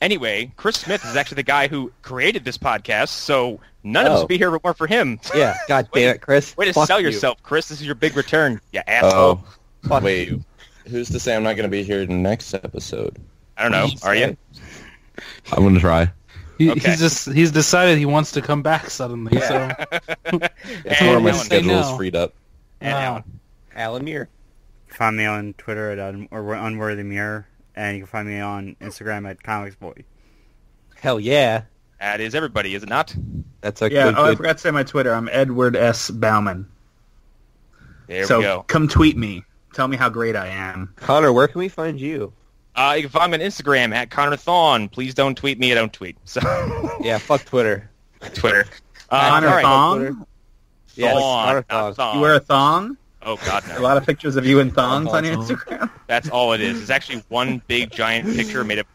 Anyway, Chris Smith is actually the guy who created this podcast, so none of us would be here if it weren't for him. Yeah, god damn it, Chris. Way to Fuck sell you. yourself, Chris. This is your big return, you asshole. Oh, wait. Who's to say I'm not going to be here in the next episode? I don't know. Are you? I'm going to try. Okay. He's decided he wants to come back suddenly, so... It's more my Alan. schedule is No. freed up. And Allan. Alan Muir. Find me on Twitter at UnworthyMirror, and you can find me on Instagram at ComicsBoy. Hell yeah. That is everybody, is it not? That's a Yeah, good, I forgot to say my Twitter. I'm Edward S. Bauman. There So we go. come tweet me. Tell me how great I am. Connor, where can we find you? You can find me on Instagram at Connor Thon. Please don't tweet me. I don't tweet. So Yeah, fuck Twitter. Twitter. Connor all right. Thong? Yeah, Thon, Connor not thong. You wear a thong? Oh, God, A no. lot of pictures of you in thongs on your Instagram? That's all it is. It's actually one big, giant picture made of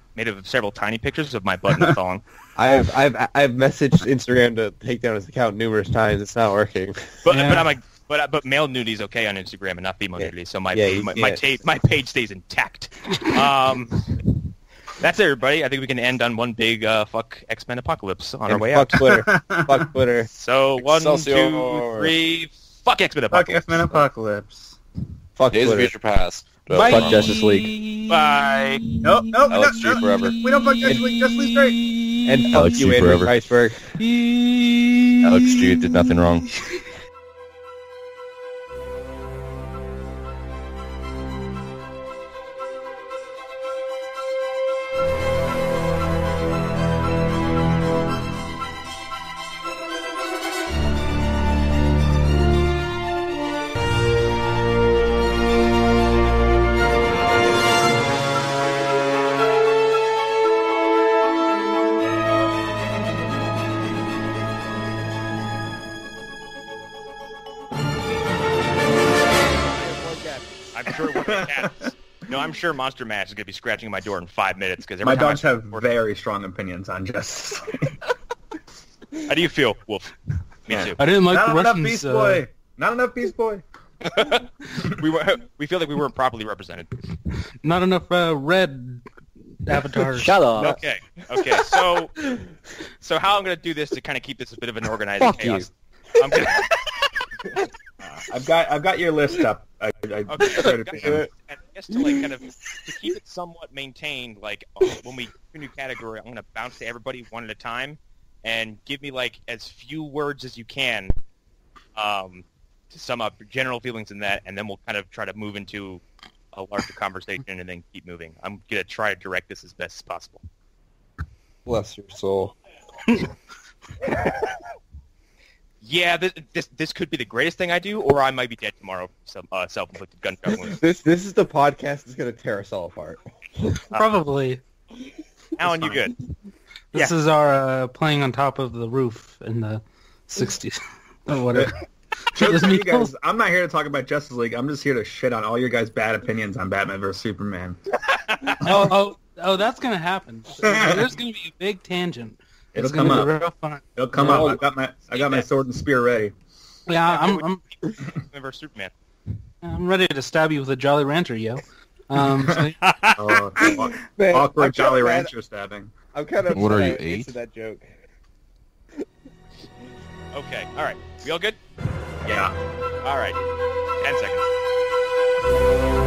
several tiny pictures of my butt in a thong. I've messaged Instagram to take down his account numerous times. It's not working. But Yeah. but I'm like, but male nudity is okay on Instagram and not female nudity, so my Yeah, page stays intact. That's it, everybody. I think we can end on one big fuck X-Men apocalypse on our way fuck out. Twitter. Fuck Twitter. So 1, Excelsior. 2, 3, fuck X-Men Fuck apocalypse. X-Men Apocalypse. Fuck Days of Twitter. Future Past. Bye. Fuck Justice League. Bye. No, Alex G forever. We don't fuck Justice League. Justice League's great. And fuck Alex you, G Andrew forever. Iceberg. Alex G did nothing wrong. I'm sure one of the cats. No, I'm sure Monster Mash is going to be scratching at my door in 5 minutes because My dogs have very strong opinions on Justice League. How do you feel, Wolf? Me too. I didn't like Not the enough Russians. Beast Boy. Not enough Beast Boy. We feel like we weren't properly represented. Not enough red avatars. Shut up. Okay. So how I'm going to do this to kind of keep this a bit of an organized Fuck chaos. I'm gonna. I've got your list up. I started Okay. to- And I guess to like kind of to keep it somewhat maintained, like when we do a new category, I'm gonna bounce to everybody one at a time, and give me like as few words as you can, to sum up general feelings in that, and then we'll kind of try to move into a larger conversation and then keep moving. I'm gonna try to direct this as best as possible. Bless your soul. Yeah, this could be the greatest thing I do, or I might be dead tomorrow. Some self-inflicted gunshot wound. This is the podcast that's going to tear us all apart. Probably. Alan, you good? This is our playing on top of the roof in the 60s. Or whatever. Jokes on you guys. I'm not here to talk about Justice League. I'm just here to shit on all your guys' bad opinions on Batman vs Superman. Oh, that's gonna happen. There's gonna be a big tangent. It'll It's gonna come be up. real fun. It'll come up. I got my sword and spear ready. Yeah, I'm Batman vs Superman. I'm ready to stab you with a Jolly Rancher, yo. So, Man, Awkward I'm Jolly kinda Rancher stabbing. I'm kind of What are you, upset I 8? answered that joke. Okay, alright. We all good? Yeah. Alright. 10 seconds.